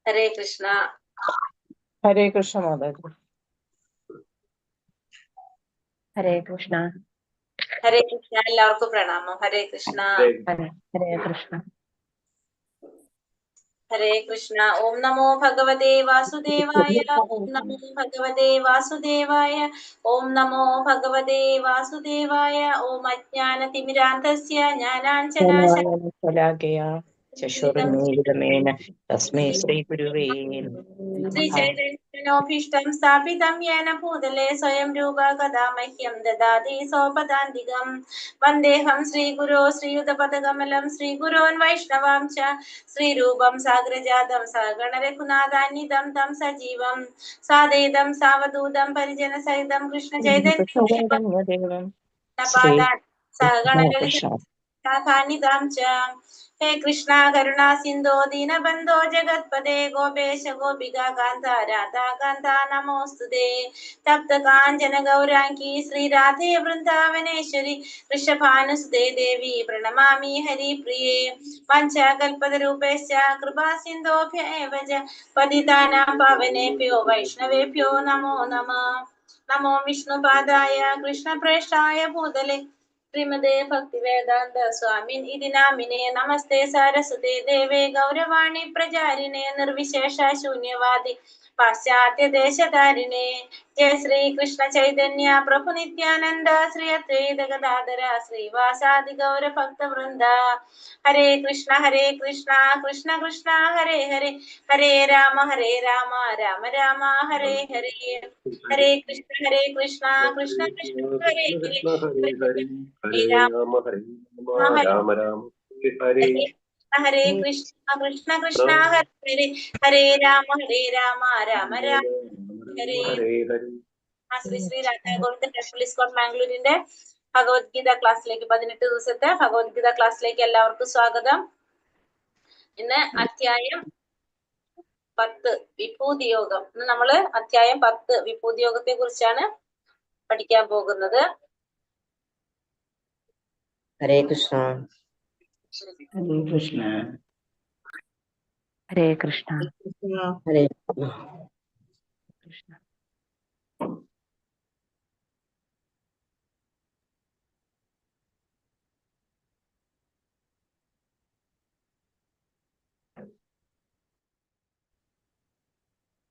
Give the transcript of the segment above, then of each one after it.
ഹരേ കൃഷ്ണ. ഹരേ കൃഷ്ണ മാതാജി. ഹരേ കൃഷ്ണ. ഹരേ കൃഷ്ണ. എല്ലാവർക്കും പ്രണാമം. ഹരേ കൃഷ്ണ. ഹരേ കൃഷ്ണ. ഹരേ കൃഷ്ണ. ഓം നമോ ഭഗവതേ വാസുദേവായ. ഓം നമോ ഭഗവതേ വാസുദേവായ. ഓം നമോ ഭഗവതേ വാസുദേവായ. ഓം അജ്ഞാനതിമിരാന്തസ്യ ജ്ഞാനാഞ്ജനാശലാകയ ചക്ഷുർമീലിതമേന തസ്മൈ ശ്രീ ഗുരുവേ ശ്രീ ചൈതന്യനോഭീഷ്ടം സ്ഥാപിതം യേന ഭൂതലേ സ്വയം രൂപ കഥാ മഹ്യം ദദാതി സോപദാന്തികം. വന്ദേഹം ശ്രീഗുരോ ശ്രീയുതപദകമലം ശ്രീഗുരോൻ വൈഷ്ണവാം ച ശ്രീരൂപം സാഗ്രജാതം സഗണ രഘുനാഥാന്വിതം തം സജീവം സാദൈതം സാവധൂതം പരിജന സഹിതം കൃഷ്ണ ചൈതന്യം സഗണ ലളിതാനിതാം ച. ഹേ കൃഷ്ണ കരുണാ സിന്ധോ ദീനബന്ധോ ജഗത്പദേ ഗോപേശ ഗോപികാ കാന്ത രാധാ കാന്ത നമോസ്തുതേ. തപ്ത കാഞ്ചന ഗൗരാംഗി ശ്രീരാധേ വൃന്ദാവനേശ്വരി വൃഷഭാനുസുതേ ദേവി പ്രണമാമി ഹരിപ്രിയേ. വഞ്ചകൽപതരൂപേശ്ച കൃപാ സിന്ധോഭ്യേവ ച പതിതാനാം പാവനേഭ്യോ വൈഷ്ണവേഭ്യോ നമോ നമഃ. നമോ വിഷ്ണുപാദായ കൃഷ്ണപ്രേഷ്ഠായ ഭൂതലേ ശ്രീമതേ ഭക്തിവേദാന്ത സ്വാമിൻ ഇതി നാമിനേ. നമസ്തേ സരസ്വതേ ദേവേ ഗൗരവാണി പ്രചാരിണേ നിർവിശേഷ ശൂന്യവാദി പാശ്ചാത്യ ദേശധാരിണേ. ജയ ശ്രീ കൃഷ്ണ ചൈതന്യ പ്രഭു നിത്യാനന്ദ ശ്രീ അദ്വൈത ഗദാധര ശ്രീവാസാദി ഗൗര ഭക്ത വൃന്ദ. ഹരേ കൃഷ്ണ കൃഷ്ണ കൃഷ്ണ ഹരേ ഹരേ. ഹരേ രാമ രാമ രാമ ഹരേ ഹരേ. ഹരേ കൃഷ്ണ കൃഷ്ണ കൃഷ്ണ ഹരേ ഹരേ. ഹരേ രാമ രാമ രാമ ഹരേ. ഹരേ കൃഷ്ണ കൃഷ്ണ കൃഷ്ണ ഹരേ ഹരേ. ഹരേ രാമ രാമ രാമ ഹരേ. ശ്രീ ശ്രീ രാധാ ഗോവിന്ദ ടെമ്പിൾ ഇസ്കോൺ മാംഗ്ലൂരിന്റെ ഭഗവത്ഗീത ക്ലാസ്സിലേക്ക് 18 ദിവസത്തെ ഭഗവത്ഗീത ക്ലാസ്സിലേക്ക് എല്ലാവർക്കും സ്വാഗതം. ഇന്ന് അധ്യായം 10 വിഭൂതി യോഗം. ഇന്ന് നമ്മള് അധ്യായം 10 വിഭൂതി യോഗത്തെ കുറിച്ചാണ് പഠിക്കാൻ പോകുന്നത്. ഹരേ കൃഷ്ണ. ഹരേ കൃഷ്ണ. ഹരേ കൃഷ്ണ. ഹരേ കൃഷ്ണ.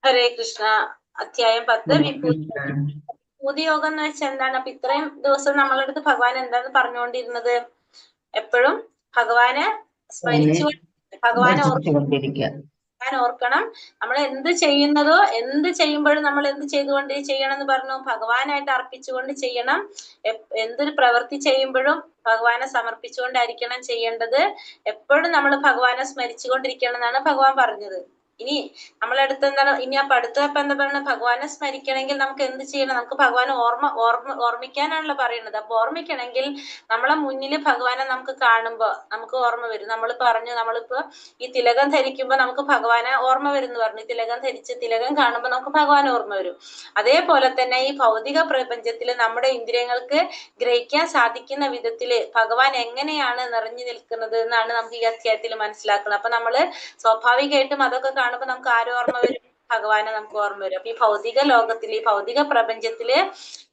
ഹരേ കൃഷ്ണ. അധ്യായം 10 വിഭൂതി യോഗം എന്ന് വെച്ചാൽ എന്താണ്? അപ്പൊ ഇത്രയും ദിവസം നമ്മളടുത്ത് ഭഗവാൻ എന്താന്ന് പറഞ്ഞുകൊണ്ടിരുന്നത്? എപ്പോഴും ഭഗവാനെ സ്മരിച്ചുകൊണ്ട് ഭഗവാനെ ഓർക്കണം. നമ്മൾ എന്ത് ചെയ്യുന്നതോ എന്ത് ചെയ്യുമ്പോഴും നമ്മൾ എന്ത് ചെയ്യണം എന്ന് പറഞ്ഞു? ഭഗവാനായിട്ട് അർപ്പിച്ചുകൊണ്ട് ചെയ്യണം. എന്തൊരു പ്രവൃത്തി ചെയ്യുമ്പോഴും ഭഗവാനെ സമർപ്പിച്ചുകൊണ്ടായിരിക്കണം ചെയ്യേണ്ടത്. എപ്പോഴും നമ്മൾ ഭഗവാനെ സ്മരിച്ചുകൊണ്ടിരിക്കണം എന്നാണ് ഭഗവാൻ പറഞ്ഞത്. ഇനി നമ്മളടുത്ത് എന്താണ് ഇനി അപ്പൊ എന്താ പറയുന്നത്? ഭഗവാനെ സ്മരിക്കണമെങ്കിൽ നമുക്ക് എന്ത് ചെയ്യണം? നമുക്ക് ഭഗവാനെ ഓർമ്മിക്കാനാണല്ലോ പറയുന്നത്. അപ്പൊ ഓർമ്മിക്കണമെങ്കിൽ നമ്മളെ മുന്നില് ഭഗവാനെ നമുക്ക് കാണുമ്പോ നമുക്ക് ഓർമ്മ വരും. നമ്മൾ പറഞ്ഞു നമ്മളിപ്പോ ഈ തിലകം ധരിക്കുമ്പോ നമുക്ക് ഭഗവാനെ ഓർമ്മ വരും എന്ന് പറഞ്ഞു. തിലകം കാണുമ്പോ നമുക്ക് ഭഗവാനെ ഓർമ്മ വരും. അതേപോലെ തന്നെ ഈ ഭൗതിക പ്രപഞ്ചത്തില് നമ്മുടെ ഇന്ദ്രിയങ്ങൾക്ക് ഗ്രഹിക്കാൻ സാധിക്കുന്ന വിധത്തില് ഭഗവാൻ എങ്ങനെയാണ് നിറഞ്ഞു നിൽക്കുന്നത് എന്നാണ് നമുക്ക് ഈ അധ്യായത്തിൽ മനസ്സിലാക്കുന്നത്. അപ്പൊ നമ്മള് സ്വാഭാവികമായിട്ടും അതൊക്കെ കാണുമ്പോ നമുക്ക് ആരും ഓർമ്മ വരും? ഭഗവാനെ നമുക്ക് ഓർമ്മ വരും. അപ്പൊ ഈ ഭൗതിക ലോകത്തില് ഈ ഭൗതിക പ്രപഞ്ചത്തില്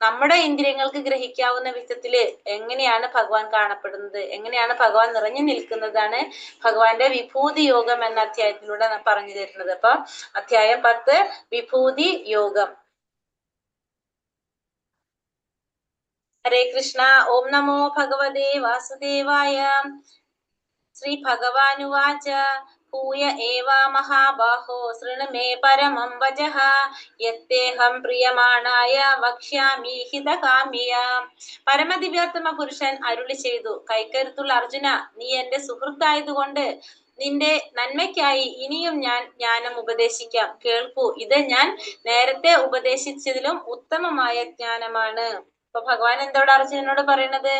നമ്മുടെ ഇന്ദ്രിയങ്ങൾക്ക് ഗ്രഹിക്കാവുന്ന വിധത്തില് എങ്ങനെയാണ് ഭഗവാൻ കാണപ്പെടുന്നത്, എങ്ങനെയാണ് ഭഗവാൻ നിറഞ്ഞു നിൽക്കുന്നതാണ് ഭഗവാന്റെ വിഭൂതി യോഗം എന്ന അധ്യായത്തിലൂടെ പറഞ്ഞു തരുന്നത്. അപ്പൊ അധ്യായം 10 വിഭൂതി യോഗം. ഹരേ കൃഷ്ണ. ഓം നമോ ഭഗവതേ വാസുദേവായ. ശ്രീ ഭഗവാനുവാച ഭൂയ ഏവ മഹാബാഹോ ശൃണു മേ പരമം വചഃ യത്തേഹം പ്രിയമാണായ വക്ഷ്യാമി ഹിതകാമ്യ. പരമദിവ്യോത്തമ പുരുഷൻ അരുളി ചെയ്തു, കൈക്കരുത്തുള്ള അർജുന, നീ എന്റെ സുഹൃത്തായതുകൊണ്ട് നിന്റെ നന്മയ്ക്കായി ഇനിയും ഞാൻ ജ്ഞാനം ഉപദേശിക്കാം. കേൾക്കൂ, ഇത് ഞാൻ നേരത്തെ ഉപദേശിച്ചതിലും ഉത്തമമായ ജ്ഞാനമാണ്. അപ്പൊ ഭഗവാൻ എന്തോട് അർജുനനോട് പറയണത്?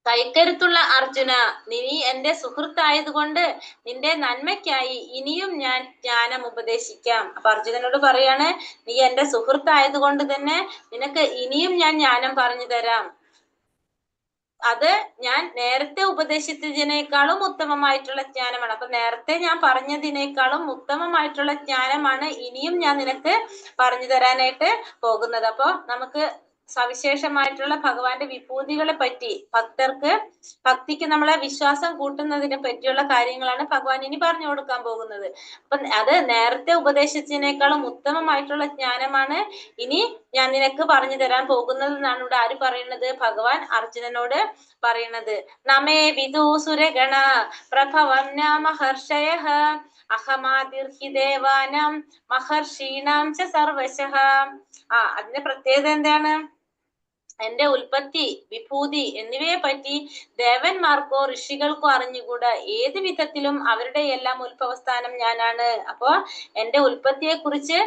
കൈക്കരുത്തുള്ള അർജുന, നീ എന്റെ സുഹൃത്തായതുകൊണ്ട് നിന്റെ നന്മയ്ക്കായി ഇനിയും ഞാൻ ജ്ഞാനം ഉപദേശിക്കാം. അപ്പൊ അർജുനനോട് പറയാണ്, നീ എന്റെ സുഹൃത്തായതുകൊണ്ട് തന്നെ നിനക്ക് ഇനിയും ഞാൻ ജ്ഞാനം പറഞ്ഞു തരാം. അത് ഞാൻ നേരത്തെ ഉപദേശിച്ചതിനേക്കാളും ഉത്തമമായിട്ടുള്ള ജ്ഞാനമാണ്. അപ്പൊ നേരത്തെ ഞാൻ പറഞ്ഞതിനേക്കാളും ഉത്തമമായിട്ടുള്ള ജ്ഞാനമാണ് ഇനിയും ഞാൻ നിനക്ക് പറഞ്ഞു തരാനായിട്ട് പോകുന്നത്. അപ്പൊ നമുക്ക് സവിശേഷമായിട്ടുള്ള ഭഗവാന്റെ വിഭൂതികളെ പറ്റി, ഭക്തിക്ക് നമ്മളെ വിശ്വാസം കൂട്ടുന്നതിനെ പറ്റിയുള്ള കാര്യങ്ങളാണ് ഭഗവാൻ ഇനി പറഞ്ഞു കൊടുക്കാൻ പോകുന്നത്. അപ്പൊ അത് നേരത്തെ ഉപദേശിച്ചതിനേക്കാളും ഉത്തമമായിട്ടുള്ള ജ്ഞാനമാണ് ഇനി ഞാൻ നിനക്ക് പറഞ്ഞു തരാൻ പോകുന്നത് എന്നാണ് ഇവിടെ ആര് പറയുന്നത്? ഭഗവാൻ അർജുനനോട് പറയുന്നത്. നമേ വിദൂസുരഗണ പ്രഭവന്ന മഹർഷയഃ അഹമാദിർഹി ദേവാനാം മഹർഷീണാം ച സർവശഃ. അതിന്റെ പ്രത്യേകത എന്താണ്? എന്റെ ഉൽപ്പത്തി, വിഭൂതി എന്നിവയെ പറ്റി ദേവന്മാർക്കോ ഋഷികൾക്കോ അറിഞ്ഞുകൂടാ. ഏത് വിധത്തിലും അവരുടെ എല്ലാം ഉത്ഭവസ്ഥാനം ഞാനാണ്. അപ്പോ എന്റെ ഉൽപ്പത്തിയെ കുറിച്ച്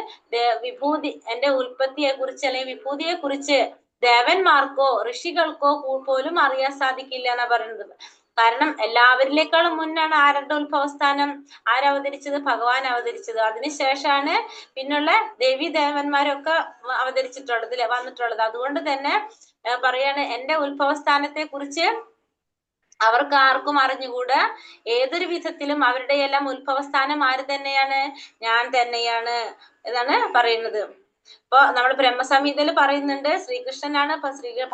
എന്റെ ഉൽപ്പത്തിയെ കുറിച്ച് അല്ലെങ്കിൽ വിഭൂതിയെ കുറിച്ച് ദേവന്മാർക്കോ ഋഷികൾക്കോ പോലും അറിയാൻ സാധിക്കില്ല എന്നാ പറയുന്നത്. കാരണം എല്ലാവരിലേക്കാളും മുന്നാണ് ആരുടെ ഉത്ഭവസ്ഥാനം? ആരവതരിച്ചത്? ഭഗവാൻ അവതരിച്ചത്. അതിനുശേഷമാണ് പിന്നുള്ള ദേവി ദേവന്മാരൊക്കെ അവതരിച്ചിട്ടുള്ളത്, വന്നിട്ടുള്ളത്. അതുകൊണ്ട് തന്നെ പറയാണ് എന്റെ ഉത്ഭവസ്ഥാനത്തെ കുറിച്ച് അവർക്ക് ആർക്കും അറിഞ്ഞുകൂടാ. ഏതൊരു വിധത്തിലും അവരുടെ എല്ലാം ഉത്ഭവസ്ഥാനം ആര് തന്നെയാണ്? ഞാൻ തന്നെയാണ് എന്നാണ് പറയുന്നത്. അപ്പൊ നമ്മൾ ബ്രഹ്മസംഹിതയിൽ പറയുന്നുണ്ട്, ശ്രീകൃഷ്ണനാണ്,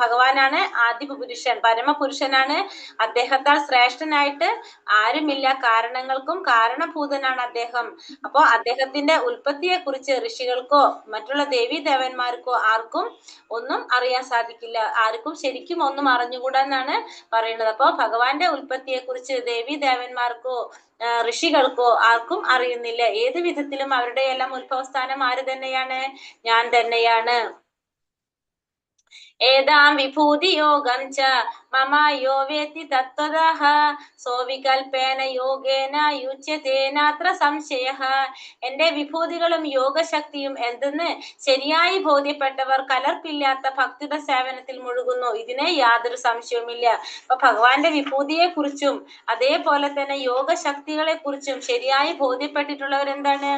ഭഗവാനാണ് ആദി പുരുഷൻ, പരമപുരുഷനാണ്. അദ്ദേഹത്താൽ ശ്രേഷ്ഠനായിട്ട് ആരുമില്ല, കാരണങ്ങൾക്കും കാരണഭൂതനാണ് അദ്ദേഹം. അപ്പോ അദ്ദേഹത്തിന്റെ ഉൽപ്പത്തിയെ കുറിച്ച് ഋഷികൾക്കോ മറ്റുള്ള ദേവി ദേവന്മാർക്കോ ആർക്കും ഒന്നും അറിയാൻ സാധിക്കില്ല, ആർക്കും ശരിക്കും ഒന്നും അറിഞ്ഞുകൂടാ എന്നാണ് പറയുന്നത്. അപ്പൊ ഭഗവാന്റെ ഉൽപ്പത്തിയെ കുറിച്ച് ദേവി ദേവന്മാർക്കോ ഋഷികൾക്കോ ആർക്കും അറിയുന്നില്ല. ഏത് വിധത്തിലും അവരുടെ എല്ലാം ഉത്ഭവസ്ഥാനം ആര് തന്നെയാണ്? ഞാൻ തന്നെയാണ്. ഏതാം വിഭൂതി യോഗം ച മമ യോ വേത്തി തത്വതഃ സോവികൽപേന യോഗേന യുജ്യതേ നാത്ര സംശയഃ. എന്റെ വിഭൂതികളും യോഗശക്തിയും എന്തെന്ന് ശരിയായി ബോധ്യപ്പെട്ടവർ കലർപ്പില്ലാത്ത ഭക്തിയുടെ സേവനത്തിൽ മുഴുകുന്നു. ഇതിനെ യാതൊരു സംശയവുമില്ല. അപ്പൊ ഭഗവാന്റെ വിഭൂതിയെ കുറിച്ചും അതേപോലെ തന്നെ യോഗശക്തികളെ കുറിച്ചും ശരിയായി ബോധ്യപ്പെട്ടിട്ടുള്ളവർ എന്താണ്?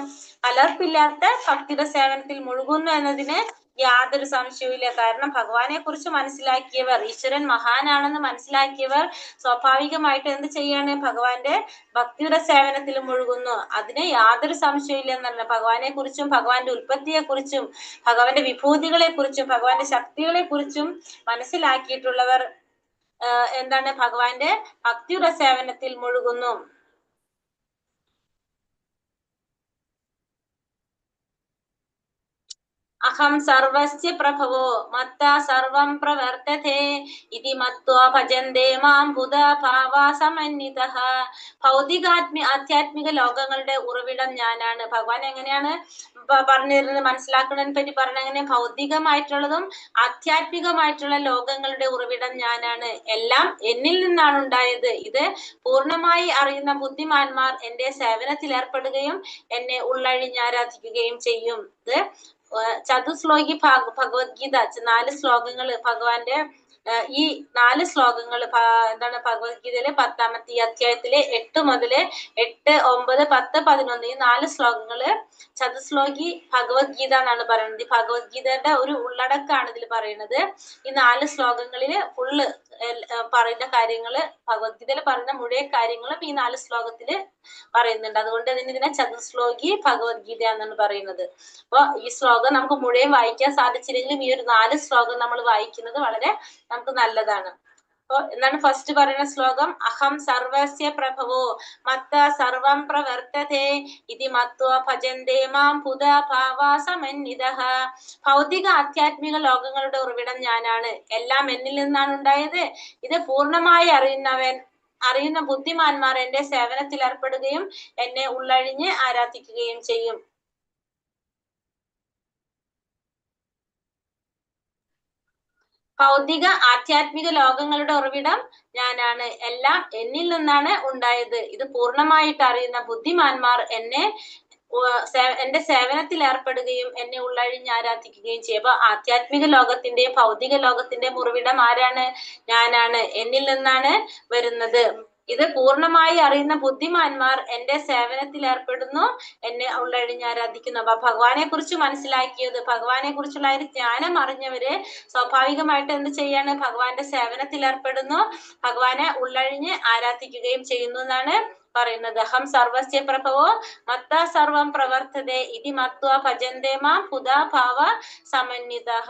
കലർപ്പില്ലാത്ത ഭക്തിയുടെ സേവനത്തിൽ മുഴുകുന്നു എന്നതിന് യാതൊരു സംശയവുമില്ല. കാരണം ഭഗവാനെ കുറിച്ച് മനസ്സിലാക്കിയവർ, ഈശ്വരൻ മഹാനാണെന്ന് മനസ്സിലാക്കിയവർ സ്വാഭാവികമായിട്ട് എന്ത് ചെയ്യാണ്? ഭഗവാന്റെ ഭക്തിയുടെ സേവനത്തിൽ മുഴുകുന്നു. അതിന് യാതൊരു സംശയമില്ല എന്നല്ല. ഭഗവാനെ കുറിച്ചും ഭഗവാന്റെ ഉൽപ്പത്തിയെ കുറിച്ചും ഭഗവാന്റെ വിഭൂതികളെ കുറിച്ചും ഭഗവാന്റെ ശക്തികളെ കുറിച്ചും മനസ്സിലാക്കിയിട്ടുള്ളവർ എന്താണ്? ഭഗവാന്റെ ഭക്തിയുടെ സേവനത്തിൽ മുഴുകുന്നു. അഹം സർവസ്യ പ്രഭവോ മത്ത സർവം പ്രവർത്തതേ ഇതി മത്വാ ഭജന്തേ മാം ബുധാഭാവാ സമന്വിതഃ. ആധ്യാത്മിക ലോകങ്ങളുടെ ഉറവിടം ഞാനാണ്. ഭഗവാൻ എങ്ങനെയാണ് പറഞ്ഞു തരുന്നത്? മനസ്സിലാക്കുന്നതിനെ പറ്റി പറഞ്ഞ എങ്ങനെ? ഭൗതികമായിട്ടുള്ളതും ആധ്യാത്മികമായിട്ടുള്ള ലോകങ്ങളുടെ ഉറവിടം ഞാനാണ്. എല്ലാം എന്നിൽ നിന്നാണ് ഉണ്ടായത്. ഇത് പൂർണ്ണമായി അറിയുന്ന ബുദ്ധിമാന്മാർ എന്റെ സേവനത്തിൽ ഏർപ്പെടുകയും എന്നെ ഉള്ളഴിഞ്ഞാരാധിക്കുകയും ചെയ്യും. ഇത് ചതുശ്ലോകി ഭഗവത്ഗീത 4 ശ്ലോകങ്ങള് ഭഗവാന്റെ ഈ 4 ശ്ലോകങ്ങള് എന്താണ്? ഭഗവത്ഗീതയിലെ 10ാമത്തെ അധ്യായത്തിലെ 8 മുതല് 8, 9, 10, 11 ഈ 4 ശ്ലോകങ്ങള് ചതുശ്ലോകി ഭഗവത്ഗീത എന്നാണ് പറയുന്നത്. ഈ ഭഗവത്ഗീതയുടെ ഒരു ഉള്ളടക്കാണ് ഇതിൽ പറയുന്നത്. ഈ 4 ശ്ലോകങ്ങളില് ഫുള്ള് പറയുന്ന കാര്യങ്ങള്, ഭഗവത്ഗീതയിൽ പറയുന്ന മുഴുവൻ കാര്യങ്ങളും ഈ 4 ശ്ലോകത്തില് പറയുന്നുണ്ട്. അതുകൊണ്ട് ഇതിനെ ചതുശ്ലോകി ഭഗവത്ഗീത എന്നാണ് പറയുന്നത്. അപ്പൊ ഈ ശ്ലോകം നമുക്ക് മുഴുവൻ വായിക്കാൻ സാധിച്ചില്ലെങ്കിലും ഈ ഒരു 4 ശ്ലോകം നമ്മൾ വായിക്കുന്നത് വളരെ നമുക്ക് നല്ലതാണ്. അപ്പൊ എന്താണ് ഫസ്റ്റ് പറയുന്ന ശ്ലോകം? അഹം സർവസ്യ പ്രഭവോ മത്ത സർവം പ്രവർത്തതേ ഇതി മത്വാ ഭജന്തേ മാം ബുധാഭാവാ സമന്വിതഃ. ഭൗതിക ആധ്യാത്മിക ലോകങ്ങളുടെ ഉറവിടം ഞാനാണ്. എല്ലാം എന്നിൽ നിന്നാണ് ഉണ്ടായത്. ഇത് പൂർണ്ണമായി അറിയുന്ന ബുദ്ധിമാന്മാർ എന്റെ സേവനത്തിൽ ഏർപ്പെടുകയും എന്നെ ഉള്ളഴിഞ്ഞ് ആരാധിക്കുകയും ചെയ്യും. ഭൗതിക ആധ്യാത്മിക ലോകങ്ങളുടെ ഉറവിടം ഞാനാണ്. എല്ലാം എന്നിൽ നിന്നാണ് ഉണ്ടായത്. ഇത് പൂർണ്ണമായിട്ട് അറിയുന്ന ബുദ്ധിമാന്മാർ എന്റെ സേവനത്തിൽ ഏർപ്പെടുകയും എന്നെ ഉള്ളഴിഞ്ഞ് ആരാധിക്കുകയും ചെയ്യും. അപ്പൊ ആധ്യാത്മിക ലോകത്തിന്റെയും ഭൗതിക ലോകത്തിന്റെയും ഉറവിടം ആരാണ്? ഞാനാണ്. എന്നിൽ നിന്നാണ് വരുന്നത്. ഇത് പൂർണ്ണമായി അറിയുന്ന ബുദ്ധിമാന്മാർ എന്റെ സേവനത്തിൽ ഏർപ്പെടുന്നു, എന്നെ ഉള്ളഴിഞ്ഞ് ആരാധിക്കുന്നു. അപ്പൊ ഭഗവാനെ കുറിച്ച് മനസ്സിലാക്കിയത്, ഭഗവാനെ കുറിച്ചുള്ള ഒരു ജ്ഞാനം അറിഞ്ഞവര് സ്വാഭാവികമായിട്ട് എന്ത് ചെയ്യാണ്? ഭഗവാന്റെ സേവനത്തിൽ ഏർപ്പെടുന്നു, ഭഗവാനെ ഉള്ളഴിഞ്ഞ് ആരാധിക്കുകയും ചെയ്യുന്നു എന്നാണ് പറയുന്നത്. അഹം സർവസ്യ പ്രഭവോ മത്ത സർവം പ്രവർത്തതേ ഇതി മത്വാ ഭജന്തേ മാം ഹുദാ ഭാവ സമന്വിതഃ.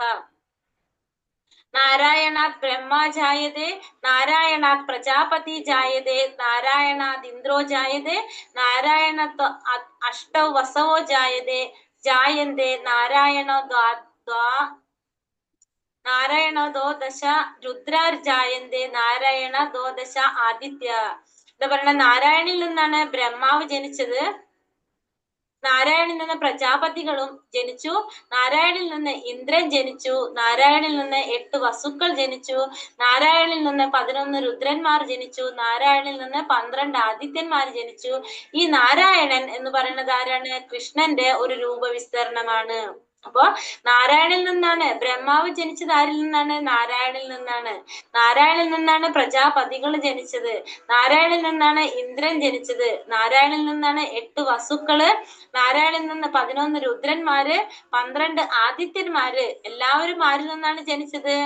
നാരായണാത് ബ്രഹ്മ ജായതേ, നാരായണാത് പ്രജാപതി ജായതേ, നാരായണാത് ഇന്ദ്രോ ജായതേ, നാരായണ അഷ്ടൗ വസവോ ജായതേ, ജായന്തേ നാരായണ ദോദശ രുദ്രാർ ജായന്തേ, നാരായണ ദോദശ ആദിത്യ. എന്താ പറയുക? നാരായണിൽ നിന്നാണ് ബ്രഹ്മാവ് ജനിച്ചത്, നാരായണിൽ നിന്ന് പ്രജാപതികളും ജനിച്ചു, നാരായണിൽ നിന്ന് ഇന്ദ്രൻ ജനിച്ചു, നാരായണിൽ നിന്ന് 8 വസുക്കൾ ജനിച്ചു, നാരായണിൽ നിന്ന് 11 രുദ്രന്മാർ ജനിച്ചു, നാരായണിൽ നിന്ന് 12 ആദിത്യന്മാർ ജനിച്ചു. ഈ നാരായണൻ എന്ന് പറയുന്നത് ആരാണ്? കൃഷ്ണന്റെ ഒരു രൂപവിസ്തരണമാണ്. അപ്പൊ നാരായണിൽ നിന്നാണ് ബ്രഹ്മാവ് ജനിച്ചത്. ആരിൽ നിന്നാണ്? നാരായണിൽ നിന്നാണ്. നാരായണിൽ നിന്നാണ് പ്രജാപതികൾ ജനിച്ചത്, നാരായണിൽ നിന്നാണ് ഇന്ദ്രൻ ജനിച്ചത്, നാരായണിൽ നിന്നാണ് 8 വസുക്കള്, നാരായണിൽ നിന്ന് 11 രുദ്രന്മാര്, 12 ആദിത്യന്മാര്. എല്ലാവരും ആരിൽ നിന്നാണ് ജനിച്ചത്?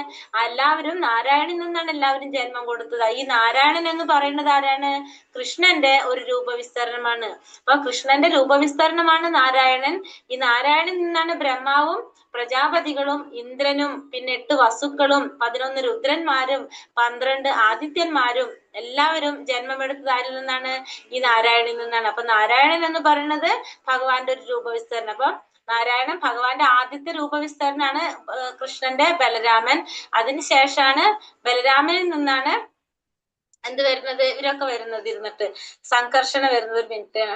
എല്ലാവരും നാരായണിൽ നിന്നാണ് എല്ലാവരും ജന്മം കൊടുത്തത്. ഈ നാരായണൻ എന്ന് പറയുന്നത് ആരാണ്? കൃഷ്ണന്റെ ഒരു രൂപവിസ്തരണമാണ്. അപ്പൊ കൃഷ്ണന്റെ രൂപവിസ്തരണമാണ് നാരായണൻ. ഈ നാരായണിൽ നിന്നാണ് ബ്രഹ്മാവും പ്രജാപതികളും ഇന്ദ്രനും പിന്നെ 8 വസുക്കളും 11 രുദ്രന്മാരും 12 ആദിത്യന്മാരും എല്ലാവരും ജന്മമെടുത്തത് ആരിൽ നിന്നാണ്? ഈ നാരായണിൽ നിന്നാണ്. അപ്പൊ നാരായണൻ എന്ന് പറയുന്നത് ഭഗവാന്റെ ഒരു രൂപവിസ്തരണം. അപ്പൊ നാരായണൻ ഭഗവാന്റെ ആദ്യത്തെ രൂപവിസ്തരണമാണ് കൃഷ്ണന്റെ ബലരാമൻ. അതിനുശേഷമാണ് ബലരാമനിൽ നിന്നാണ് എന്ത് വരുന്നത്? ഇവരൊക്കെ വരുന്നത് ഇരുന്നിട്ട് സംഘർഷണ വരുന്നത്. ഒരു മിനിറ്റ്.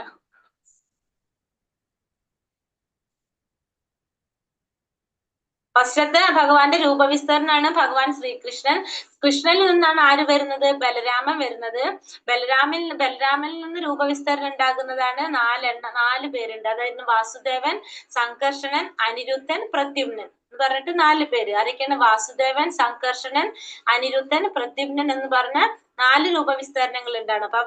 ഫസ്റ്റത്തെ ഭഗവാന്റെ രൂപവിസ്തരണമാണ് ഭഗവാൻ ശ്രീകൃഷ്ണൻ. കൃഷ്ണനിൽ നിന്നാണ് ആര് വരുന്നത്? ബലരാമൻ വരുന്നത്. ബലരാമനിൽ നിന്ന് രൂപവിസ്തരണം ഉണ്ടാകുന്നതാണ് 4 പേരുണ്ട്. അതായത് വാസുദേവൻ, സംഘർഷണൻ, അനിരുദ്ധൻ, പ്രദ്യുമ്നൻ എന്ന് പറഞ്ഞിട്ട് 4 പേര്. ആരൊക്കെയാണ്? വാസുദേവൻ, സംഘർഷണൻ, അനിരുദ്ധൻ, പ്രദ്യുമ്നൻ എന്ന് പറഞ്ഞ 4 രൂപവിസ്തരണങ്ങൾ ഉണ്ടാണ്. അപ്പൊ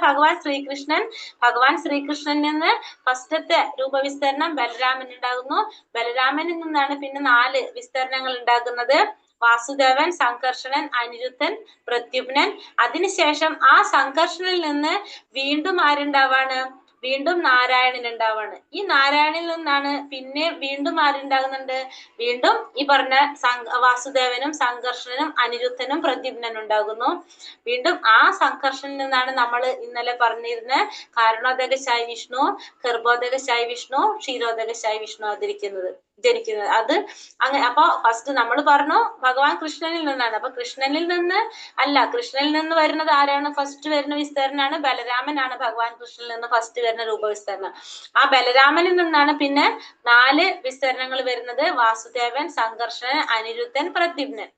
ഭഗവാൻ ശ്രീകൃഷ്ണനിൽ നിന്ന് ഫസ്റ്റത്തെ രൂപവിസ്തരണം ബലരാമൻ ഉണ്ടാകുന്നു. ബലരാമനിൽ നിന്നാണ് പിന്നെ 4 വിസ്തരണങ്ങൾ ഉണ്ടാകുന്നത്. വാസുദേവൻ, സംഘർഷണൻ, അനിരുദ്ധൻ, പ്രദ്യുമ്നൻ. അതിനുശേഷം ആ സംഘർഷണിൽ നിന്ന് വീണ്ടും ആരുണ്ടാവാണ്? വീണ്ടും നാരായണൻ ഉണ്ടാവാണ്. ഈ നാരായണിൽ നിന്നാണ് പിന്നെ വീണ്ടും ആരുണ്ടാകുന്നുണ്ട്? വീണ്ടും ഈ പറഞ്ഞ വാസുദേവനും സംഘർഷണനും അനിരുദ്ധനും പ്രദ്യുമ്നനും ഉണ്ടാകുന്നു. വീണ്ടും ആ സംഘർഷണിൽ നിന്നാണ് നമ്മൾ ഇന്നലെ പറഞ്ഞിരുന്ന കാരണോദകശായി വിഷ്ണു, ഗർഭോദകശായി വിഷ്ണു, ക്ഷീരോദകശായി വിഷ്ണു ജനിക്കുന്നത്. അത് അങ്ങനെ. അപ്പൊ ഫസ്റ്റ് നമ്മൾ പറഞ്ഞു ഭഗവാൻ കൃഷ്ണനിൽ നിന്നാണ്. അപ്പൊ കൃഷ്ണനിൽ നിന്ന് വരുന്നത് ആരാണ്? ഫസ്റ്റ് വരുന്ന വിസ്തരണമാണ് ബലരാമനാണ്. ഭഗവാൻ കൃഷ്ണനിൽ നിന്ന് ഫസ്റ്റ് വരുന്ന രൂപവിസ്തരണം. ആ ബലരാമനിൽ നിന്നാണ് പിന്നെ 4 വിസ്തരണങ്ങൾ വരുന്നത്. വാസുദേവൻ, സംഘർഷണൻ, അനിരുദ്ധൻ, പ്രദ്യുമ്നൻ.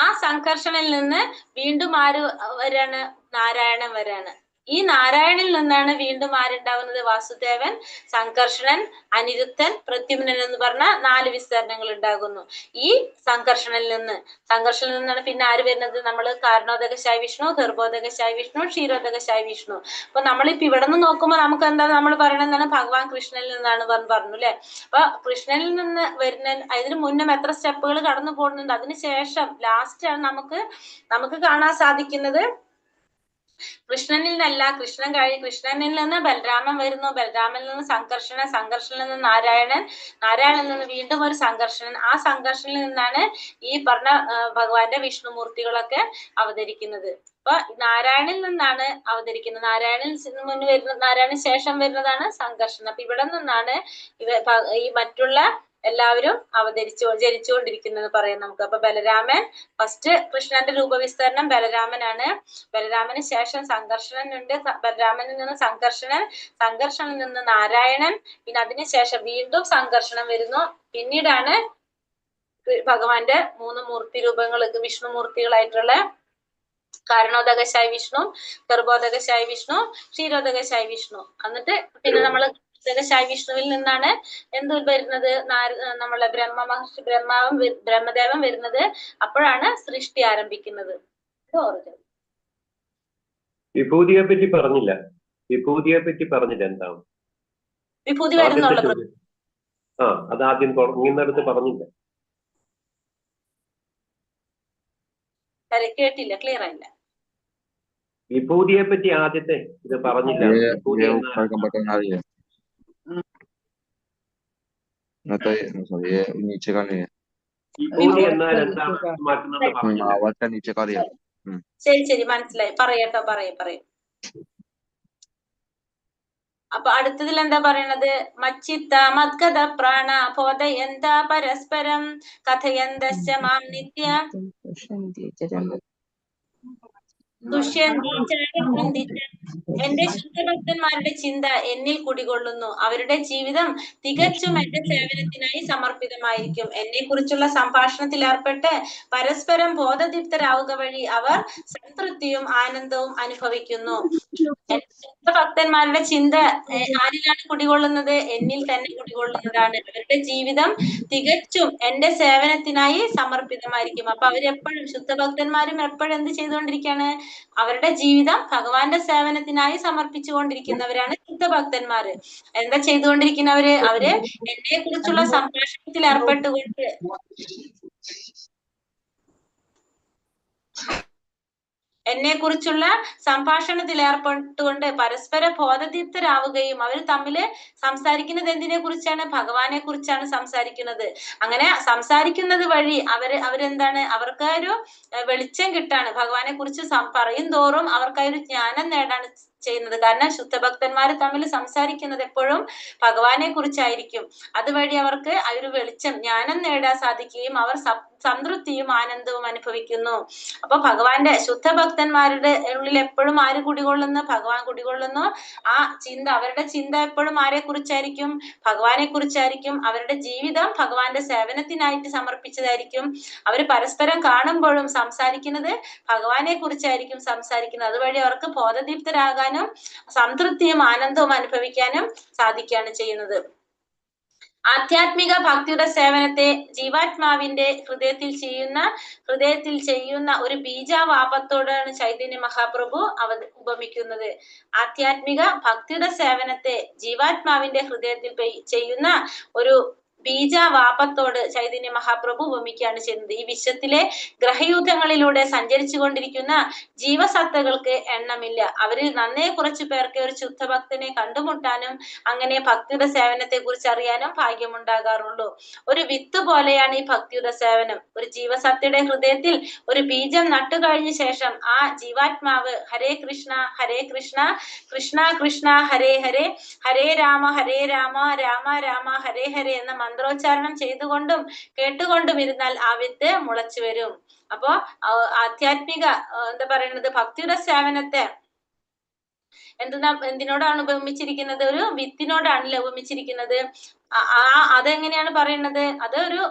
ആ സംഘർഷണിൽ നിന്ന് വീണ്ടും ആര് വരാണ്? നാരായണൻ വരാണ്. ഈ നാരായണിൽ നിന്നാണ് വീണ്ടും ആരുണ്ടാവുന്നത്? വാസുദേവൻ, സംഘർഷണൻ, അനിരുദ്ധൻ, പ്രദ്യുമ്നൻ എന്ന് പറഞ്ഞ 4 വിസ്തരണങ്ങൾ ഉണ്ടാകുന്നു. ഈ സംഘർഷണിൽ നിന്നാണ് പിന്നെ ആര് വരുന്നത്? നമ്മൾ കാരണോദകശായി വിഷ്ണു, ഗർഭോദകശായി വിഷ്ണു, ക്ഷീരോദകശായി വിഷ്ണു. അപ്പൊ നമ്മളിപ്പോ ഇവിടെ നിന്ന് നോക്കുമ്പോൾ നമുക്ക് എന്താ നമ്മൾ പറയണെന്നാണ്? ഭഗവാൻ കൃഷ്ണനിൽ നിന്നാണ് പറഞ്ഞു അല്ലെ? അപ്പൊ കൃഷ്ണനിൽ നിന്ന് വരുന്ന അതിന് മുന്നേ എത്ര സ്റ്റെപ്പുകൾ കടന്നു പോകുന്നുണ്ട്. അതിനുശേഷം ലാസ്റ്റ് ആണ് നമുക്ക് കാണാൻ സാധിക്കുന്നത് കൃഷ്ണനിൽ നിന്നല്ല. കൃഷ്ണനിൽ നിന്ന് ബലരാമൻ വരുന്നു. ബലരാമനിൽ നിന്ന് സംഘർഷണനിൽ നിന്ന് നാരായണനിൽ നിന്ന് വീണ്ടും ഒരു സംഘർഷണൻ. ആ സംഘർഷനിൽ നിന്നാണ് ഈ പറഞ്ഞ ഭഗവാന്റെ വിഷ്ണുമൂർത്തികളൊക്കെ അവതരിക്കുന്നത്. അപ്പൊ നാരായണിൽ നിന്നാണ് അവതരിക്കുന്നത്. നാരായണന് ശേഷം വരുന്നതാണ് സംഘർഷണം. അപ്പൊ ഇവിടെ നിന്നാണ് ഈ മറ്റുള്ള എല്ലാവരും ജനിച്ചുകൊണ്ടിരിക്കുന്നത് പറയാം നമുക്ക്. അപ്പൊ ബലരാമൻ ഫസ്റ്റ്, കൃഷ്ണന്റെ രൂപവിസ്തരണം ബലരാമനാണ്. ബലരാമന് ശേഷം സംഘർഷണനുണ്ട്. ബലരാമനിൽ നിന്ന് സംഘർഷണിൽ നിന്ന് നാരായണൻ, പിന്നെ അതിനുശേഷം വീണ്ടും സംഘർഷണം വരുന്നു. പിന്നീടാണ് ഭഗവാന്റെ 3 മൂർത്തി രൂപങ്ങൾ, വിഷ്ണുമൂർത്തികളായിട്ടുള്ള കാരണോദകശായി വിഷ്ണു, ഗർഭോദകശായി വിഷ്ണു, ക്ഷീരോദകശായി വിഷ്ണു. എന്നിട്ട് പിന്നെ നമ്മള് ദകശായി വിഷ്ണുവിൽ നിന്നാണ് എന്ത് വരുന്നത്? നമ്മളെ ബ്രഹ്മദേവൻ വരുന്നത്. അപ്പോഴാണ് സൃഷ്ടി ആരംഭിക്കുന്നത്. വിഭൂതിയെ പറ്റി പറഞ്ഞില്ല. വിഭൂതിയെ പറ്റി പറഞ്ഞില്ല. എന്താണ് വിഭൂതി ആദ്യത്തെ വരുന്നുള്ള ചോദ്യം? അത് ആദ്യം തുടങ്ങുന്നിടത്ത് പറഞ്ഞില്ല. കേട്ടില്ല, ക്ലിയർ ആയില്ല. വിഭൂതിയെ പറ്റി ആദ്യത്തെ ഇത് പറഞ്ഞില്ല. വിഭൂതി വിഭൂതി എന്നാൽ എന്താണ് അർത്ഥമാക്കുന്നത് പറഞ്ഞില്ല. ശരി മനസ്സിലായി. പറയട്ടോ, പറയും. അപ്പൊ അടുത്തതിൽ എന്താ പറയണത്? മച്ചിത്ത മദ്ഗത പ്രാണ ബോധയന്ത പരസ്പരം കഥയന്തശ്ച മാം നിത്യ ദുഷ്യന്തി ചാരയന്തി ച. എന്റെ ശുദ്ധഭക്തന്മാരുടെ ചിന്ത എന്നിൽ കുടികൊള്ളുന്നു. അവരുടെ ജീവിതം തികച്ചും എന്റെ സേവനത്തിനായി സമർപ്പിതമായിരിക്കും. എന്നെ കുറിച്ചുള്ള സംഭാഷണത്തിൽ ഏർപ്പെട്ട് പരസ്പരം ബോധദീപ്തരാവുക വഴി അവർ സംതൃപ്തിയും ആനന്ദവും അനുഭവിക്കുന്നു. ഭക്തന്മാരുടെ ചിന്ത ആരിലാണ് കുടികൊള്ളുന്നത്? എന്നിൽ തന്നെ കുടികൊള്ളുന്നതാണ്. അവരുടെ ജീവിതം തികച്ചും എന്റെ സേവനത്തിനായി സമർപ്പിതമായിരിക്കും. അപ്പൊ അവരെപ്പോഴും ശുദ്ധഭക്തന്മാരും എപ്പോഴും എന്ത് ചെയ്തുകൊണ്ടിരിക്കുകയാണ്? അവരുടെ ജീവിതം ഭഗവാന്റെ സേവനത്തിനായി സമർപ്പിച്ചുകൊണ്ടിരിക്കുന്നവരാണ് ശുദ്ധഭക്തന്മാര്. എന്താ ചെയ്തുകൊണ്ടിരിക്കുന്നവര്? അവര് എന്നെ കുറിച്ചുള്ള സംഭാഷണത്തിൽ ഏർപ്പെട്ടുകൊണ്ട് എന്നെ കുറിച്ചുള്ള സംഭാഷണത്തിൽ ഏർപ്പെട്ടുകൊണ്ട് പരസ്പര ബോധദീപ്തരാവുകയും അവർ തമ്മില് സംസാരിക്കുന്നത് എന്തിനെ കുറിച്ചാണ്? ഭഗവാനെ കുറിച്ചാണ് സംസാരിക്കുന്നത്. അങ്ങനെ സംസാരിക്കുന്നത് വഴി അവരെന്താണ്? അവർക്ക് ഒരു വെളിച്ചം കിട്ടാണ്. ഭഗവാനെ കുറിച്ച് പറയും തോറും അവർക്ക് ഒരു ജ്ഞാനം നേടാണ് ചെയ്യുന്നത്. കാരണം ശുദ്ധഭക്തന്മാര് തമ്മിൽ സംസാരിക്കുന്നത് എപ്പോഴും ഭഗവാനെ കുറിച്ചായിരിക്കും. അതുവഴി അവർക്ക് ആ ഒരു വെളിച്ചം, ജ്ഞാനം നേടാൻ സാധിക്കുകയും അവർ സംതൃപ്തിയും ആനന്ദവും അനുഭവിക്കുന്നു. അപ്പൊ ഭഗവാന്റെ ശുദ്ധഭക്തന്മാരുടെ ഉള്ളിൽ എപ്പോഴും ആര് കുടികൊള്ളുന്നു? ഭഗവാൻ കുടികൊള്ളുന്നു. ആ ചിന്ത, അവരുടെ ചിന്ത എപ്പോഴും ആരെ കുറിച്ചായിരിക്കും? ഭഗവാനെ കുറിച്ചായിരിക്കും. അവരുടെ ജീവിതം ഭഗവാന്റെ സേവനത്തിനായിട്ട് സമർപ്പിച്ചതായിരിക്കും. അവർ പരസ്പരം കാണുമ്പോഴും സംസാരിക്കുന്നത് ഭഗവാനെ കുറിച്ചായിരിക്കും സംസാരിക്കുന്നത്. അതുവഴി അവർക്ക് ബോധദീപ്തരാകാനും സംതൃപ്തിയും ആനന്ദവും അനുഭവിക്കാനും സാധിക്കുകയാണ് ചെയ്യുന്നത്. ആധ്യാത്മിക ഭക്തിയുടെ സേവനത്തെ ജീവാത്മാവിന്റെ ഹൃദയത്തിൽ ചെയ്യുന്ന ഒരു ബീജാവാപത്തോടാണ് ചൈതന്യ മഹാപ്രഭു ഉപമിക്കുന്നത്. ആധ്യാത്മിക ഭക്തിയുടെ സേവനത്തെ ജീവാത്മാവിന്റെ ഹൃദയത്തിൽ ചെയ്യുന്ന ഒരു ബീജാവാപത്തോട് ചൈതന്യ മഹാപ്രഭു ഉപമിക്കുകയാണ് ചെയ്യുന്നത്. ഈ വിശ്വത്തിലെ ഗ്രഹയൂഥങ്ങളിലൂടെ സഞ്ചരിച്ചു കൊണ്ടിരിക്കുന്ന ജീവസത്തകൾക്ക് എണ്ണമില്ല. അവരിൽ നന്നേ കുറച്ചു പേർക്ക് ഒരു ശുദ്ധഭക്തനെ കണ്ടുമുട്ടാനും അങ്ങനെ ഭക്തിയുടെ സേവനത്തെ കുറിച്ച് അറിയാനും ഭാഗ്യമുണ്ടാകാറുള്ളൂ. ഒരു വിത്ത് പോലെയാണ് ഈ ഭക്തിയുടെ സേവനം. ഒരു ജീവസത്തയുടെ ഹൃദയത്തിൽ ഒരു ബീജം നട്ടുകഴിഞ്ഞ ശേഷം ആ ജീവാത്മാവ് ഹരേ കൃഷ്ണ കൃഷ്ണ കൃഷ്ണ ഹരേ ഹരേ, ഹരേ രാമ രാമ രാമ ഹരേ ഹരേ എന്ന മന്ത്രോച്ചാരണം ചെയ്തുകൊണ്ടും കേട്ടുകൊണ്ടും ഇരുന്നാൽ ആ വിത്ത് മുളച്ചു വരും. അപ്പോ ആധ്യാത്മിക എന്താ പറയുന്നത്? ഭക്തിയുടെ സേവനത്തെ എന്തിനോടാണ് ഉപമിച്ചിരിക്കുന്നത്? ഒരു വിത്തിനോടാണല്ലേ ഉപമിച്ചിരിക്കുന്നത്. അതെങ്ങനെയാണ് പറയുന്നത്? അതൊരു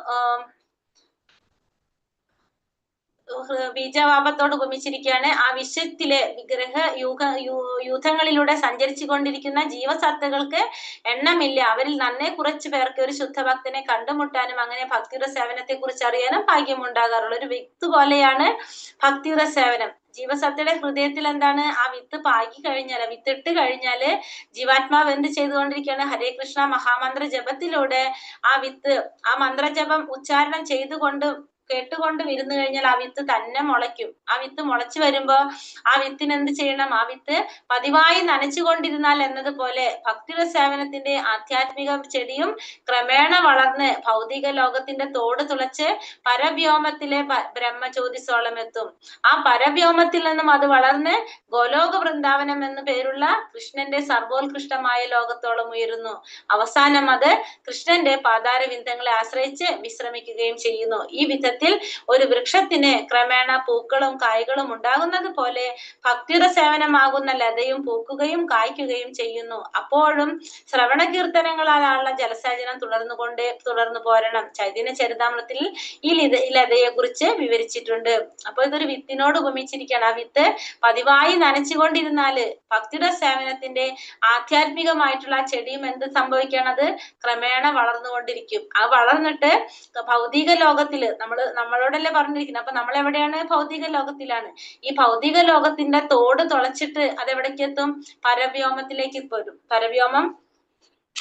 ബീജവാപത്തോട് ഉപമിച്ചിരിക്കുകയാണ്. ആ വിശ്വത്തിലെ യൂഥങ്ങളിലൂടെ സഞ്ചരിച്ചു കൊണ്ടിരിക്കുന്ന ജീവസത്തകൾക്ക് എണ്ണമില്ല. അവരിൽ നന്നേ കുറച്ചു പേർക്ക് ഒരു ശുദ്ധഭക്തനെ കണ്ടുമുട്ടാനും അങ്ങനെ ഭക്തിയുടെ സേവനത്തെ കുറിച്ച് അറിയാനും ഭാഗ്യമുണ്ടാകാറുള്ളൂ. ഒരു വിത്ത് പോലെയാണ് ഭക്തിയുടെ സേവനം. ജീവസത്തയുടെ ഹൃദയത്തിൽ എന്താണ്? ആ വിത്ത് പാകി കഴിഞ്ഞാൽ, വിത്തിട്ട് കഴിഞ്ഞാല് ജീവാത്മാവ് എന്ത് ചെയ്തുകൊണ്ടിരിക്കുകയാണ്? ഹരേ കൃഷ്ണ മഹാമന്ത്ര ജപത്തിലൂടെ ആ വിത്ത്, ആ മന്ത്രജപം ഉച്ചാരണം കേട്ടുകൊണ്ടും ഇരുന്നു കഴിഞ്ഞാൽ ആ വിത്ത് തന്നെ മുളയ്ക്കും. ആ വിത്ത് മുളച്ചു വരുമ്പോ ആ വിത്തിന് എന്ത് ചെയ്യണം? ആ വിത്ത് പതിവായി നനച്ചുകൊണ്ടിരുന്നാൽ എന്നതുപോലെ ഭക്തിയുടെ സേവനത്തിന്റെ ആധ്യാത്മിക ചെടിയും ക്രമേണ വളർന്ന് ഭൗതിക ലോകത്തിന്റെ തോട് തുളച്ച് പരവ്യോമത്തിലെ ബ്രഹ്മജ്യോതിസോളം എത്തും. ആ പരവ്യോമത്തിൽ നിന്നും അത് വളർന്ന് ഗോലോക വൃന്ദാവനം എന്നു പേരുള്ള കൃഷ്ണന്റെ സർവോത്കൃഷ്ടമായ ലോകത്തോളം ഉയരുന്നു. അവസാനം അത് കൃഷ്ണന്റെ പാതാരവിന്ദങ്ങളെ ആശ്രയിച്ച് വിശ്രമിക്കുകയും ചെയ്യുന്നു. ഈ വിധത്തിൽ ഒരു വൃക്ഷത്തിന് ക്രമേണ പൂക്കളും കായ്കളും ഉണ്ടാകുന്നത് പോലെ ഭക്തിയുടെ സേവനമാകുന്ന ലതയും പൂക്കുകയും കായ്ക്കുകയും ചെയ്യുന്നു. അപ്പോഴും ശ്രവണ കീർത്തനങ്ങളാലുള്ള ജലസേചനം തുടർന്നു പോരണം. ചൈതന്യ ചരിതാമൃതത്തിൽ ഈ ലതയെ കുറിച്ച് വിവരിച്ചിട്ടുണ്ട്. അപ്പൊ ഇതൊരു വിത്തിനോട് ഉപമിച്ചിരിക്കുകയാണ്. ആ വിത്ത് പതിവായി നനച്ചുകൊണ്ടിരുന്നാല് ഭക്തിയുടെ സേവനത്തിന്റെ ആധ്യാത്മികമായിട്ടുള്ള ചെടിയും എന്ത് സംഭവിക്കണത്? ക്രമേണ വളർന്നുകൊണ്ടിരിക്കും. ആ വളർന്നിട്ട് ഭൗതിക ലോകത്തില് നമ്മള് നമ്മളോടല്ലേ പറഞ്ഞിരിക്കുന്നത്. അപ്പൊ നമ്മൾ എവിടെയാണ്? ഭൗതിക ലോകത്തിലാണ്. ഈ ഭൗതിക ലോകത്തിന്റെ തോട് തുളച്ചിട്ട് അതെവിടേക്ക് എത്തും? പരവ്യോമത്തിലേക്ക് വരും. പരവ്യോമം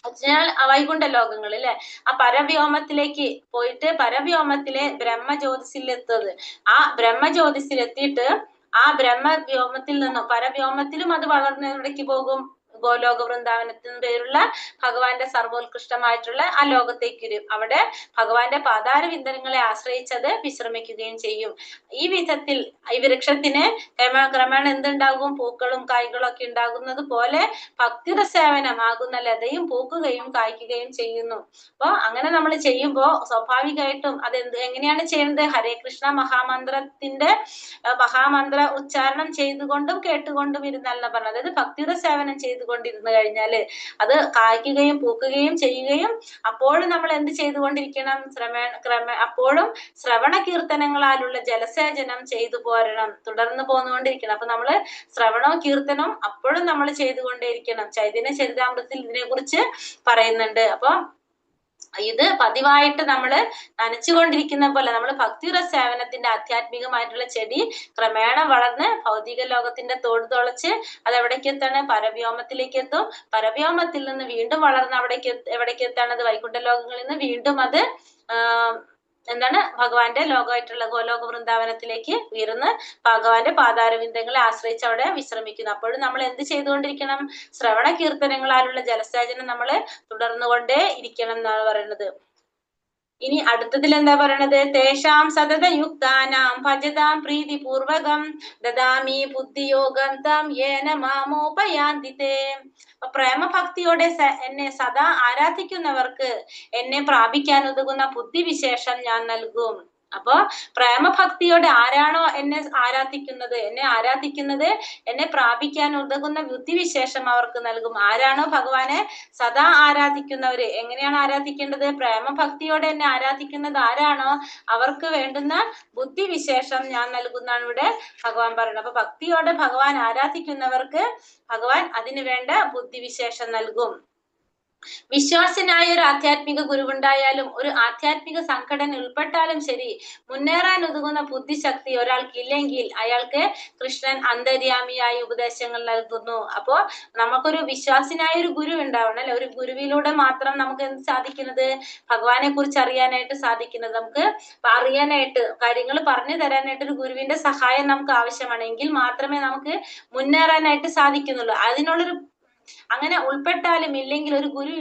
വെച്ചാൽ വൈകുണ്ഠ ലോകങ്ങൾ അല്ലെ. ആ പരവ്യോമത്തിലേക്ക് പോയിട്ട് പരവ്യോമത്തിലെ ബ്രഹ്മജ്യോതിസിലെത്തത്. ആ ബ്രഹ്മജ്യോതിസിലെത്തിയിട്ട് ആ ബ്രഹ്മവ്യോമത്തിൽ നിന്നും പരവ്യോമത്തിലും അത് വളർന്ന് എവിടേക്ക് പോകും? ഗോലോക വൃന്ദാവനത്തിന് പേരുള്ള ഭഗവാന്റെ സർവോത്കൃഷ്ടമായിട്ടുള്ള ആ ലോകത്തേക്ക് വരും. അവിടെ ഭഗവാന്റെ പാതാരവിന്ദങ്ങളെ ആശ്രയിച്ചത് വിശ്രമിക്കുകയും ചെയ്യും. ഈ വിധത്തിൽ ഈ വൃക്ഷത്തിന് ക്രമേണ എന്തുണ്ടാകും? പൂക്കളും കായ്കളും ഒക്കെ ഉണ്ടാകുന്നത് പോലെ ഭക്തിയുടെ സേവനമാകുന്ന ലതയും പൂക്കുകയും കായ്ക്കുകയും ചെയ്യുന്നു. അപ്പൊ അങ്ങനെ നമ്മൾ ചെയ്യുമ്പോൾ സ്വാഭാവികമായിട്ടും അത് എങ്ങനെയാണ് ചെയ്യുന്നത്? ഹരേ കൃഷ്ണ മഹാമന്ത്രത്തിന്റെ മഹാമന്ത്ര ഉച്ചാരണം ചെയ്തുകൊണ്ടും കേട്ടുകൊണ്ടും ഇരുന്നല്ല പറഞ്ഞത്. അതായത് ഭക്തിയുടെ സേവനം ചെയ്തുകൊണ്ടിരുന്നു കഴിഞ്ഞാല് അത് കായ്ക്കുകയും പൂക്കുകയും ചെയ്യുകയും അപ്പോഴും നമ്മൾ എന്ത് ചെയ്തുകൊണ്ടിരിക്കണം? അപ്പോഴും ശ്രവണ കീർത്തനങ്ങളാലുള്ള ജലസേചനം ചെയ്തു പോരണം, തുടർന്ന് പോന്നുകൊണ്ടിരിക്കണം. അപ്പൊ നമ്മള് ശ്രവണവും കീർത്തനവും അപ്പോഴും നമ്മൾ ചെയ്തുകൊണ്ടേയിരിക്കണം. ചൈതന്യ ചരിതാമൃതത്തിൽ ഇതിനെ കുറിച്ച് പറയുന്നുണ്ട്. അപ്പൊ ഇത് പതിവായിട്ട് നമ്മൾ നനച്ചുകൊണ്ടിരിക്കുന്ന പോലെ നമ്മൾ ഭക്തിയുടെ സേവനത്തിന്റെ ആധ്യാത്മികമായിട്ടുള്ള ചെടി ക്രമേണ വളർന്ന് ഭൗതിക ലോകത്തിന്റെ തോട് തുളച്ച് അത് എവിടേക്ക് എത്താണ്? പരവ്യോമത്തിലേക്ക് എത്തും. പരവ്യോമത്തിൽ നിന്ന് വീണ്ടും വളർന്ന് എവിടേക്ക് എത്താണത്? വൈകുണ്ഠ ലോകങ്ങളിൽ നിന്ന് വീണ്ടും അത് എന്താണ്? ഭഗവാന്റെ ലോകമായിട്ടുള്ള ഗോലോക വൃന്ദാവനത്തിലേക്ക് ഉയർന്ന് ഭഗവാന്റെ പാതാരവിന്ദങ്ങളെ ആശ്രയിച്ച് അവിടെ വിശ്രമിക്കുന്നു. അപ്പോഴും നമ്മൾ എന്ത് ചെയ്തുകൊണ്ടിരിക്കണം? ശ്രവണ കീർത്തനങ്ങളാലുള്ള ജലസേചനം നമ്മൾ തുടർന്നുകൊണ്ടേ ഇരിക്കണം എന്നാണ് പറയുന്നത്. ഇനി അടുത്തതിൽ എന്താ പറയണത്? തേഷാം സതതയുക്താനാം ഭജതാം പ്രീതിപൂർവകം ദദാമി ബുദ്ധിയോഗം തം യേന മാമോപയാന്തി തേ. പ്രേമഭക്തിയോടെ എന്നെ സദാ ആരാധിക്കുന്നവർക്ക് എന്നെ പ്രാപിക്കാൻ ഉതകുന്ന ബുദ്ധിവിശേഷം ഞാൻ നൽകും. അപ്പൊ പ്രേമഭക്തിയോടെ ആരാണോ എന്നെ ആരാധിക്കുന്നത് എന്നെ പ്രാപിക്കാൻ ഉതകുന്ന ബുദ്ധിവിശേഷം അവർക്ക് നൽകും. ആരാണോ ഭഗവാനെ സദാ ആരാധിക്കുന്നവര്, എങ്ങനെയാണ് ആരാധിക്കേണ്ടത്? പ്രേമഭക്തിയോടെ എന്നെ ആരാധിക്കുന്നത് ആരാണോ അവർക്ക് വേണ്ടുന്ന ബുദ്ധിവിശേഷം ഞാൻ നൽകുന്നതാണ് ഇവിടെ ഭഗവാൻ പറയുന്നത്. അപ്പൊ ഭക്തിയോടെ ഭഗവാൻ ആരാധിക്കുന്നവർക്ക് ഭഗവാൻ അതിനു വേണ്ട ബുദ്ധിവിശേഷം നൽകും. വിശ്വാസനായ ഒരു ആധ്യാത്മിക ഗുരുവുണ്ടായാലും ഒരു ആധ്യാത്മിക സംഘടന ഉൾപ്പെട്ടാലും ശരി, മുന്നേറാൻ ഉതകുന്ന ബുദ്ധിശക്തി ഒരാൾക്ക് ഇല്ലെങ്കിൽ അയാൾക്ക് കൃഷ്ണൻ അന്തര്യാമിയായി ഉപദേശങ്ങൾ നൽകുന്നു. അപ്പോ നമുക്കൊരു വിശ്വാസിനായ ഒരു ഗുരു ഉണ്ടാവണം അല്ലെ. ഒരു ഗുരുവിലൂടെ മാത്രം നമുക്ക് എന്ത് സാധിക്കുന്നത്? ഭഗവാനെ കുറിച്ച് അറിയാനായിട്ട് സാധിക്കുന്നത്. നമുക്ക് അറിയാനായിട്ട് കാര്യങ്ങൾ പറഞ്ഞു തരാനായിട്ട് ഒരു ഗുരുവിന്റെ സഹായം നമുക്ക് ആവശ്യമാണെങ്കിൽ മാത്രമേ നമുക്ക് മുന്നേറാനായിട്ട് സാധിക്കുന്നുള്ളൂ. അതിനുള്ളൊരു അങ്ങനെ ഉൾപ്പെട്ടാലും ഇല്ലെങ്കിൽ ഒരു ഗുരു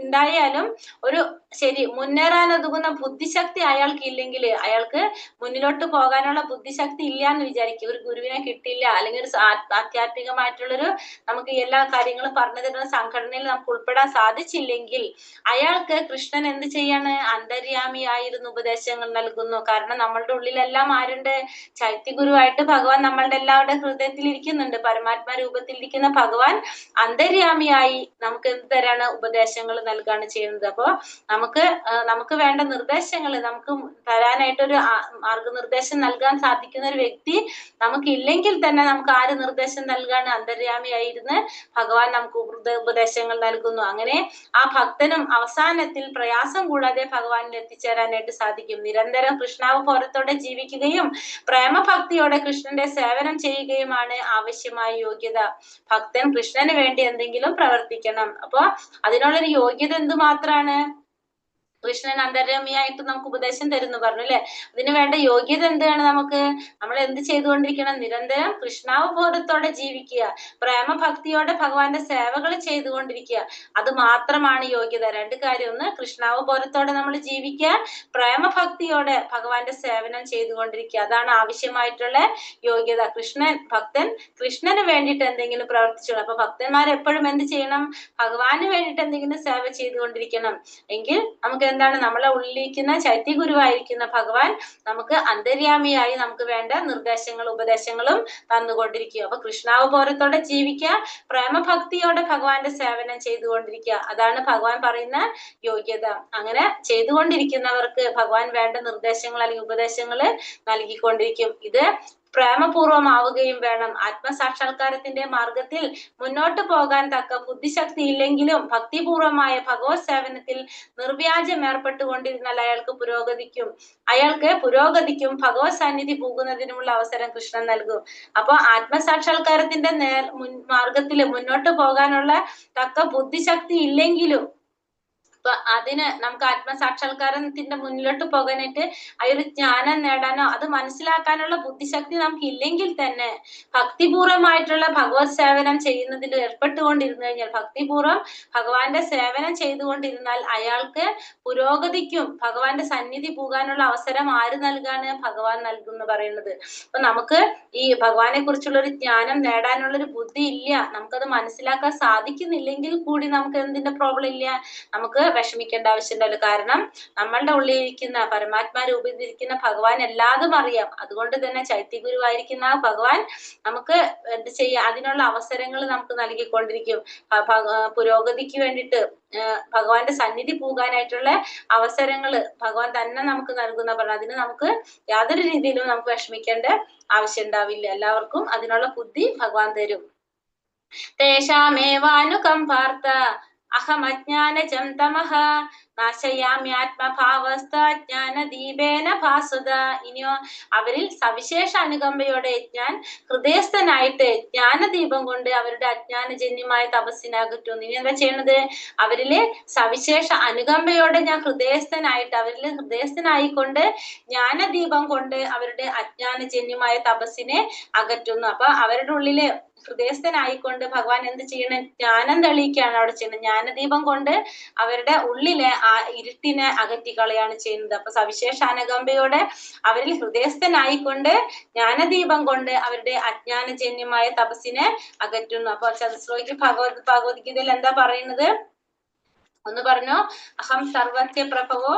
ഉണ്ടായാലും ഒരു ശരി മുന്നേറാൻ ഒതുങ്ങുന്ന ബുദ്ധിശക്തി അയാൾക്ക് ഇല്ലെങ്കിൽ അയാൾക്ക് മുന്നിലോട്ട് പോകാനുള്ള ബുദ്ധിശക്തി ഇല്ല എന്ന് വിചാരിക്കും. ഒരു ഗുരുവിനെ കിട്ടില്ല, അല്ലെങ്കിൽ ഒരു ആധ്യാത്മികമായിട്ടുള്ളൊരു നമുക്ക് എല്ലാ കാര്യങ്ങളും പറഞ്ഞു തരുന്ന സംഘടനയിൽ നമുക്ക് ഉൾപ്പെടാൻ സാധിച്ചില്ലെങ്കിൽ അയാൾക്ക് കൃഷ്ണൻ എന്ത് ചെയ്യാണ്? അന്തര്യാമിയായിരുന്നു ഉപദേശങ്ങൾ നൽകുന്നു. കാരണം നമ്മളുടെ ഉള്ളിലെല്ലാം ആരുണ്ട്? ചൈത്യഗുരുവായിട്ട് ഭഗവാൻ നമ്മളുടെ എല്ലാവരുടെ ഹൃദയത്തിൽ ഇരിക്കുന്നുണ്ട്. പരമാത്മാ രൂപത്തിലിരിക്കുന്ന ഭഗവാൻ അന്തര്യാമിയായി നമുക്ക് എന്ത് തരാണ്? ഉപദേശങ്ങൾ നൽകാണ് ചെയ്യുന്നത്. അപ്പോ നമുക്ക് വേണ്ട നിർദ്ദേശങ്ങൾ നമുക്ക് തരാനായിട്ടൊരു മാർഗനിർദ്ദേശം നൽകാൻ സാധിക്കുന്ന ഒരു വ്യക്തി നമുക്ക് ഇല്ലെങ്കിൽ തന്നെ നമുക്ക് ആര് നിർദ്ദേശം നൽകാണ്? അന്തര്യാമിയായിരുന്ന് ഭഗവാൻ നമുക്ക് ഉപദേശങ്ങൾ നൽകുന്നു. അങ്ങനെ ആ ഭക്തനും അവസാനത്തിൽ പ്രയാസം കൂടാതെ ഭഗവാനിൽ എത്തിച്ചേരാനായിട്ട് സാധിക്കും. നിരന്തരം കൃഷ്ണാവബോധത്തോടെ ജീവിക്കുകയും പ്രേമഭക്തിയോടെ കൃഷ്ണന്റെ സേവനം ചെയ്യുകയുമാണ് ആവശ്യമായ യോഗ്യത. ഭക്തൻ കൃഷ്ണന് വേണ്ടി എന്തെങ്കിലും പ്രവർത്തിക്കണം. അപ്പൊ അതിനുള്ളൊരു യോഗ്യത എന്തുമാത്രാണ്? കൃഷ്ണൻ അന്തര്യാമിയായിട്ട് നമുക്ക് ഉപദേശം തരുന്നു പറഞ്ഞു അല്ലെ. അതിന് വേണ്ട യോഗ്യത എന്താണ്? നമ്മൾ എന്ത് ചെയ്തുകൊണ്ടിരിക്കണം? നിരന്തരം കൃഷ്ണാവബോധത്തോടെ ജീവിക്കുക, പ്രേമഭക്തിയോടെ ഭഗവാന്റെ സേവകൾ ചെയ്തുകൊണ്ടിരിക്കുക. അത് മാത്രമാണ് യോഗ്യത. രണ്ട് കാര്യം: ഒന്ന്, കൃഷ്ണാവബോധത്തോടെ നമ്മൾ ജീവിക്കുക, പ്രേമഭക്തിയോടെ ഭഗവാന്റെ സേവനം ചെയ്തുകൊണ്ടിരിക്കുക. അതാണ് ആവശ്യമായിട്ടുള്ള യോഗ്യത. ഭക്തൻ കൃഷ്ണന് വേണ്ടിയിട്ട് എന്തെങ്കിലും പ്രവർത്തിച്ചു. അപ്പൊ ഭക്തന്മാർ എപ്പോഴും എന്ത് ചെയ്യണം? ഭഗവാന് വേണ്ടിയിട്ട് എന്തെങ്കിലും സേവ ചെയ്തുകൊണ്ടിരിക്കണം. എങ്കിൽ നമുക്ക് എന്താണ്? നമ്മളെ ഉള്ളിലിരിക്കുന്ന ചൈത്യഗുരുവായിരിക്കുന്ന ഭഗവാൻ നമുക്ക് അന്തര്യാമിയായി നമുക്ക് വേണ്ട നിർദ്ദേശങ്ങളും ഉപദേശങ്ങളും തന്നുകൊണ്ടിരിക്കുക. അപ്പൊ കൃഷ്ണാവബോധത്തോടെ ജീവിക്കുക, പ്രേമഭക്തിയോടെ ഭഗവാന്റെ സേവനം ചെയ്തുകൊണ്ടിരിക്കുക. അതാണ് ഭഗവാൻ പറയുന്ന യോഗ്യത. അങ്ങനെ ചെയ്തുകൊണ്ടിരിക്കുന്നവർക്ക് ഭഗവാൻ വേണ്ട നിർദ്ദേശങ്ങൾ അല്ലെങ്കിൽ ഉപദേശങ്ങൾ നൽകിക്കൊണ്ടിരിക്കും. ഇത് പ്രേമപൂർവമാവുകയും വേണം. ആത്മസാക്ഷാത്കാരത്തിന്റെ മാർഗത്തിൽ മുന്നോട്ട് പോകാൻ തക്ക ബുദ്ധിശക്തി ഇല്ലെങ്കിലും ഭക്തിപൂർവമായ ഭഗവത് സേവനത്തിൽ നിർവ്യാജം ഏർപ്പെട്ടുകൊണ്ടിരുന്നാൽ അയാൾക്ക് പുരോഗതിക്കും ഭഗവത് സന്നിധി പോകുന്നതിനുമുള്ള അവസരം കൃഷ്ണൻ നൽകും. അപ്പൊ ആത്മസാക്ഷാത്കാരത്തിന്റെ മാർഗത്തിൽ മുന്നോട്ട് പോകാനുള്ള തക്ക ബുദ്ധിശക്തി ഇല്ലെങ്കിലും അപ്പൊ അതിന് നമുക്ക് ആത്മസാക്ഷാത്കാരത്തിന്റെ മുന്നിലോട്ട് പോകാനായിട്ട് ആ ഒരു ജ്ഞാനം നേടാനോ അത് മനസ്സിലാക്കാനുള്ള ബുദ്ധിശക്തി നമുക്ക് ഇല്ലെങ്കിൽ തന്നെ ഭക്തിപൂർവമായിട്ടുള്ള ഭഗവത് സേവനം ചെയ്യുന്നതിൽ ഏർപ്പെട്ടുകൊണ്ടിരുന്നു കഴിഞ്ഞാൽ, ഭക്തിപൂർവം ഭഗവാന്റെ സേവനം ചെയ്തുകൊണ്ടിരുന്നാൽ അയാൾക്ക് പുരോഗതിക്കും ഭഗവാന്റെ സന്നിധി പോകാനുള്ള അവസരം ആര് നൽകാണ്? ഭഗവാൻ നൽകുന്നു പറയുന്നത്. അപ്പൊ നമുക്ക് ഈ ഭഗവാനെ കുറിച്ചുള്ള ഒരു ജ്ഞാനം നേടാനുള്ള ഒരു ബുദ്ധി ഇല്ല, നമുക്കത് മനസ്സിലാക്കാൻ സാധിക്കുന്നില്ലെങ്കിൽ കൂടി നമുക്ക് എന്തിന്റെ പ്രോബ്ലം ഇല്ല, നമുക്ക് വിഷമിക്കേണ്ട ആവശ്യമുണ്ടല്ലോ. കാരണം നമ്മളുടെ ഉള്ളിലിരിക്കുന്ന പരമാത്മാ രൂപത്തിലിരിക്കുന്ന ഭഗവാൻ എല്ലാതും അറിയാം. അതുകൊണ്ട് തന്നെ ചൈത്യഗുരുവായിരിക്കുന്ന ആ ഭഗവാൻ നമുക്ക് എന്ത് ചെയ്യാം, അതിനുള്ള അവസരങ്ങൾ നമുക്ക് നൽകിക്കൊണ്ടിരിക്കും. പുരോഗതിക്ക് വേണ്ടിയിട്ട് ഭഗവാന്റെ സന്നിധി പോകാനായിട്ടുള്ള അവസരങ്ങൾ ഭഗവാൻ തന്നെ നമുക്ക് നൽകുന്ന പറഞ്ഞു. അതിന് നമുക്ക് യാതൊരു രീതിയിലും നമുക്ക് വിഷമിക്കേണ്ട ആവശ്യം ഉണ്ടാവില്ല. എല്ലാവർക്കും അതിനുള്ള ബുദ്ധി ഭഗവാൻ തരും. തേഷാമേവാനുകമ്പാർത്ഥ അഹമജ്ഞാനജം തമഃ നാശയാമ്യാത്മഭാവസ്ഥജ്ഞാനദീപേന ഭാസുത. ഇനിയോ അവരിൽ സവിശേഷ അനുകമ്പയോടെ ഞാൻ ഹൃദയസ്ഥനായിട്ട് ജ്ഞാനദീപം കൊണ്ട് അവരുടെ അജ്ഞാനജന്യമായ തപസ്സിനെ അകറ്റുന്നു. ഇനി എന്താ ചെയ്യണത്? അവരില് സവിശേഷ അനുകമ്പയോടെ ഞാൻ അവരിൽ ഹൃദയസ്ഥനായിക്കൊണ്ട് ജ്ഞാനദീപം കൊണ്ട് അവരുടെ അജ്ഞാനജന്യമായ തപസ്സിനെ അകറ്റുന്നു. അപ്പൊ അവരുടെ ഉള്ളില് ഹൃദയസ്ഥനായിക്കൊണ്ട് ഭഗവാൻ എന്ത് ചെയ്യണം? ജ്ഞാനം തെളിയിക്കുകയാണ് അവിടെ ചെയ്യുന്നത്. ജ്ഞാനദീപം കൊണ്ട് അവരുടെ ഉള്ളിലെ ആ ഇരുട്ടിനെ അകറ്റിക്കളയാണ് ചെയ്യുന്നത്. അപ്പൊ സവിശേഷ അനുകമ്പയോടെ അവരിൽ ഹൃദയസ്ഥനായിക്കൊണ്ട് ജ്ഞാനദീപം കൊണ്ട് അവരുടെ അജ്ഞാനജന്യമായ തപസ്സിനെ അകറ്റുന്നു. അപ്പൊ ചതുശ്ലോകി ഭഗവത്ഗീതയിൽ എന്താ പറയുന്നത്? ഒന്ന് പറഞ്ഞോ. അഹം സർവസ്യ പ്രഭവോ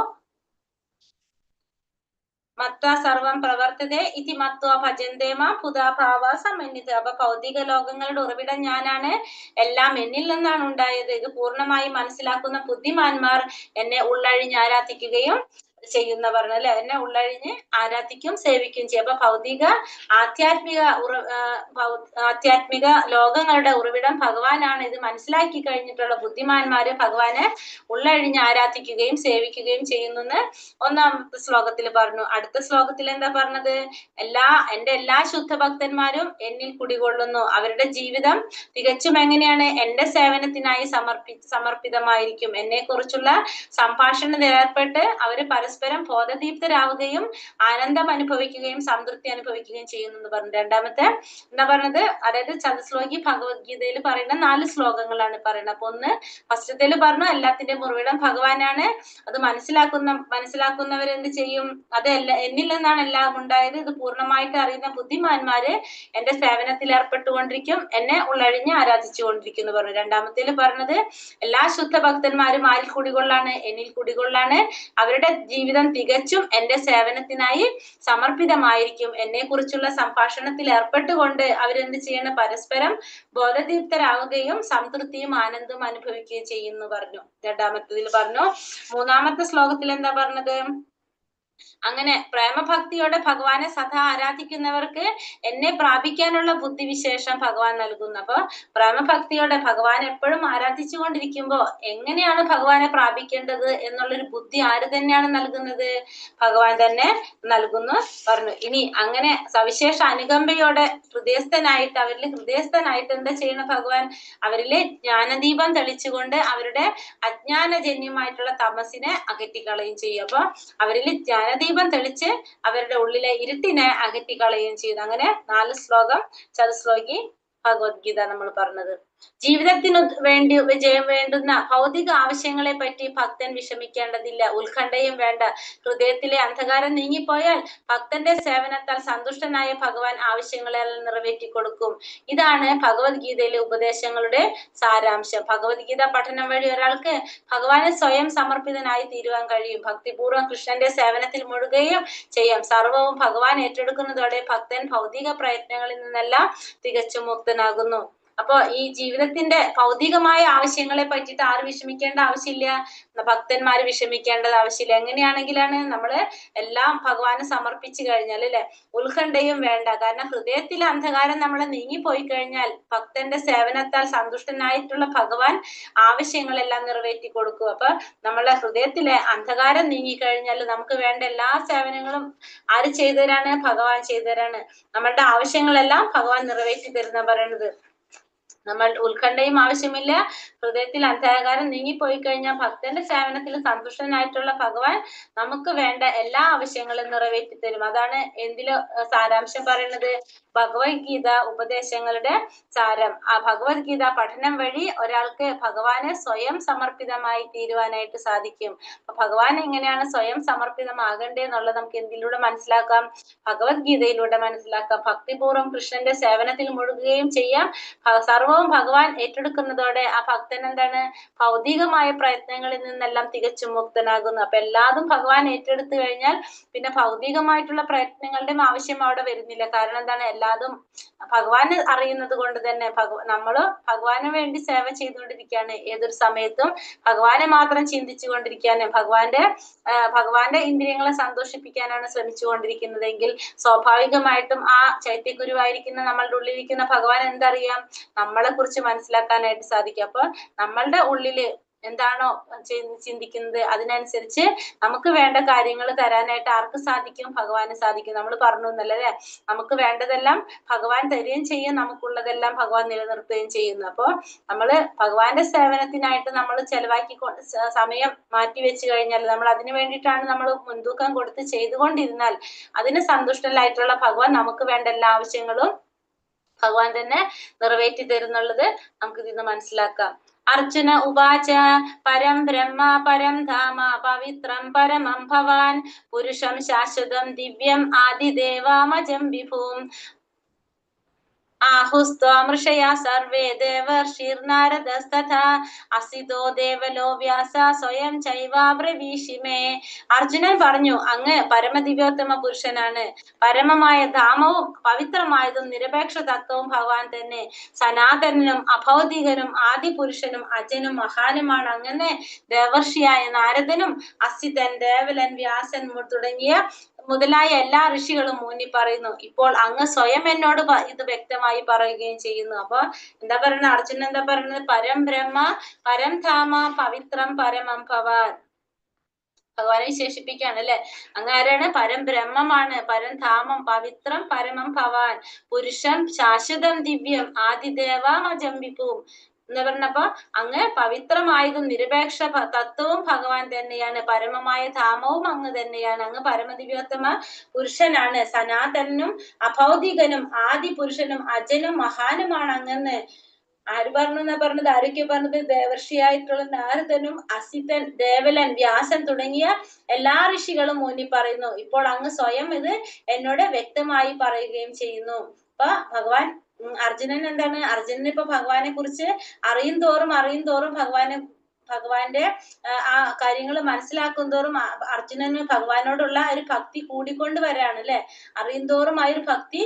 മത്വാ സർവം പ്രവർത്തതേ ഇതി മത്വാ ഭജന്തേ മാം പുതാ ഭാവാ സമന്വിത. അപ്പൊ ഭൗതിക ലോകങ്ങളുടെ ഉറവിടം ഞാനാണ്, എല്ലാം എന്നിൽ നിന്നാണ് ഉണ്ടായത്. ഇത് പൂർണ്ണമായി മനസ്സിലാക്കുന്ന ബുദ്ധിമാന്മാർ എന്നെ ഉള്ളഴിഞ്ഞ് ആരാധിക്കുകയും ചെയ്യുന്നവർ അല്ലെ, എന്നെ ഉള്ളഴിഞ്ഞ് ആരാധിക്കും സേവിക്കുകയും ചെയ്യും. അപ്പൊ ഭൗതിക ആധ്യാത്മിക ലോകങ്ങളുടെ ഉറവിടം ഭഗവാനാണ്. ഇത് മനസ്സിലാക്കി കഴിഞ്ഞിട്ടുള്ള ബുദ്ധിമാന്മാര് ഭഗവാനെ ഉള്ളഴിഞ്ഞ് ആരാധിക്കുകയും സേവിക്കുകയും ചെയ്യുന്നെന്ന് ഒന്നാമത്തെ ശ്ലോകത്തിൽ പറഞ്ഞു. അടുത്ത ശ്ലോകത്തിൽ എന്താ പറഞ്ഞത്? എന്റെ എല്ലാ ശുദ്ധഭക്തന്മാരും എന്നിൽ കുടികൊള്ളുന്നു. അവരുടെ ജീവിതം തികച്ചും എങ്ങനെയാണ്? എന്റെ സേവനത്തിനായി സമർപ്പിതമായിരിക്കും. എന്നെ കുറിച്ചുള്ള സംഭാഷണത്തിൽ ഏർപ്പെട്ട് അവര് പരസ്പരം ബോധദീപ്തരാവുകയും ആനന്ദം അനുഭവിക്കുകയും സംതൃപ്തി അനുഭവിക്കുകയും ചെയ്യുന്നു എന്ന് പറഞ്ഞു. രണ്ടാമത്തെ എന്താ പറഞ്ഞത്? അതായത് ചതുശ്ലോകി ഭഗവത്ഗീതയിൽ പറയുന്ന 4 ശ്ലോകങ്ങളാണ് പറയുന്നത്. അപ്പൊ ഒന്ന് ഫസ്റ്റത്തേല് പറഞ്ഞു എല്ലാത്തിന്റെ ഉറവിടം ഭഗവാനാണ്. അത് മനസ്സിലാക്കുന്നവരെന്ത് ചെയ്യും? അത് എന്നിൽ നിന്നാണ് എല്ലാം ഉണ്ടായത്. ഇത് പൂർണ്ണമായിട്ട് അറിയുന്ന ബുദ്ധിമാന്മാര് എന്റെ സേവനത്തിൽ ഏർപ്പെട്ടുകൊണ്ടിരിക്കും, എന്നെ ഉള്ളഴിഞ്ഞ് ആരാധിച്ചു കൊണ്ടിരിക്കും എന്ന് പറഞ്ഞു. രണ്ടാമത്തേല് പറഞ്ഞത് എല്ലാ ശുദ്ധ ഭക്തന്മാരും ആരിൽ കുടികൊള്ളാണ്? എന്നിൽ കുടികൊള്ളാണ്. അവരുടെ ജീവിതം തികച്ചും എന്റെ സേവനത്തിനായി സമർപ്പിതമായിരിക്കും. എന്നെ കുറിച്ചുള്ള സംഭാഷണത്തിൽ ഏർപ്പെട്ടുകൊണ്ട് അവരെന്ത് ചെയ്യണം? പരസ്പരം ബോധദീപ്തരാവുകയും സംതൃപ്തിയും ആനന്ദവും അനുഭവിക്കുകയും ചെയ്യുന്നു പറഞ്ഞു. രണ്ടാമത്തേതിൽ പറഞ്ഞു. മൂന്നാമത്തെ ശ്ലോകത്തിൽ എന്താ പറഞ്ഞത്? അങ്ങനെ പ്രേമഭക്തിയോടെ ഭഗവാനെ സദാ ആരാധിക്കുന്നവർക്ക് എന്നെ പ്രാപിക്കാനുള്ള ബുദ്ധിവിശേഷം ഭഗവാൻ നൽകുന്നു. അപ്പൊ പ്രേമഭക്തിയോടെ ഭഗവാൻ എപ്പോഴും ആരാധിച്ചു കൊണ്ടിരിക്കുമ്പോ എങ്ങനെയാണ് ഭഗവാനെ പ്രാപിക്കേണ്ടത് എന്നുള്ളൊരു ബുദ്ധി ആര് തന്നെയാണ് നൽകുന്നത്? ഭഗവാൻ തന്നെ നൽകുന്നു പറഞ്ഞു. ഇനി അങ്ങനെ സവിശേഷ അനുകമ്പയോടെ അവരിൽ ഹൃദയസ്ഥനായിട്ട് എന്താ ചെയ്യണം ഭഗവാൻ? അവരിലെ ജ്ഞാനദീപം തെളിച്ചുകൊണ്ട് അവരുടെ അജ്ഞാനജന്യമായിട്ടുള്ള തമസിനെ അകറ്റിക്കളയും ചെയ്യും. അപ്പൊ അവരിൽ ജ്ഞാനദീപം തെളിച്ച് അവരുടെ ഉള്ളിലെ ഇരുട്ടിനെ അകറ്റിക്കളയുകയും ചെയ്യുന്നു. അങ്ങനെ 4 ശ്ലോകം ചതുശ്ലോകി ഭഗവത്ഗീത നമ്മൾ പറഞ്ഞത്. ജീവിതത്തിനു വേണ്ടുന്ന ഭൗതിക ആവശ്യങ്ങളെ പറ്റി ഭക്തൻ വിഷമിക്കേണ്ടതില്ല, ഉത്കണ്ഠയും വേണ്ട. ഹൃദയത്തിലെ അന്ധകാരം നീങ്ങിപ്പോയാൽ ഭക്തന്റെ സേവനത്താൽ സന്തുഷ്ടനായ ഭഗവാൻ ആവശ്യങ്ങളെല്ലാം നിറവേറ്റി കൊടുക്കും. ഇതാണ് ഭഗവത്ഗീതയിലെ ഉപദേശങ്ങളുടെ സാരാംശം. ഭഗവത്ഗീത പഠനം വഴി ഒരാൾക്ക് ഭഗവാനെ സ്വയം സമർപ്പിതനായി തീരുവാൻ കഴിയും. ഭക്തിപൂർവ്വം കൃഷ്ണന്റെ സേവനത്തിൽ മുഴുകുകയും ചെയ്യാം. സർവവും ഭഗവാൻ ഏറ്റെടുക്കുന്നതോടെ ഭക്തൻ ഭൗതിക പ്രയത്നങ്ങളിൽ നിന്നെല്ലാം തികച്ചും മുക്തനാകുന്നു. അപ്പൊ ഈ ജീവിതത്തിന്റെ ഭൗതികമായ ആവശ്യങ്ങളെ പറ്റിയിട്ട് ആര് വിഷമിക്കേണ്ട ആവശ്യമില്ല, ഭക്തന്മാര് വിഷമിക്കേണ്ടത് ആവശ്യമില്ല. എങ്ങനെയാണെങ്കിലാണ് നമ്മള് എല്ലാം ഭഗവാന് സമർപ്പിച്ചു കഴിഞ്ഞാൽ അല്ലെ, ഉത്കണ്ഠയും വേണ്ട. കാരണം ഹൃദയത്തിലെ അന്ധകാരം നമ്മളെ നീങ്ങിപ്പോയി കഴിഞ്ഞാൽ ഭക്തന്റെ സേവനത്താൽ സന്തുഷ്ടനായിട്ടുള്ള ഭഗവാൻ ആവശ്യങ്ങളെല്ലാം നിറവേറ്റി കൊടുക്കും. അപ്പൊ നമ്മളെ ഹൃദയത്തിലെ അന്ധകാരം നീങ്ങിക്കഴിഞ്ഞാൽ നമുക്ക് വേണ്ട എല്ലാ സേവനങ്ങളും ആര് ചെയ്തു തരാണ്? ഭഗവാൻ ചെയ്തു തരാണ്. നമ്മളുടെ ആവശ്യങ്ങളെല്ലാം ഭഗവാൻ നിറവേറ്റി തരുന്ന പറയണത്. നമ്മൾ ഉത്കണ്ഠയും ആവശ്യമില്ല. ഹൃദയത്തിൽ അന്ധകാരം നീങ്ങിപ്പോയി കഴിഞ്ഞാൽ ഭക്തന്റെ സേവനത്തിൽ സന്തുഷ്ടനായിട്ടുള്ള ഭഗവാൻ നമുക്ക് വേണ്ട എല്ലാ ആവശ്യങ്ങളും നിറവേറ്റി തരും. അതാണ് എന്തില് സാരാംശം പറയുന്നത്? ഭഗവത്ഗീത ഉപദേശങ്ങളുടെ സാരം. ആ ഭഗവത്ഗീത പഠനം വഴി ഒരാൾക്ക് ഭഗവാന് സ്വയം സമർപ്പിതമായി തീരുവാനായിട്ട് സാധിക്കും. അപ്പൊ ഭഗവാൻ എങ്ങനെയാണ് സ്വയം സമർപ്പിതമാകണ്ടേ എന്നുള്ളത് നമുക്ക് എന്തിലൂടെ മനസ്സിലാക്കാം? ഭഗവത്ഗീതയിലൂടെ മനസ്സിലാക്കാം. ഭക്തിപൂർവ്വം കൃഷ്ണന്റെ സേവനത്തിൽ മുഴുകുകയും ചെയ്യാം. സർവവും ഭഗവാൻ ഏറ്റെടുക്കുന്നതോടെ ആ ഭക്തൻ എന്താണ്? ഭൗതികമായ പ്രയത്നങ്ങളിൽ നിന്നെല്ലാം തികച്ചും മുക്തനാകുന്നു. അപ്പൊ എല്ലാതും ഭഗവാൻ ഏറ്റെടുത്തു കഴിഞ്ഞാൽ പിന്നെ ഭൗതികമായിട്ടുള്ള പ്രയത്നങ്ങളുടെയും ആവശ്യം അവിടെ വരുന്നില്ല. കാരണം എന്താണ്? എല്ലാതും ഭഗവാന് അറിയുന്നത് കൊണ്ട് തന്നെ നമ്മള് ഭഗവാന് വേണ്ടി സേവ ചെയ്തുകൊണ്ടിരിക്കുകയാണ്. ഏതൊരു സമയത്തും ഭഗവാനെ മാത്രം ചിന്തിച്ചു കൊണ്ടിരിക്കാനും ഭഗവാന്റെ ഇന്ദ്രിയങ്ങളെ സന്തോഷിപ്പിക്കാനാണ് ശ്രമിച്ചു കൊണ്ടിരിക്കുന്നതെങ്കിൽ സ്വാഭാവികമായിട്ടും ആ ചൈത്യഗുരുവായിരിക്കുന്ന നമ്മളുടെ ഉള്ളിലിരിക്കുന്ന ഭഗവാൻ എന്തറിയാം? നമ്മളെ കുറിച്ച് മനസ്സിലാക്കാനായിട്ട് സാധിക്കും. അപ്പൊ നമ്മളുടെ ഉള്ളില് എന്താണോ ചിന്തിക്കുന്നത് അതിനനുസരിച്ച് നമുക്ക് വേണ്ട കാര്യങ്ങൾ തരാനായിട്ട് ആർക്ക് സാധിക്കും? ഭഗവാന് സാധിക്കും. നമ്മൾ പറഞ്ഞു എന്നല്ലേ, നമുക്ക് വേണ്ടതെല്ലാം ഭഗവാൻ തരികയും ചെയ്യും, നമുക്കുള്ളതെല്ലാം ഭഗവാൻ നിലനിർത്തുകയും ചെയ്യുന്നു. അപ്പൊ നമ്മള് ഭഗവാന്റെ സേവനത്തിനായിട്ട് നമ്മൾ ചെലവാക്കി സമയം മാറ്റി വെച്ച് കഴിഞ്ഞാൽ, നമ്മൾ അതിനു വേണ്ടിയിട്ടാണ് നമ്മൾ മുൻതൂക്കം കൊടുത്ത് ചെയ്തുകൊണ്ടിരുന്നാൽ അതിന് സന്തുഷ്ടനായിട്ടുള്ള ഭഗവാൻ നമുക്ക് വേണ്ട എല്ലാ ആവശ്യങ്ങളും ഭഗവാൻ തന്നെ നിറവേറ്റി തരുന്നുള്ളത് നമുക്ക് ഇതിന്ന് മനസ്സിലാക്കാം. അർജുന ഉവാച പരം ബ്രഹ്മ പരം ധാമ പവിത്രം പരമം ഭവാൻ പുരുഷം ശാശ്വതം ദിവ്യം ആദിദേവാമജം വിഭൂം ആഹുസ്ത്വാമൃഷയാ സർവേ ദേവർഷിർനാരദസ്തഥാ അസിതോ ദേവലോ വ്യാസ സ്വയം ചൈവാബ്രവീഷിമേ. അർജുനൻ പറഞ്ഞു, അങ്ങ് പരമദിവ്യോത്തമ പുരുഷനാണ്. പരമമായ ധാമവും പവിത്രമായതും നിരപേക്ഷ തത്വവും ഭഗവാൻ തന്നെ. സനാതനും അഭൗതികനും ആദിപുരുഷനും അജനും മഹാനുമാണ്. അങ്ങനെ ദേവർഷിയായ നാരദനും അസിതൻ, ദേവലൻ, വ്യാസൻ മുതലായ എല്ലാ ഋഷികളും ഊന്നി പറയുന്നു. ഇപ്പോൾ അങ്ങ് സ്വയം എന്നോട് ഇത് വ്യക്തമായി പറയുകയും ചെയ്യുന്നു. അപ്പൊ എന്താ പറയുന്നത്? അർജുനൻ എന്താ പറയുന്നത്? പരം ബ്രഹ്മ പരം ധാമ പവിത്രം പരമം ഭവാൻ. ഭഗവാനെ വിശേഷിപ്പിക്കുകയാണ് അല്ലെ. അങ്ങ് ആരാണ്? പരം ബ്രഹ്മമാണ്, പരം ധാമം പവിത്രം പരമം ഭവാൻ പുരുഷം ശാശ്വതം ദിവ്യം ആദിദേവാമജം വിഭൂം എന്ന് പറഞ്ഞപ്പോ അങ്ങ് പവിത്രമായതും നിരപേക്ഷ തത്വവും ഭഗവാൻ തന്നെയാണ്. പരമമായ ധാമവും അങ്ങ് തന്നെയാണ്. അങ്ങ് പരമദിവ്യോത്തമ പുരുഷനാണ്. സനാതനും അഭൗതികനും ആദിപുരുഷനും അജനും മഹാനുമാണ് അങ്ങന്ന്. ആര് പറഞ്ഞു എന്നാ പറഞ്ഞത്? ആരൊക്കെ പറഞ്ഞത്? ദേവർഷിയായിട്ടുള്ള നാരദനും അസിതൻ, ദേവലൻ, വ്യാസൻ തുടങ്ങിയ എല്ലാ ഋഷികളും ഊന്നി പറയുന്നു. ഇപ്പോൾ അങ്ങ് സ്വയം ഇത് എന്നോട് വ്യക്തമായി പറയുകയും ചെയ്യുന്നു. അപ്പൊ ഭഗവാൻ അർജുനൻ എന്താണ്? അർജുനൻ ഇപ്പൊ ഭഗവാനെ കുറിച്ച് അറിയും തോറും ഭഗവാന്റെ ആ കാര്യങ്ങൾ മനസ്സിലാക്കും തോറും അർജുനന് ഭഗവാനോടുള്ള ഒരു ഭക്തി കൂടിക്കൊണ്ട് വരാണ് അല്ലെ. അറിയും തോറും ആ ഒരു ഭക്തി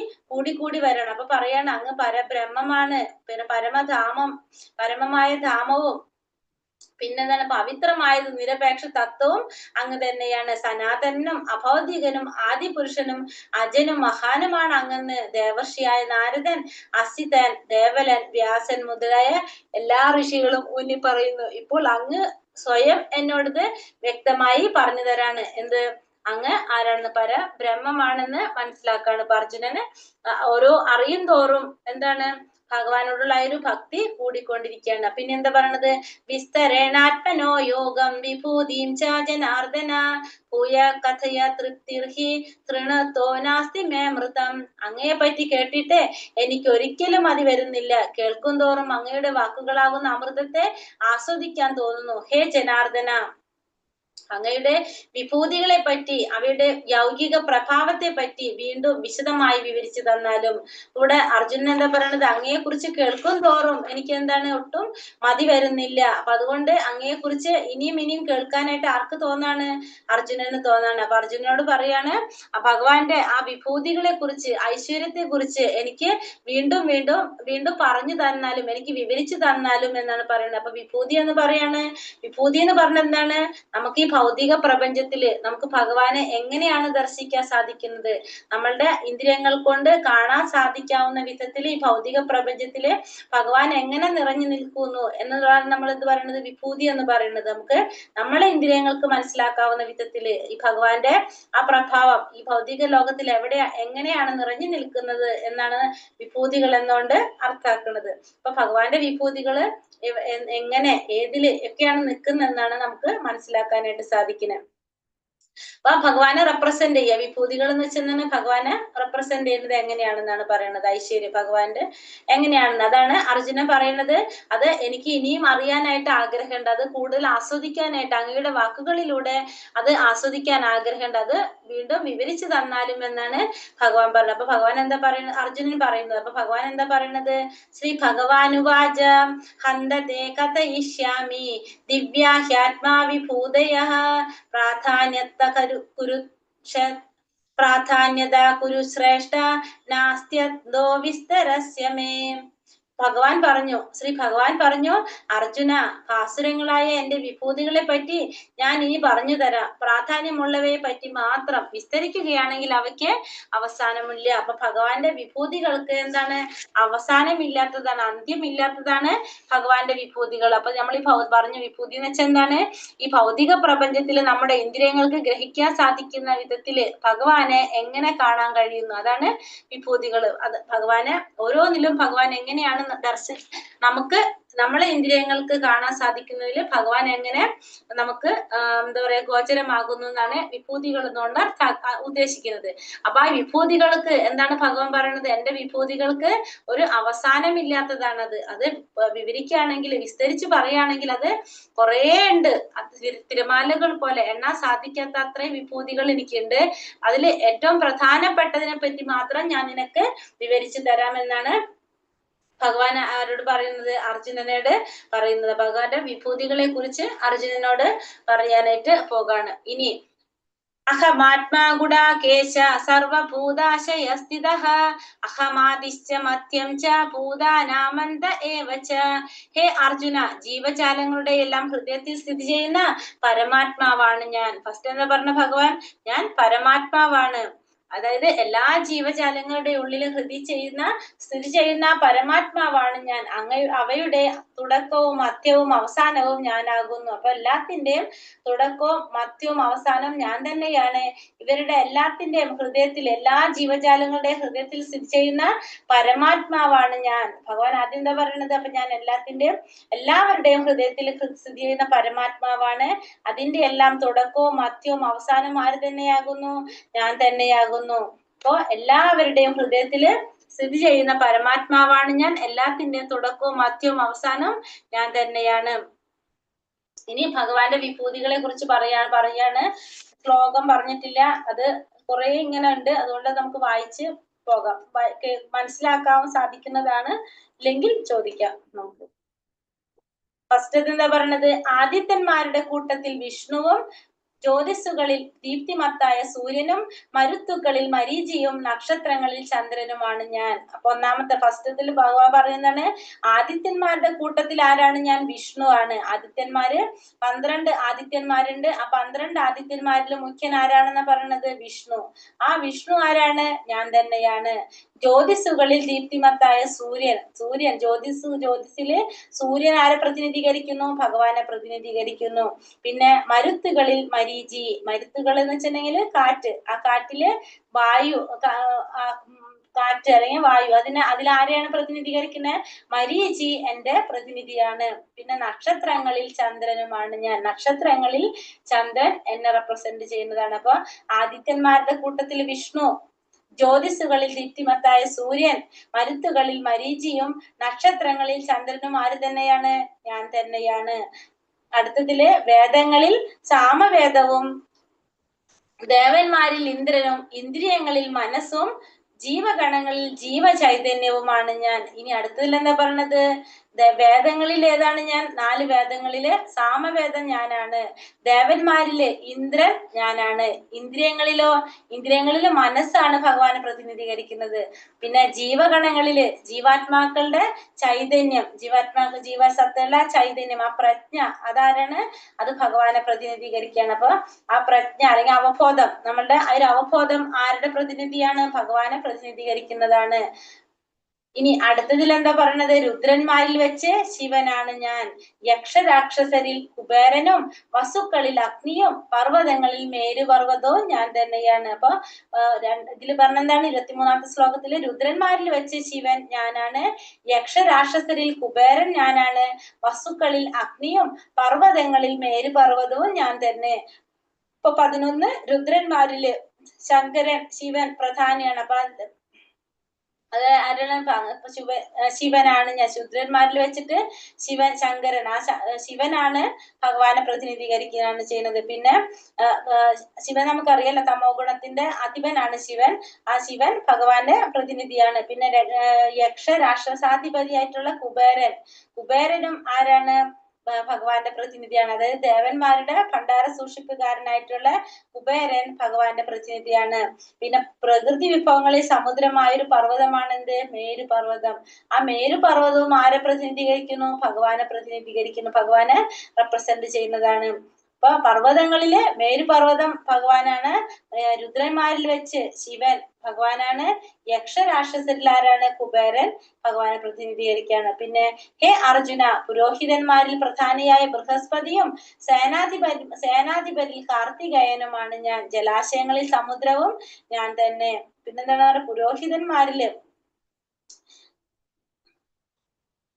കൂടി വരണം. അപ്പൊ പറയാണ്, അങ്ങ് പരബ്രഹ്മമാണ്, പിന്നെ പരമമായ ധാമവും പിന്നെന്താണ് പവിത്രമായത് നിരപേക്ഷ തത്വവും അങ്ങ് തന്നെയാണ്. സനാതനും അഭൗതികനും ആദിപുരുഷനും അജനും മഹാനുമാണ് അങ്ങന്ന്. ദേവർഷിയായ നാരദൻ, അസിതൻ, ദേവലൻ, വ്യാസൻ മുതലായ എല്ലാ ഋഷികളും ഊന്നി പറയുന്നു. ഇപ്പോൾ അങ്ങ് സ്വയം എന്നോടത് വ്യക്തമായി പറഞ്ഞു തരാണ്. എന്ത്? അങ്ങ് ആരാണെന്ന്? പരബ്രഹ്മമാണെന്ന് മനസ്സിലാക്കാണ്. അർജുനന് ഓരോ അറിയും തോറും എന്താണ്? ഭഗവാനോടുള്ള ഒരു ഭക്തി കൂടിക്കൊണ്ടിരിക്കുകയാണ്. പിന്നെ എന്താ പറയണത്? വിസ്തരേണാത്മനോ യോഗം വിഭൂതിം ച ജനാർദ്ദന ഭൂയ കഥയ തൃപ്തിർഹി തൃണത്തോ നാസ്തി മേ മൃതം. അങ്ങയെ പറ്റി കേട്ടിട്ട് എനിക്ക് ഒരിക്കലും മതി വരുന്നില്ല. കേൾക്കും തോറും അങ്ങയുടെ വാക്കുകളാകുന്ന അമൃതത്തെ ആസ്വദിക്കാൻ തോന്നുന്നു. ഹേ ജനാർദ്ദന, അങ്ങയുടെ വിഭൂതികളെ പറ്റി, അവയുടെ യൗകിക പ്രഭാവത്തെ പറ്റി വീണ്ടും വിശദമായി വിവരിച്ചു തന്നാലും. ഇവിടെ അർജുനൻ എന്താ പറയണത്, അങ്ങയെ കുറിച്ച് കേൾക്കും തോറും എനിക്ക് എന്താണ് ഒട്ടും മതി വരുന്നില്ല. അപ്പൊ അതുകൊണ്ട് അങ്ങയെ കുറിച്ച് ഇനിയും കേൾക്കാനായിട്ട് ആർക്ക് തോന്നാണ്? അർജുനന് തോന്നാണ്. അപ്പൊ അർജുനനോട് പറയാണ് ഭഗവാന്റെ ആ വിഭൂതികളെ കുറിച്ച്, ഐശ്വര്യത്തെ കുറിച്ച് എനിക്ക് വീണ്ടും പറഞ്ഞു തന്നാലും, എനിക്ക് വിവരിച്ചു തന്നാലും എന്നാണ് പറയുന്നത്. അപ്പൊ വിഭൂതി എന്ന് പറയാണ്, വിഭൂതി എന്ന് പറഞ്ഞ എന്താണ്, നമുക്ക് ഈ ഭൗതിക പ്രപഞ്ചത്തില് നമുക്ക് ഭഗവാനെ എങ്ങനെയാണ് ദർശിക്കാൻ സാധിക്കുന്നത്? നമ്മളുടെ ഇന്ദ്രിയങ്ങൾ കൊണ്ട് കാണാൻ സാധിക്കാവുന്ന വിധത്തിൽ ഈ ഭൗതിക പ്രപഞ്ചത്തില് ഭഗവാൻ എങ്ങനെ നിറഞ്ഞു നിൽക്കുന്നു എന്നതാണ് നമ്മൾ എന്ത് പറയുന്നത്, വിഭൂതി എന്ന് പറയുന്നത്. നമുക്ക് നമ്മളെ ഇന്ദ്രിയങ്ങൾക്ക് മനസ്സിലാക്കാവുന്ന വിധത്തില് ഈ ഭഗവാന്റെ ആ പ്രഭാവം ഈ ഭൗതിക ലോകത്തിൽ എങ്ങനെയാണ് നിറഞ്ഞു നിൽക്കുന്നത് എന്നാണ് വിഭൂതികൾ എന്നുകൊണ്ട് അർത്ഥാക്കുന്നത്. അപ്പൊ ഭഗവാന്റെ വിഭൂതികള് എങ്ങനെ, ഏതില് ഒക്കെയാണ് നിൽക്കുന്നത് എന്നാണ് നമുക്ക് മനസ്സിലാക്കാനായിട്ട് സാധിക്കുന്നത്. അപ്പൊ ഭഗവാനെ റെപ്രസെന്റ് ചെയ്യുക, വിഭൂതികൾ എന്ന് വെച്ചാൽ ഭഗവാനെ റെപ്രസെന്റ് ചെയ്യുന്നത് എങ്ങനെയാണെന്നാണ് പറയുന്നത്. ഐശ്വര്യം ഭഗവാന്റെ എങ്ങനെയാണെന്ന്, അതാണ് അർജുനൻ പറയുന്നത്. അത് എനിക്ക് ഇനിയും അറിയാനായിട്ട് ആഗ്രഹമുണ്ട്, അത് കൂടുതൽ ആസ്വദിക്കാനായിട്ട് അങ്ങയുടെ വാക്കുകളിലൂടെ അത് ആസ്വദിക്കാൻ ആഗ്രഹമുണ്ട്, അത് വീണ്ടും വിവരിച്ചു തന്നാലും എന്നാണ് ഭഗവാൻ പറഞ്ഞത്. അപ്പൊ ഭഗവാൻ എന്താ പറയുന്നത്, അർജുനൻ പറയുന്നത്. അപ്പൊ ഭഗവാൻ എന്താ പറയുന്നത്, ശ്രീ ഭഗവാനുവാച ഹന്തതേ കഥയിഷ്യാമി ദിവ്യാഹ്യാത്മാ വിഭൂതയഃ പ്രാധാന്യത കുരു ശ്രേഷ്ഠ നാസ്ത്യന്തോ വിസ്തരസ്യ മേ. ഭഗവാൻ പറഞ്ഞു, ശ്രീ ഭഗവാൻ പറഞ്ഞു, അർജുന, ഭാസുരങ്ങളായ എന്റെ വിഭൂതികളെ പറ്റി ഞാൻ ഇനി പറഞ്ഞു തരാം. പ്രാധാന്യമുള്ളവയെ പറ്റി മാത്രം വിസ്തരിക്കുകയാണെങ്കിൽ അവയ്ക്ക് അവസാനമില്ല. അപ്പൊ ഭഗവാന്റെ വിഭൂതികൾക്ക് എന്താണ്, അവസാനമില്ലാത്തതാണ്, അന്ത്യമില്ലാത്തതാണ് ഭഗവാന്റെ വിഭൂതികൾ. അപ്പൊ നമ്മൾ ഈ പറഞ്ഞു വിഭൂതി എന്ന് വെച്ചാൽ എന്താണ്, ഈ ഭൗതിക പ്രപഞ്ചത്തിൽ നമ്മുടെ ഇന്ദ്രിയങ്ങൾക്ക് ഗ്രഹിക്കാൻ സാധിക്കുന്ന വിധത്തില് ഭഗവാനെ എങ്ങനെ കാണാൻ കഴിയുന്നു, അതാണ് വിഭൂതികള്. അത് ഭഗവാനെ ഓരോന്നിലും ഭഗവാൻ എങ്ങനെയാണ് നമുക്ക് നമ്മളെ ഇന്ദ്രിയങ്ങൾക്ക് കാണാൻ സാധിക്കുന്നതിൽ ഭഗവാൻ എങ്ങനെ നമുക്ക് എന്താ പറയാ ഗോചരമാകുന്നു എന്നാണ് വിഭൂതികൾ എന്നുകൊണ്ട് ഉദ്ദേശിക്കുന്നത്. അപ്പൊ ആ വിഭൂതികൾക്ക് എന്താണ് ഭഗവാൻ പറയുന്നത്, എന്റെ വിഭൂതികൾക്ക് ഒരു അവസാനമില്ലാത്തതാണ്. അത് വിവരിക്കുകയാണെങ്കിൽ, വിസ്തരിച്ച് പറയുകയാണെങ്കിൽ അത് കുറേ ഉണ്ട്. തിരമാലകൾ പോലെ എണ്ണാൻ സാധിക്കാത്ത അത്രയും വിഭൂതികൾ എനിക്കുണ്ട്. അതിൽ ഏറ്റവും പ്രധാനപ്പെട്ടതിനെ പറ്റി മാത്രം ഞാൻ നിനക്ക് വിവരിച്ചു തരാമെന്നാണ് ഭഗവാൻ ആരോട് പറയുന്നത്, അർജുനനോട് പറയുന്നത്. ഭഗവാന്റെ വിഭൂതികളെ കുറിച്ച് അർജുനനോട് പറയാനായിട്ട് പോകാണ്. ഇനി അഹമാത്മാ ഗുഡാകേശ സർവഭൂതാശയസ്ഥിതഃ അഹമാദിശ്ച മധ്യം ച ഭൂതാനാമന്ത ഏവ ച. ഹേ അർജുന, ജീവജാലങ്ങളുടെ എല്ലാം ഹൃദയത്തിൽ സ്ഥിതി ചെയ്യുന്ന പരമാത്മാവാണ് ഞാൻ. ഫസ്റ്റ് എന്താ പറഞ്ഞ ഭഗവാൻ, ഞാൻ പരമാത്മാവാണ്. അതായത് എല്ലാ ജീവജാലങ്ങളുടെ ഉള്ളിലും സ്ഥിതി ചെയ്യുന്ന പരമാത്മാവാണ് ഞാൻ. അവയുടെ തുടക്കവും മധ്യവും അവസാനവും ഞാനാകുന്നു. അപ്പൊ എല്ലാത്തിന്റെയും തുടക്കവും മധ്യവും അവസാനവും ഞാൻ തന്നെയാണ്. ഇവരുടെ എല്ലാത്തിന്റെയും ഹൃദയത്തിൽ, എല്ലാ ജീവജാലങ്ങളുടെ ഹൃദയത്തിൽ സ്ഥിതി ചെയ്യുന്ന പരമാത്മാവാണ് ഞാൻ. ഭഗവാൻ ആദ്യം എന്താ പറയുന്നത്, അപ്പൊ ഞാൻ എല്ലാവരുടെയും ഹൃദയത്തിൽ സ്ഥിതി ചെയ്യുന്ന പരമാത്മാവാണ്. അതിന്റെ എല്ലാം തുടക്കവും മധ്യവും അവസാനവും ആര് തന്നെയാകുന്നു, ഞാൻ തന്നെയാകുന്നു. അപ്പോ എല്ലാവരുടെയും ഹൃദയത്തില് സ്ഥിതി ചെയ്യുന്ന പരമാത്മാവാണ് ഞാൻ. എല്ലാത്തിന്റെയും തുടക്കവും മധ്യവും അവസാനവും ഞാൻ തന്നെയാണ്. ഇനി ഭഗവാന്റെ വിഭൂതികളെ കുറിച്ച് പറയാണ്. ശ്ലോകം പറഞ്ഞിട്ടില്ല, അത് കുറെ ഇങ്ങനെ ഉണ്ട്, അതുകൊണ്ട് നമുക്ക് വായിച്ച് പോകാം. മനസ്സിലാക്കാൻ സാധിക്കുന്നതാണ്, ഇല്ലെങ്കിൽ ചോദിക്കാം നമുക്ക്. ഫസ്റ്റ് എന്താ പറയണത്, ആദിത്യന്മാരുടെ കൂട്ടത്തിൽ വിഷ്ണുവും ജ്യോതിസ്സുകളിൽ ദീപ്തിമത്തായ സൂര്യനും മരുത്തുക്കളിൽ മരീചിയും നക്ഷത്രങ്ങളിൽ ചന്ദ്രനുമാണ് ഞാൻ. അപ്പൊ ഒന്നാമത്തെ ഫസ്റ്റത്തിൽ ഭഗവാൻ പറയുന്നതാണ്, ആദിത്യന്മാരുടെ കൂട്ടത്തിൽ ആരാണ് ഞാൻ, വിഷ്ണു ആണ്. 12 ആദിത്യന്മാരുണ്ട്. ആ 12 ആദിത്യന്മാരിൽ മുഖ്യൻ ആരാണെന്ന് പറയുന്നത്, വിഷ്ണു. ആ വിഷ്ണു ആരാണ്, ഞാൻ തന്നെയാണ്. ജ്യോതിസ്സുകളിൽ ദീപ്തിമത്തായ സൂര്യൻ ജ്യോതിസില് സൂര്യൻ ആരെ പ്രതിനിധീകരിക്കുന്നു, ഭഗവാനെ പ്രതിനിധീകരിക്കുന്നു. പിന്നെ മരുത്തുകളിൽ മരീചി, മരുത്തുകൾ എന്ന് വെച്ചിട്ടുണ്ടെങ്കിൽ കാറ്റ്, ആ കാറ്റില് വായു, കാറ്റ് അല്ലെങ്കിൽ വായു, അതിലാരെയാണ് പ്രതിനിധീകരിക്കുന്നത്, മരീചി എന്റെ പ്രതിനിധിയാണ്. പിന്നെ നക്ഷത്രങ്ങളിൽ ചന്ദ്രനുമാണ് ഞാൻ. നക്ഷത്രങ്ങളിൽ ചന്ദ്രൻ എന്നെ റെപ്രസെന്റ് ചെയ്യുന്നതാണ്. അപ്പൊ ആദിത്യന്മാരുടെ കൂട്ടത്തിൽ വിഷ്ണു, ജ്യോതിസ്സുകളിൽ ദീപ്തിമത്തായ സൂര്യൻ, മരുത്തുകളിൽ മരീചിയും നക്ഷത്രങ്ങളിൽ ചന്ദ്രനും ആര് തന്നെയാണ്, ഞാൻ തന്നെയാണ്. അടുത്തതില് വേദങ്ങളിൽ സാമവേദവും, ദേവന്മാരിൽ ഇന്ദ്രനും, ഇന്ദ്രിയങ്ങളിൽ മനസ്സും, ജീവഗണങ്ങളിൽ ജീവചൈതന്യവുമാണ് ഞാൻ. ഇനി അടുത്തതിൽ എന്താ പറഞ്ഞത്? വേദങ്ങളിൽ ഏതാണ് ഞാൻ? 4 വേദങ്ങളില് സാമവേദം ഞാനാണ്. ദേവന്മാരില് ഇന്ദ്രൻ ഞാനാണ്. ഇന്ദ്രിയങ്ങളില് മനസ്സാണ് ഭഗവാനെ പ്രതിനിധീകരിക്കുന്നത്. പിന്നെ ജീവഗണങ്ങളില് ജീവാത്മാക്കളുടെ ചൈതന്യം, ജീവസത്തല്ല ചൈതന്യം, ആ പ്രജ്ഞ അതാരാണ്? അത് ഭഗവാനെ പ്രതിനിധീകരിക്കുകയാണ്. അപ്പൊ ആ പ്രജ്ഞ അല്ലെങ്കിൽ അവബോധം, നമ്മളുടെ ആ ഒരു അവബോധം ആരുടെ പ്രതിനിധിയാണ്? ഭഗവാനെ പ്രതിനിധീകരിക്കുന്നതാണ്. ഇനി അടുത്തതിൽ എന്താ പറയണത്? രുദ്രന്മാരിൽ വെച്ച് ശിവനാണ് ഞാൻ. യക്ഷരാക്ഷസരിൽ കുബേരനും, വസുക്കളിൽ അഗ്നിയും, പർവ്വതങ്ങളിൽ മേരുപർവ്വതവും ഞാൻ തന്നെയാണ്. അപ്പൊ ഇതിൽ പറഞ്ഞെന്താണ്? 23ാമത്തെ ശ്ലോകത്തില് രുദ്രന്മാരിൽ വെച്ച് ശിവൻ ഞാനാണ്, യക്ഷരാക്ഷസരിൽ കുബേരൻ ഞാനാണ്, വസുക്കളിൽ അഗ്നിയും പർവ്വതങ്ങളിൽ മേരുപർവ്വതവും ഞാൻ തന്നെ. ഇപ്പൊ 11 രുദ്രന്മാരില് ശങ്കരൻ, ശിവൻ പ്രധാനിയാണ്. അപ്പൊ അത് ആരാണ്? ശിവനാണ് ഞാൻ. ശൂദ്രന്മാരിൽ വെച്ചിട്ട് ശങ്കരൻ, ആ ശിവനാണ് ഭഗവാനെ പ്രതിനിധീകരിക്കുകയാണ് ചെയ്യുന്നത്. പിന്നെ ശിവൻ നമുക്കറിയാലോ, തമോ ഗുണത്തിന്റെ അധിപനാണ് ശിവൻ. ആ ശിവൻ ഭഗവാന്റെ പ്രതിനിധിയാണ്. പിന്നെ രാക്ഷസാധിപതിയായിട്ടുള്ള കുബേരനും ആരാണ്? ഭഗവാന്റെ പ്രതിനിധിയാണ്. അതായത് ദേവന്മാരുടെ ഭണ്ഡാര സൂക്ഷിപ്പുകാരനായിട്ടുള്ള കുബേരൻ ഭഗവാന്റെ പ്രതിനിധിയാണ്. പിന്നെ പ്രകൃതി വിഭവങ്ങളിൽ സമുദ്രമായൊരു പർവ്വതമാണ് എന്ത്? മേരുപർവ്വതം. ആ മേരുപർവ്വതവും ആരെ പ്രതിനിധീകരിക്കുന്നു? ഭഗവാനെ പ്രതിനിധീകരിക്കുന്നു, ഭഗവാനെ റെപ്രസെന്റ് ചെയ്യുന്നതാണ്. അപ്പൊ പർവ്വതങ്ങളില് മേരുപർവ്വതം ഭഗവാനാണ്, രുദ്രന്മാരിൽ വെച്ച് ശിവൻ ഭഗവാനാണ്, യക്ഷരാക്ഷസരിൽ ആരാണ്? കുബേരൻ ഭഗവാനെ പ്രതിനിധീകരിക്കുകയാണ്. പിന്നെ ഹേ അർജുന, പുരോഹിതന്മാരിൽ പ്രധാനിയായ ബൃഹസ്പതിയും സേനാധിപരിൽ കാർത്തികേയനുമാണ് ഞാൻ. ജലാശയങ്ങളിൽ സമുദ്രവും ഞാൻ തന്നെ. പിന്നെന്താണ് പറയുക?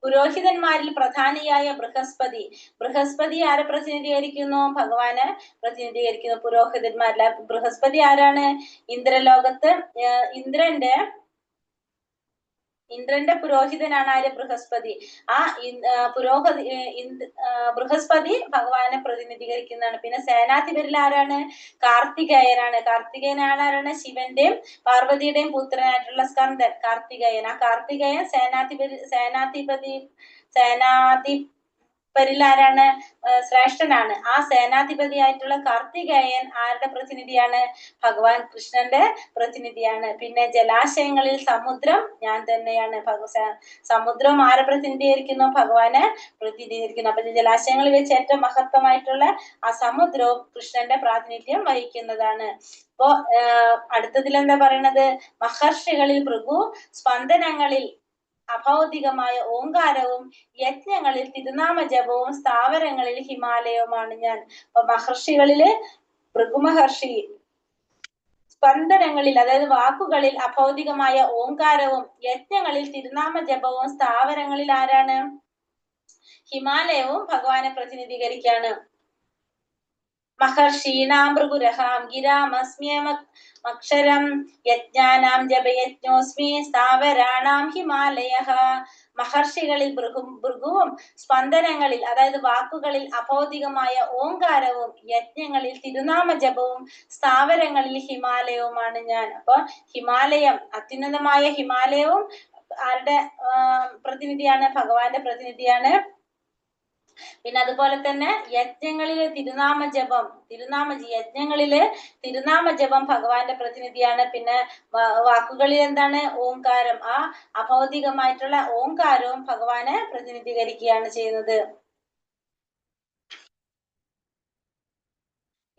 പുരോഹിതന്മാരിൽ പ്രധാനിയായ ബൃഹസ്പതി ആരെ പ്രതിനിധീകരിക്കുന്നു? ഭഗവാനെ പ്രതിനിധീകരിക്കുന്നു പുരോഹിതന്മാരിൽ. ബൃഹസ്പതി ആരാണ്? ഇന്ദ്രലോകത്ത് ഇന്ദ്രന്റെ പുരോഹിതനാണ് ആര്? ബൃഹസ്പതി. ആ ബൃഹസ്പതി ഭഗവാനെ പ്രതിനിധീകരിക്കുന്നതാണ്. പിന്നെ സേനാധിപരിൽ ആരാണ്? കാർത്തികേയനാണ്. കാർത്തികേയനാണ് ആരാണ്? ശിവന്റെയും പാർവതിയുടെയും പുത്രനായിട്ടുള്ള സ്കന്ദൻ, കാർത്തികേയൻ. ആ കാർത്തികേയൻ സേനാധിപരിൽ ആരാണ്? ശ്രേഷ്ഠനാണ്. ആ സേനാധിപതിയായിട്ടുള്ള കാർത്തികേയൻ ആരുടെ പ്രതിനിധിയാണ്? ഭഗവാൻ കൃഷ്ണന്റെ പ്രതിനിധിയാണ്. പിന്നെ ജലാശയങ്ങളിൽ സമുദ്രം ഞാൻ തന്നെയാണ്. സമുദ്രം ആരെ പ്രതിനിധീകരിക്കുന്നു? ഭഗവാനെ പ്രതിനിധീകരിക്കുന്നു. അപ്പൊ ജലാശയങ്ങളിൽ വെച്ച് ഏറ്റവും മഹത്വമായിട്ടുള്ള ആ സമുദ്രവും കൃഷ്ണന്റെ പ്രാതിനിധ്യം വഹിക്കുന്നതാണ്. അപ്പോ അടുത്തതിൽ എന്താ പറയണത്? മഹർഷികളിൽ ഭൃഗു, സ്പന്ദനങ്ങളിൽ അഭൗതികമായ ഓങ്കാരവും, യജ്ഞങ്ങളിൽ തിരുനാമ ജപവും, സ്ഥാവരങ്ങളിൽ ഹിമാലയവുമാണ് ഞാൻ. അപ്പൊ മഹർഷികളില് ഭൃഗുമഹർഷി, സ്പന്ദനങ്ങളിൽ അതായത് വാക്കുകളിൽ അഭൗതികമായ ഓങ്കാരവും, യജ്ഞങ്ങളിൽ തിരുനാമ ജപവും, സ്ഥാവരങ്ങളിൽ ആരാണ്? ഹിമാലയവും ഭഗവാനെ പ്രതിനിധീകരിക്കുകയാണ്. മഹർഷീണാം ഭൃഗുരഹാം ഗിരാമസ്മ്യമക്ഷരം യജ്ഞാനാം ജപയജ്ഞോസ്മി സ്ഥാവരാണാം ഹിമാലയഃ. മഹർഷികളിൽ ഭൃഗുവും, സ്പന്ദനങ്ങളിൽ അതായത് വാക്കുകളിൽ അഭൗതികമായ ഓങ്കാരവും, യജ്ഞങ്ങളിൽ തിരുനാമ ജപവും, സ്ഥാവരങ്ങളിൽ ഹിമാലയവുമാണ് ഞാൻ. അപ്പൊ ഹിമാലയം, അത്യുന്നതമായ ഹിമാലയവും ആരുടെ പ്രതിനിധിയാണ്? ഭഗവാന്റെ പ്രതിനിധിയാണ്. പിന്നെ അതുപോലെ തന്നെ യജ്ഞങ്ങളിലെ തിരുനാമ ജപം ഭഗവാന്റെ പ്രതിനിധിയാണ്. പിന്നെ വാക്കുകളിൽ എന്താണ്? ഓങ്കാരം. ആ അഭൗതികമായിട്ടുള്ള ഓങ്കാരവും ഭഗവാനെ പ്രതിനിധീകരിക്കുകയാണ് ചെയ്യുന്നത്.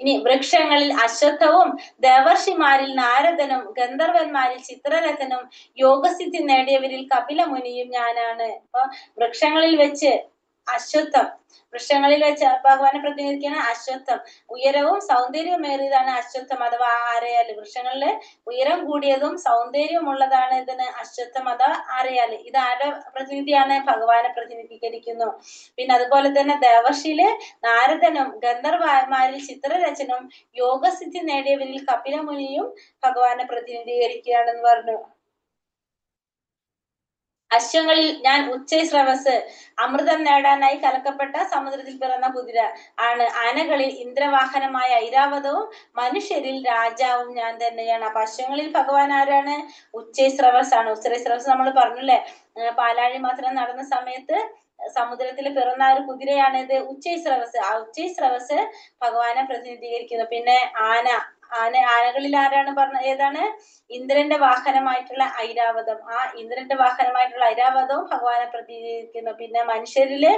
ഇനി വൃക്ഷങ്ങളിൽ അശ്വത്ഥവും, ദേവർഷിമാരിൽ നാരദനും, ഗന്ധർവന്മാരിൽ ചിത്രരഥനും, യോഗസിദ്ധി നേടിയവരിൽ കപിലമുനിയും ഞാനാണ്. അപ്പൊ വൃക്ഷങ്ങളിൽ വെച്ച് അശ്വത്ഥം, വൃക്ഷങ്ങളിൽ വെച്ച് ഭഗവാനെ പ്രതിനിധിക്കുന്ന അശ്വത്ഥം, ഉയരവും സൗന്ദര്യവുമേറിയതാണ് അശ്വത്ഥം അഥവാ ആരയാല്. വൃക്ഷങ്ങളില് ഉയരം കൂടിയതും സൗന്ദര്യവും ഉള്ളതാണ് ഇതിന് അശ്വത്ഥം അഥവാ ആരയാല്. ഇത് ആരുടെ പ്രതിനിധിയാണ്? ഭഗവാനെ പ്രതിനിധീകരിക്കുന്നു. പിന്നെ അതുപോലെ തന്നെ ദേവർഷിയില് നാരദനും, ഗന്ധർവന്മാരിൽ ചിത്രരചനും, യോഗസിദ്ധി നേടിയവരിൽ കപിലമുനിയും ഭഗവാനെ പ്രതിനിധീകരിക്കുകയാണെന്ന് പറഞ്ഞു. അശ്വങ്ങളിൽ ഞാൻ ഉച്ചൈസ്രവസ്, അമൃതം നേടാനായി കലക്കപ്പെട്ട സമുദ്രത്തിൽ പിറന്ന കുതിര ആണ്. ആനകളിൽ ഇന്ദ്രവാഹനമായ ഐരാവതവും മനുഷ്യരിൽ രാജാവും ഞാൻ തന്നെയാണ്. അപ്പൊ അശ്വങ്ങളിൽ ഭഗവാൻ ആരാണ്? ഉച്ചൈസ്രവസ് ആണ്. ഉച്ചൈസ്രവസ് നമ്മൾ പറഞ്ഞല്ലേ, പാലാഴി മാത്രം നടന്ന സമയത്ത് സമുദ്രത്തിൽ പിറന്ന ഒരു കുതിരയാണ് ഇത് ഉച്ചൈസ്രവസ്. ആ ഉച്ചൈസ്രവസ് ഭഗവാനെ പ്രതിനിധീകരിക്കുന്നു. പിന്നെ ആനകളിൽ ആരാണ് പറഞ്ഞ ഏതാണ്? ഇന്ദ്രന്റെ വാഹനമായിട്ടുള്ള ഐരാവതം. ആ ഇന്ദ്രന്റെ വാഹനമായിട്ടുള്ള ഐരാവതവും ഭഗവാനെ പ്രതിനിധീകരിക്കുന്നു. പിന്നെ മനുഷ്യരില്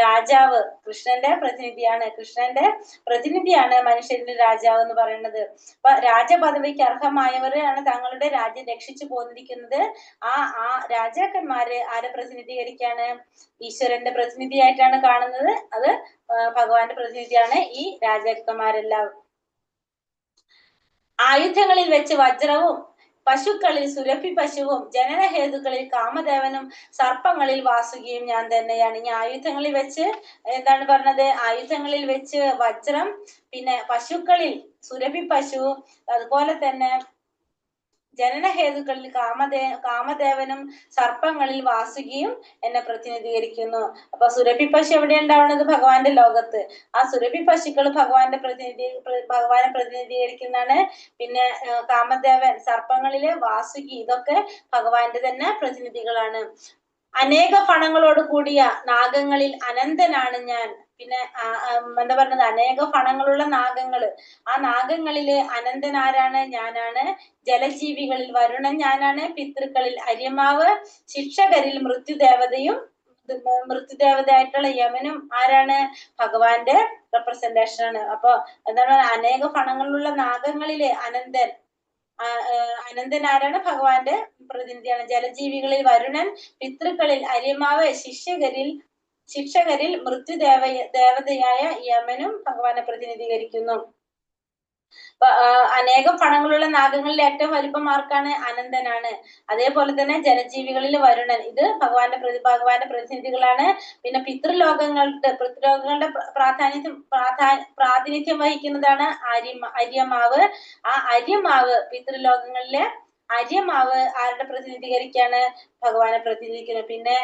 രാജാവ് കൃഷ്ണന്റെ പ്രതിനിധിയാണ്. കൃഷ്ണന്റെ പ്രതിനിധിയാണ് മനുഷ്യരിൽ രാജാവ് എന്ന് പറയുന്നത്. അപ്പൊ രാജപദവിക്ക് അർഹമായവരാണ് തങ്ങളുടെ രാജ്യം രക്ഷിച്ചു പോന്നിരിക്കുന്നത്. ആ രാജാക്കന്മാര് ആരെ പ്രതിനിധീകരിക്കാണ്? ഈശ്വരന്റെ പ്രതിനിധിയായിട്ടാണ് കാണുന്നത്. അത് ഭഗവാന്റെ പ്രതിനിധിയാണ് ഈ രാജാക്കന്മാരെല്ലാം. ആയുധങ്ങളിൽ വെച്ച് വജ്രവും, പശുക്കളിൽ സുരഭി പശുവും, ജനനഹേതുക്കളിൽ കാമദേവനും, സർപ്പങ്ങളിൽ വാസുകിയും ഞാൻ തന്നെയാണ്. ഈ ആയുധങ്ങളിൽ വെച്ച് എന്താണ് പറഞ്ഞത്? ആയുധങ്ങളിൽ വെച്ച് വജ്രം, പിന്നെ പശുക്കളിൽ സുരഭി പശു, അതുപോലെ തന്നെ ജനനഹേതുക്കളിൽ കാമദേവനും, സർപ്പങ്ങളിൽ വാസുകിയും എന്നെ പ്രതിനിധീകരിക്കുന്നു. അപ്പൊ സുരഭി പശു എവിടെ ഉണ്ടാവുന്നത്? ഭഗവാന്റെ ലോകത്ത്. ആ സുരഭി പശുക്കൾ ഭഗവാനെ പ്രതിനിധീകരിക്കുന്നതാണ്. പിന്നെ കാമദേവൻ, സർപ്പങ്ങളിലെ വാസുകി, ഇതൊക്കെ ഭഗവാന്റെ തന്നെ പ്രതിനിധികളാണ്. അനേക ഫണങ്ങളോട് കൂടിയ നാഗങ്ങളിൽ അനന്തനാണ് ഞാൻ. പിന്നെ എന്താ പറഞ്ഞത്? അനേക ഫണങ്ങളുള്ള നാഗങ്ങള്. ആ നാഗങ്ങളില് അനന്തൻ ആരാണ്? ഞാനാണ്. ജലജീവികളിൽ വരുണൻ ഞാനാണ്. പിതൃക്കളിൽ അര്യമാവ്, ശിക്ഷകരിൽ മൃത്യുദേവതയും, മൃത്യുദേവതയായിട്ടുള്ള യമനും ആരാണ്? ഭഗവാന്റെ റെപ്രസെന്റേഷൻ ആണ്. അപ്പൊ എന്താണ്? അനേക ഫണങ്ങളുള്ള നാഗങ്ങളിലെ അനന്തൻ ആരാണ്? ഭഗവാന്റെ പ്രതിനിധിയാണ്. ജലജീവികളിൽ വരുണൻ, പിതൃക്കളിൽ അര്യമാവ്, ശിക്ഷകരിൽ മൃത്യുദേവതയായ യമനും ഭഗവാനെ പ്രതിനിധീകരിക്കുന്നു. അനേകം ഫണങ്ങളുള്ള നാഗങ്ങളിൽ ഏറ്റവും വലിപ്പം ആർക്കാണ്? അനന്തനാണ്. അതേപോലെ തന്നെ ജലജീവികളിൽ വരുണൻ, ഇത് ഭഗവാന്റെ പ്രതിനിധികളാണ്. പിന്നെ പിതൃലോകങ്ങളുടെ പ്രാതിനിധ്യം വഹിക്കുന്നതാണ് അര്യമാവ്. ആ അര്യമാവ്, പിതൃലോകങ്ങളിലെ അര്യമാവ് ആരുടെ പ്രതിനിധീകരിക്കാണ്? ഭഗവാനെ പ്രതിനിധിക്കുന്നത്. പിന്നെ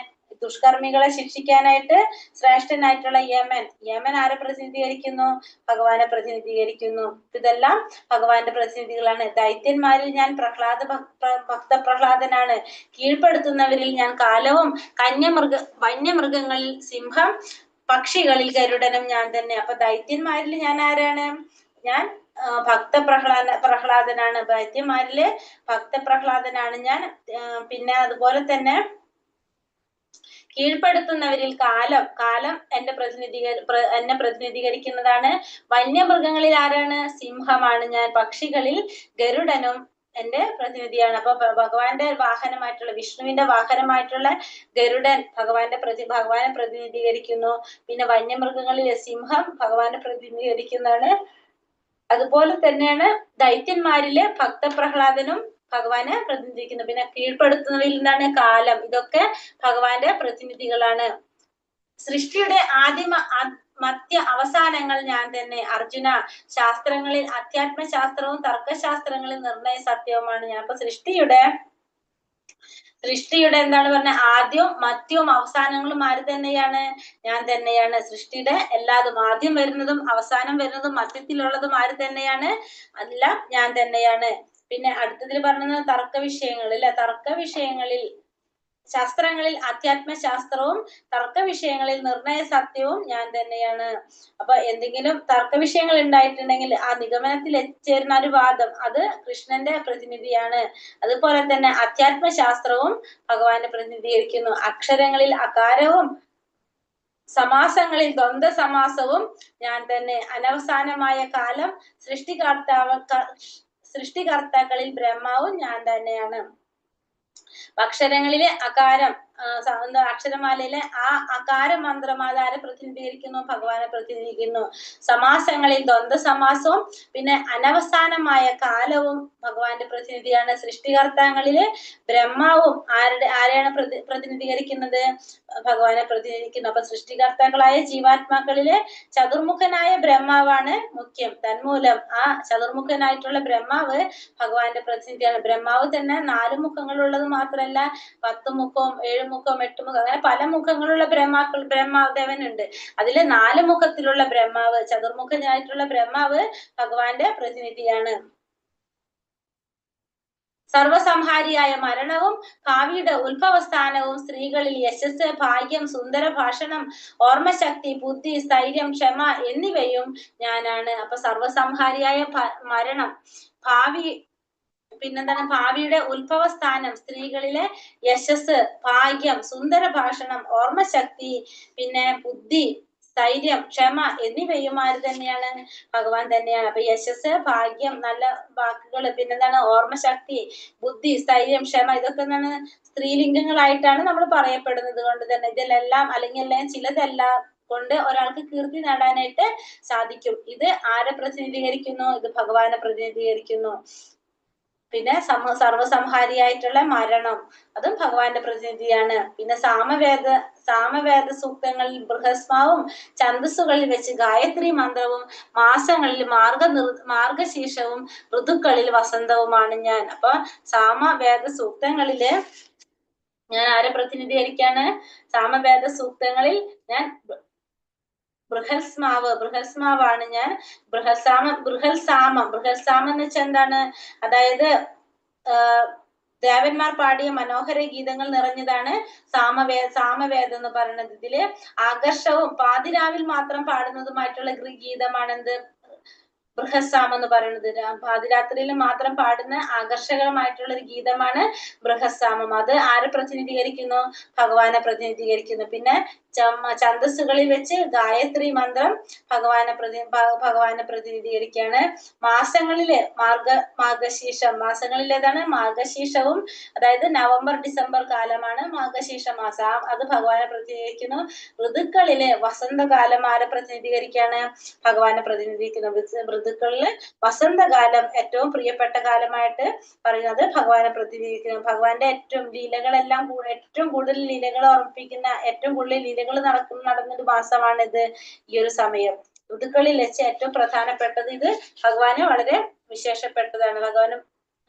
ദുഷ്കർമ്മികളെ ശിക്ഷിക്കാനായിട്ട് ശ്രേഷ്ഠനായിട്ടുള്ള യമൻ ആരെ പ്രതിനിധീകരിക്കുന്നു? ഭഗവാനെ പ്രതിനിധീകരിക്കുന്നു. ഇതെല്ലാം ഭഗവാന്റെ പ്രതിനിധികളാണ്. ദൈത്യന്മാരിൽ ഞാൻ ഭക്തപ്രഹ്ലാദനാണ്. കീഴ്പ്പെടുത്തുന്നവരിൽ ഞാൻ കാലവും, വന്യമൃഗങ്ങളിൽ സിംഹം, പക്ഷികളിൽ ഗരുഡനും ഞാൻ തന്നെ. അപ്പൊ ദൈത്യന്മാരിൽ ഞാൻ ആരാണ്? ഞാൻ പ്രഹ്ലാദനാണ്. ദൈത്യന്മാരില് ഭക്തപ്രഹ്ലാദനാണ് ഞാൻ. പിന്നെ അതുപോലെ തന്നെ കീഴ്പ്പെടുത്തുന്നവരിൽ കാലം എന്നെ പ്രതിനിധീകരിക്കുന്നതാണ്. വന്യമൃഗങ്ങളിൽ ആരാണ്? സിംഹമാണ് ഞാൻ. പക്ഷികളിൽ ഗരുഡനും എന്റെ പ്രതിനിധിയാണ്. അപ്പൊ ഭഗവാന്റെ വാഹനമായിട്ടുള്ള, വിഷ്ണുവിന്റെ വാഹനമായിട്ടുള്ള ഗരുഡൻ ഭഗവാനെ പ്രതിനിധീകരിക്കുന്നു. പിന്നെ വന്യമൃഗങ്ങളിലെ സിംഹം ഭഗവാനെ പ്രതിനിധീകരിക്കുന്നതാണ്. അതുപോലെ തന്നെയാണ് ദൈത്യന്മാരിലെ ഭക്തപ്രഹ്ലാദനും ഭഗവാനെ പ്രതിനിധിക്കുന്നു. പിന്നെ കീഴ്പ്പെടുത്തുന്നവരിൽ നിന്നാണ് കാലം. ഇതൊക്കെ ഭഗവാന്റെ പ്രതിനിധികളാണ്. സൃഷ്ടിയുടെ മധ്യ അവസാനങ്ങൾ ഞാൻ തന്നെ. അർജുന, ശാസ്ത്രങ്ങളിൽ അധ്യാത്മശാസ്ത്രവും തർക്കശാസ്ത്രങ്ങളിൽ നിർണയ സത്യവുമാണ് ഞാൻ. അപ്പൊ സൃഷ്ടിയുടെ എന്താണ് പറഞ്ഞ? ആദ്യവും മധ്യവും അവസാനങ്ങളും ആര് തന്നെയാണ്? ഞാൻ തന്നെയാണ്. സൃഷ്ടിയുടെ എല്ലാതും, ആദ്യം വരുന്നതും അവസാനം വരുന്നതും മധ്യത്തിലുള്ളതും ആര് തന്നെയാണ്? എല്ലാം ഞാൻ തന്നെയാണ്. പിന്നെ അടുത്തതിൽ പറഞ്ഞത് തർക്ക വിഷയങ്ങളിൽ ശാസ്ത്രങ്ങളിൽ അധ്യാത്മശാസ്ത്രവും തർക്ക വിഷയങ്ങളിൽ നിർണയ സത്യവും ഞാൻ തന്നെയാണ്. അപ്പൊ എന്തെങ്കിലും തർക്ക വിഷയങ്ങൾ ഉണ്ടായിട്ടുണ്ടെങ്കിൽ ആ നിഗമനത്തിൽ എത്തിച്ചേരുന്ന ഒരു വാദം, അത് കൃഷ്ണന്റെ പ്രതിനിധിയാണ്. അതുപോലെ തന്നെ അധ്യാത്മശാസ്ത്രവും ഭഗവാനെ പ്രതിനിധീകരിക്കുന്നു. അക്ഷരങ്ങളിൽ അകാരവും സമാസങ്ങളിൽ ദ്വന്ദ്വ സമാസവും ഞാൻ തന്നെ. അനവസാനമായ കാലം, സൃഷ്ടികർത്താക്കളിൽ ബ്രഹ്മാവും ഞാൻ തന്നെയാണ്. അക്ഷരങ്ങളിലെ അകാരം, അക്ഷരമാലയിലെ ആ അകാര മന്ത്രമാതാരെ പ്രതിനിധീകരിക്കുന്നു? ഭഗവാനെ പ്രതിനിധീകരിക്കുന്നു. സമാസങ്ങളിൽ ദ്വന്ദ്വ സമാസവും പിന്നെ അനവസാനമായ കാലവും ഭഗവാന്റെ പ്രതിനിധിയാണ്. സൃഷ്ടികർത്താക്കളിലെ ബ്രഹ്മാവും ആരെയാണ് പ്രതിനിധീകരിക്കുന്നത്? ഭഗവാനെ പ്രതിനിധിക്കുന്നു. അപ്പൊ സൃഷ്ടികർത്താക്കളായ ജീവാത്മാക്കളിലെ ചതുർമുഖനായ ബ്രഹ്മാവാണ് മുഖ്യം. തന്മൂലം ആ ചതുർമുഖനായിട്ടുള്ള ബ്രഹ്മാവ് ഭഗവാന്റെ പ്രതിനിധിയാണ്. ബ്രഹ്മാവ് തന്നെ 4 മുഖങ്ങളുള്ളത് മാത്രമല്ല 10 മുഖവും 7 മുഖം, 8 മുഖം, അങ്ങനെ പല മുഖങ്ങളുള്ള ബ്രഹ്മാദേവൻ ഉണ്ട്. അതില് 4 മുഖത്തിലുള്ള ബ്രഹ്മാവ്, ചതുർമുഖനായിട്ടുള്ള ബ്രഹ്മാവ് ഭഗവാന്റെ പ്രതിനിധിയാണ്. സർവസംഹാരിയായ മരണവും ഭാവിയുടെ ഉത്ഭവസ്ഥാനവും സ്ത്രീകളിൽ യശസ്, ഭാഗ്യം, സുന്ദര ഭാഷണം, ഓർമ്മശക്തി, ബുദ്ധി, സ്ഥൈര്യം, ക്ഷമ എന്നിവയും ഞാനാണ്. അപ്പൊ സർവസംഹാരിയായ മരണം, ഭാവി, പിന്നെന്താണ്, ഭാവിയുടെ ഉത്ഭവസ്ഥാനം, സ്ത്രീകളിലെ യശസ്, ഭാഗ്യം, സുന്ദര ഭാഷണം, ഓർമ്മശക്തി, പിന്നെ ബുദ്ധി, സ്ഥൈര്യം, ക്ഷമ എന്നിവയും ആര് തന്നെയാണ്? ഭഗവാൻ തന്നെയാണ്. അപ്പൊ യശസ്, ഭാഗ്യം, നല്ല വാക്കുകൾ, പിന്നെന്താണ്, ഓർമ്മശക്തി, ബുദ്ധി, സ്ഥൈര്യം, ക്ഷമ, ഇതൊക്കെ എന്താണ് സ്ത്രീലിംഗങ്ങളായിട്ടാണ് നമ്മൾ പറയപ്പെടുന്നത് കൊണ്ട് തന്നെ ഇതിലെല്ലാം അല്ലെങ്കിൽ ചിലതെല്ലാം കൊണ്ട് ഒരാൾക്ക് കീർത്തി നേടാനായിട്ട് സാധിക്കും. ഇത് ആരെ പ്രതിനിധീകരിക്കുന്നു? ഇത് ഭഗവാനെ പ്രതിനിധീകരിക്കുന്നു. പിന്നെ സർവസംഹാരിയായിട്ടുള്ള മരണം, അതും ഭഗവാന്റെ പ്രതിനിധിയാണ്. പിന്നെ സാമവേദ സൂക്തങ്ങളിൽ ബൃഹസ്മാവും ഛന്ദസ്സുകളിൽ വെച്ച് ഗായത്രി മന്ത്രവും മാസങ്ങളിൽ മാർഗശീർഷവും ഋതുക്കളിൽ വസന്തവുമാണ് ഞാൻ. അപ്പൊ സാമവേദ സൂക്തങ്ങളില് ഞാൻ ആരെ പ്രതിനിധീകരിക്കാണ്? സാമവേദ സൂക്തങ്ങളിൽ ഞാൻ ബൃഹസ്മാവാണ് ഞാൻ. ബൃഹൽസാമം എന്ന് വെച്ചാൽ എന്താണ്? അതായത് ദേവന്മാർ പാടിയ മനോഹര ഗീതങ്ങൾ നിറഞ്ഞതാണ് സാമവേദം എന്ന് പറയുന്നത്. ഇതില് ആകർഷവും പാതിരാവിൽ മാത്രം പാടുന്നതുമായിട്ടുള്ള ഗീതമാണ് എന്ത്? ബൃഹസ്സാമം എന്ന് പറയുന്നത്. പാതിരാത്രിയിൽ മാത്രം പാടുന്ന ആകർഷകമായിട്ടുള്ള ഒരു ഗീതമാണ് ബൃഹസ്സാമം. അത് ആരെ പ്രതിനിധീകരിക്കുന്നു? ഭഗവാനെ പ്രതിനിധീകരിക്കുന്നു. പിന്നെ ഛന്ദസ്സുകളിൽ വെച്ച് ഗായത്രി മന്ത്രം ഭഗവാനെ പ്രതിനിധീകരിക്കുകയാണ്. മാസങ്ങളില് മാർഗശീർഷം, മാസങ്ങളിലേതാണ് മാർഗശീർഷവും, അതായത് നവംബർ ഡിസംബർ കാലമാണ് മാർഗശീർഷ മാസം, അത് ഭഗവാനെ പ്രതിനിധീകരിക്കുന്നു. ഋതുക്കളില് വസന്തകാലം ആരെ പ്രതിനിധീകരിക്കുകയാണ്? ഭഗവാനെ പ്രതിനിധീകരിക്കുന്നു. ഋതുക്കളില് വസന്തകാലം ഏറ്റവും പ്രിയപ്പെട്ട കാലമായിട്ട് പറയുന്നത് ഭഗവാനെ പ്രതിനിധീകരിക്കുന്നു. ഭഗവാന്റെ ലീലകളെല്ലാം ഏറ്റവും കൂടുതൽ ലീലകൾ ഓർമ്മിപ്പിക്കുന്ന, ഏറ്റവും കൂടുതൽ ലീലകൾ നടന്നൊരു മാസമാണ് ഇത്, ഈ ഒരു സമയം. ഋതുക്കളിൽ വെച്ച് ഏറ്റവും പ്രധാനപ്പെട്ടത് ഇത് ഭഗവാന് വളരെ വിശേഷപ്പെട്ടതാണ്.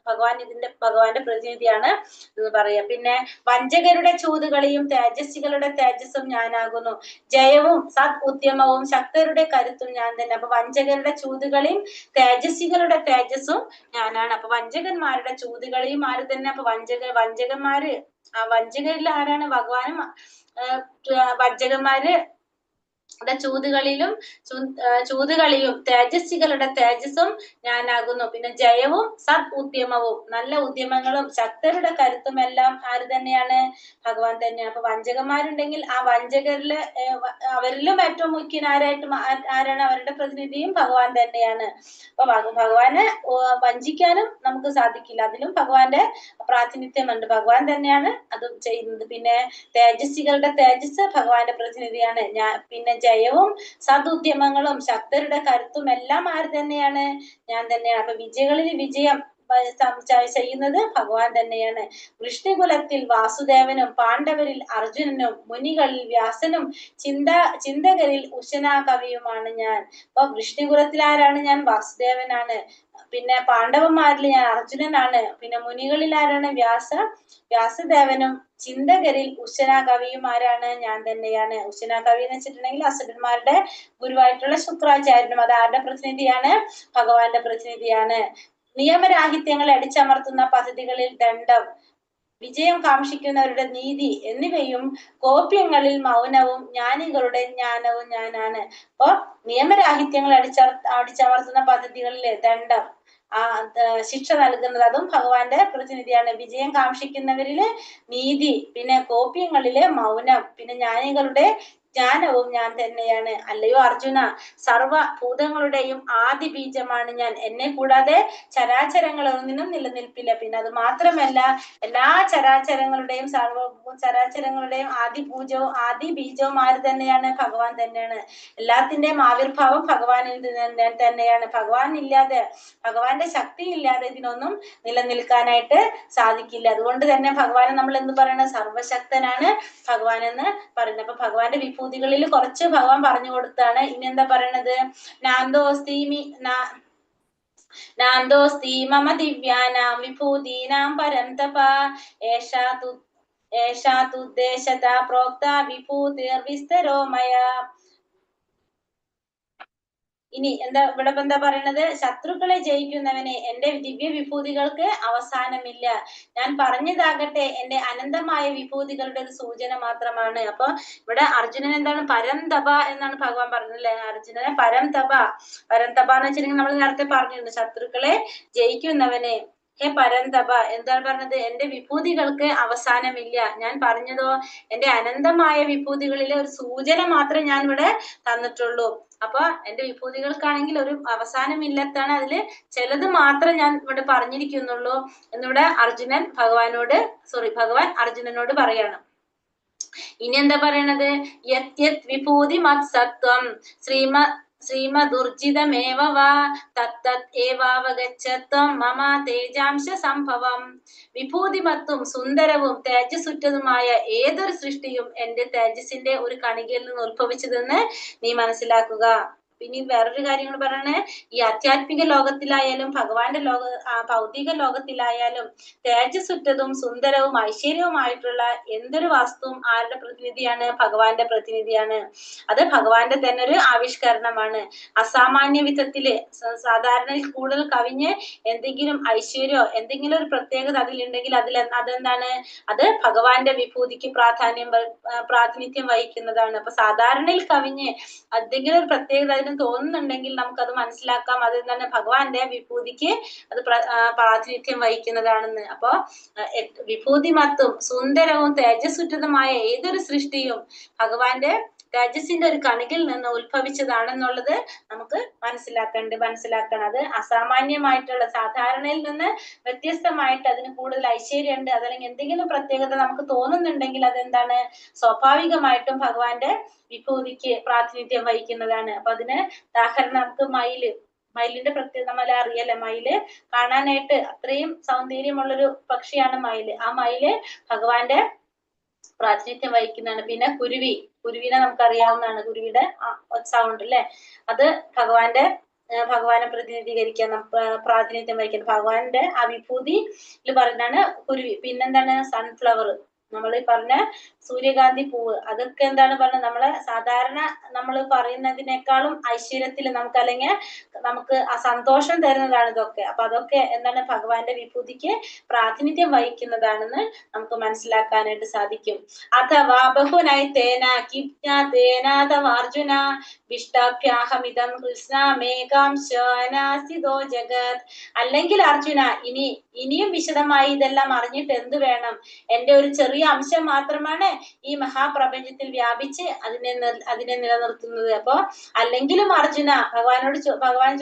ഭഗവാന്റെ പ്രതിനിധിയാണ് എന്ന് പറയാം. പിന്നെ വഞ്ചകരുടെ ചൂതുകളിയും തേജസ്വികളുടെ തേജസ്സും ഞാനാകുന്നു. ജയവും ഉദ്യമവും ശക്തരുടെ കരുത്തും ഞാൻ തന്നെ. അപ്പൊ വഞ്ചകരുടെ ചൂതുകളിയും തേജസ്വികളുടെ തേജസ്സും ഞാനാണ്. അപ്പൊ വഞ്ചകന്മാരുടെ ചൂതുകളിയും ആര് തന്നെ? അപ്പൊ വഞ്ചകന്മാര്, ആ വഞ്ചകരിൽ ആരാണ്? ഭഗവാനും. വഞ്ചകന്മാര് ചൂതുകളിയും തേജസ്വികളുടെ തേജസ്സും ഞാനാകുന്നു. പിന്നെ ജയവും ഉദ്യമവും, നല്ല ഉദ്യമങ്ങളും ശക്തരുടെ കരുത്തും എല്ലാം ആര് തന്നെയാണ്? ഭഗവാൻ തന്നെയാണ്. അപ്പൊ വഞ്ചകന്മാരുണ്ടെങ്കിൽ ആ വഞ്ചകരില് അവരിലും ഏറ്റവും മുഖ്യനാരായിട്ട് ആരാണ്? അവരുടെ പ്രതിനിധിയും ഭഗവാൻ തന്നെയാണ്. അപ്പൊ ഭഗവാനെ വഞ്ചിക്കാനും നമുക്ക് സാധിക്കില്ല, അതിലും ഭഗവാന്റെ പ്രാതിനിധ്യമുണ്ട്. ഭഗവാൻ തന്നെയാണ് അത് ചെയ്യുന്നത്. പിന്നെ തേജസ്വികളുടെ തേജസ് ഭഗവാന്റെ പ്രതിനിധിയാണ്. പിന്നെ ജയവും ഉദ്യമങ്ങളും ശക്തരുടെ കരുത്തും എല്ലാം ആര് തന്നെയാണ്? ഞാൻ തന്നെയാണ്. അപ്പൊ വിജയങ്ങളിൽ വിജയം ചെയ്യുന്നത് ഭഗവാൻ തന്നെയാണ്. വൃഷ്ണികുലത്തിൽ വാസുദേവനും, പാണ്ഡവരിൽ അർജുനനും, മുനികളിൽ വ്യാസനും, ചിന്തകരിൽ ഉശനാകവിയുമാണ് ഞാൻ. അപ്പൊ വൃഷ്ണികുലത്തിൽ ആരാണ്? ഞാൻ വാസുദേവനാണ്. പിന്നെ പാണ്ഡവന്മാരിൽ ഞാൻ അർജുനനാണ്. പിന്നെ മുനികളിൽ ആരാണ്? വ്യാസദേവനും, ചിന്തകരിൽ ഉശനാകവിയും ആരാണ്? ഞാൻ തന്നെയാണ്. ഉശനാകവി എന്ന് വെച്ചിട്ടുണ്ടെങ്കിൽ അസുരന്മാരുടെ ഗുരുവായിട്ടുള്ള ശുക്രാചാര്യനും. അത് ആരുടെ പ്രതിനിധിയാണ്? ഭഗവാന്റെ പ്രതിനിധിയാണ്. നിയമരാഹിത്യങ്ങൾ അടിച്ചമർത്തുന്ന പദ്ധതികളിൽ ദണ്ഡം, വിജയം കാക്ഷിക്കുന്നവരുടെ നീതി എന്നിവയും കോപ്യങ്ങളിൽ മൗനവും ജ്ഞാനികളുടെ ജ്ഞാനവും ഞാനാണ്. അപ്പൊ നിയമരാഹിത്യങ്ങൾ അടിച്ചമർത്തുന്ന പദ്ധതികളിലെ ദണ്ഡം, ശിക്ഷ നൽകുന്നത്, അതും ഭഗവാന്റെ പ്രതിനിധിയാണ്. വിജയം കാക്ഷിക്കുന്നവരില് നീതി, പിന്നെ കോപ്യങ്ങളിലെ മൗനം, പിന്നെ ജ്ഞാനികളുടെ ജ്ഞാനവും ഞാൻ തന്നെയാണ്. അല്ലയോ അർജുന, സർവഭൂതങ്ങളുടെയും ആദി ബീജമാണ് ഞാൻ. എന്നെ കൂടാതെ ചരാചരങ്ങളൊന്നിനും നിലനിൽപ്പില്ല. പിന്നെ അത് മാത്രമല്ല, എല്ലാ ചരാചരങ്ങളുടെയും ആദി ബീജവും ആര് തന്നെയാണ്? ഭഗവാൻ തന്നെയാണ്. എല്ലാത്തിന്റെയും ആവിർഭാവം ഭഗവാനിൽ തന്നെയാണ്. ഭഗവാൻ ഇല്ലാതെ, ഭഗവാന്റെ ശക്തി ഇല്ലാതെ ഇതിനൊന്നും നിലനിൽക്കാനായിട്ട് സാധിക്കില്ല. അതുകൊണ്ട് തന്നെ ഭഗവാനെ നമ്മൾ എന്ന് പറയുന്നത് സർവശക്തനാണ് ഭഗവാൻ എന്ന് പറയുന്നത്. അപ്പൊ ഭഗവാന്റെ വിഭൂതികളിൽ കുറച്ച് ഭഗവാൻ പറഞ്ഞു കൊടുത്താണ്. ഇനി എന്താ പറയണത്? നാന്തോസ്തി മമ ദിവ്യാനാം വിഭൂതീനാം പരം തപ ഏഷാ ഏഷാതുദ്ദേശത പ്രോക്ത വിഭൂതിർവിസ്തരോ മയ. ഇനി എന്താ ഇവിടെ എന്താ പറയണത്? ശത്രുക്കളെ ജയിക്കുന്നവനെ എന്റെ ദിവ്യ വിഭൂതികൾക്ക് അവസാനമില്ല. ഞാൻ പറഞ്ഞതാകട്ടെ എന്റെ അനന്തമായ വിഭൂതികളുടെ ഒരു സൂചന മാത്രമാണ്. അപ്പൊ ഇവിടെ അർജുനൻ എന്താണ്? പരംതപ എന്നാണ് ഭഗവാൻ പറഞ്ഞത് അല്ലെ? അർജുനനെ പരംതപ എന്ന് വെച്ചിട്ടുണ്ടെങ്കിൽ നമ്മൾ നേരത്തെ പറഞ്ഞിട്ടുണ്ട്, ശത്രുക്കളെ ജയിക്കുന്നവനെ ഹേ പരന്തപ. എന്താണ് പറഞ്ഞത്? എന്റെ വിഭൂതികൾക്ക് അവസാനമില്ല. ഞാൻ പറഞ്ഞതോ എന്റെ അനന്തമായ വിഭൂതികളിലെ ഒരു സൂചന മാത്രമേ ഞാൻ ഇവിടെ തന്നിട്ടുള്ളൂ. അപ്പൊ എന്റെ വിഭൂതികൾക്കാണെങ്കിൽ ഒരു അവസാനമില്ലത്താണ്, അതില് ചിലത് മാത്രം ഞാൻ ഇവിടെ പറഞ്ഞിരിക്കുന്നുള്ളൂ എന്നിവിടെ ഭഗവാൻ അർജുനനോട് പറയാണ്. ഇനി എന്താ പറയണത്? യത് വിഭൂതി മത്സത്വം ശ്രീമദുർജിതമേവ വാ തത്തത് ഏവാവഗച്ഛത്വം മമ തേജാംശ സംഭവം. വിഭൂതിമത്തും സുന്ദരവും തേജസ്സുറ്റതുമായ ഏതൊരു സൃഷ്ടിയും എന്റെ തേജസ്സിന്റെ ഒരു കണികയിൽ നിന്ന് ഉത്ഭവിച്ചതെന്ന് നീ മനസ്സിലാക്കുക. പിന്നെ വേറൊരു കാര്യങ്ങൾ പറയണേ, ഈ ആധ്യാത്മിക ലോകത്തിലായാലും ഭഗവാന്റെ ഭൗതിക ലോകത്തിലായാലും തേജസ്സുറ്റതും സുന്ദരവും ഐശ്വര്യവുമായിട്ടുള്ള എന്തൊരു വസ്തുവും ആരുടെ പ്രതിനിധിയാണ്? ഭഗവാന്റെ പ്രതിനിധിയാണ്. അത് ഭഗവാന്റെ തന്നെ ഒരു ആവിഷ്കരണമാണ്. അസാമാന്യ വിധത്തില് സാധാരണയിൽ കൂടുതൽ കവിഞ്ഞ് എന്തെങ്കിലും ഐശ്വര്യോ എന്തെങ്കിലും ഒരു പ്രത്യേകത അതിലുണ്ടെങ്കിൽ അതെന്താണ്? അത് ഭഗവാന്റെ വിഭൂതിക്ക് പ്രാതിനിധ്യം വഹിക്കുന്നതാണ്. അപ്പൊ സാധാരണയിൽ കവിഞ്ഞ് എന്തെങ്കിലും ഒരു പ്രത്യേകത അതിന് തോന്നുന്നുണ്ടെങ്കിൽ നമുക്കത് മനസ്സിലാക്കാം അതെന്താണ്? ഭഗവാന്റെ വിഭൂതിക്ക് അത് പ്രാതിനിധ്യം വഹിക്കുന്നതാണെന്ന്. അപ്പൊ വിഭൂതിമത്തും സുന്ദരവും തേജസ്സുറ്റതുമായ ഏതൊരു സൃഷ്ടിയും ഭഗവാന്റെ തേജസ്സിന്റെ ഒരു കണികിൽ നിന്ന് ഉത്ഭവിച്ചതാണെന്നുള്ളത് നമുക്ക് മനസ്സിലാക്കണം. അത് അസാമാന്യമായിട്ടുള്ള സാധാരണയിൽ നിന്ന് വ്യത്യസ്തമായിട്ട് അതിന് കൂടുതൽ ഐശ്വര്യമുണ്ട്, അതല്ലെങ്കിൽ എന്തെങ്കിലും പ്രത്യേകത നമുക്ക് തോന്നുന്നുണ്ടെങ്കിൽ അതെന്താണ്? സ്വാഭാവികമായിട്ടും ഭഗവാന്റെ വിഭൂതിക്ക് പ്രാതിനിധ്യം വഹിക്കുന്നതാണ്. അപ്പൊ അതിന് ഉദാഹരണം നമുക്ക് മയിലിന്റെ പ്രത്യേകത നമ്മൾ അറിയല്ലേ? മയില് കാണാനായിട്ട് അത്രയും സൗന്ദര്യമുള്ളൊരു പക്ഷിയാണ് മയില്. ആ മയില് ഭഗവാന്റെ പ്രാതിനിധ്യം വഹിക്കുന്നതാണ്. പിന്നെ കുരുവിനെ നമുക്കറിയാവുന്നതാണ്, കുരുവിയുടെ സൗണ്ട് അല്ലെ? അത് ഭഗവാനെ പ്രതിനിധീകരിക്കാൻ പ്രാതിനിധ്യം വഹിക്കുന്നത്. ഭഗവാന്റെ ആ വിഭൂതിയിൽ പറയുന്നതാണ് കുരുവി. പിന്നെന്താണ്? സൺഫ്ലവർ, നമ്മൾ ഈ പറഞ്ഞ സൂര്യകാന്തി പൂവ്, അതൊക്കെ എന്താണ് പറഞ്ഞത്? നമ്മളെ സാധാരണ നമ്മൾ പറയുന്നതിനേക്കാളും ഐശ്വര്യത്തിൽ നമുക്ക് ആ സന്തോഷം തരുന്നതാണ് ഇതൊക്കെ. അപ്പൊ അതൊക്കെ എന്താണ്? ഭഗവാന്റെ വിഭൂതിക്ക് പ്രാതിനിധ്യം വഹിക്കുന്നതാണെന്ന് നമുക്ക് മനസ്സിലാക്കാനായിട്ട് സാധിക്കും. അഥവാ ബഹുനൈ തേന അർജുന വിഷ്ടാഭ്യാഹമിതം കൃഷ്ണമേകാംശനാസിതോ ജഗത്. അല്ലെങ്കിൽ അർജുന, ഇനിയും വിശദമായി ഇതെല്ലാം അറിഞ്ഞിട്ട് എന്ത് വേണം? എന്റെ ഒരു ചെറിയ അംശം മാത്രമാണ് ഈ മഹാപ്രപഞ്ചത്തിൽ വ്യാപിച്ച് അതിനെ നിലനിർത്തുന്നത്. അപ്പൊ അല്ലെങ്കിലും അർജുന, ഭഗവാൻ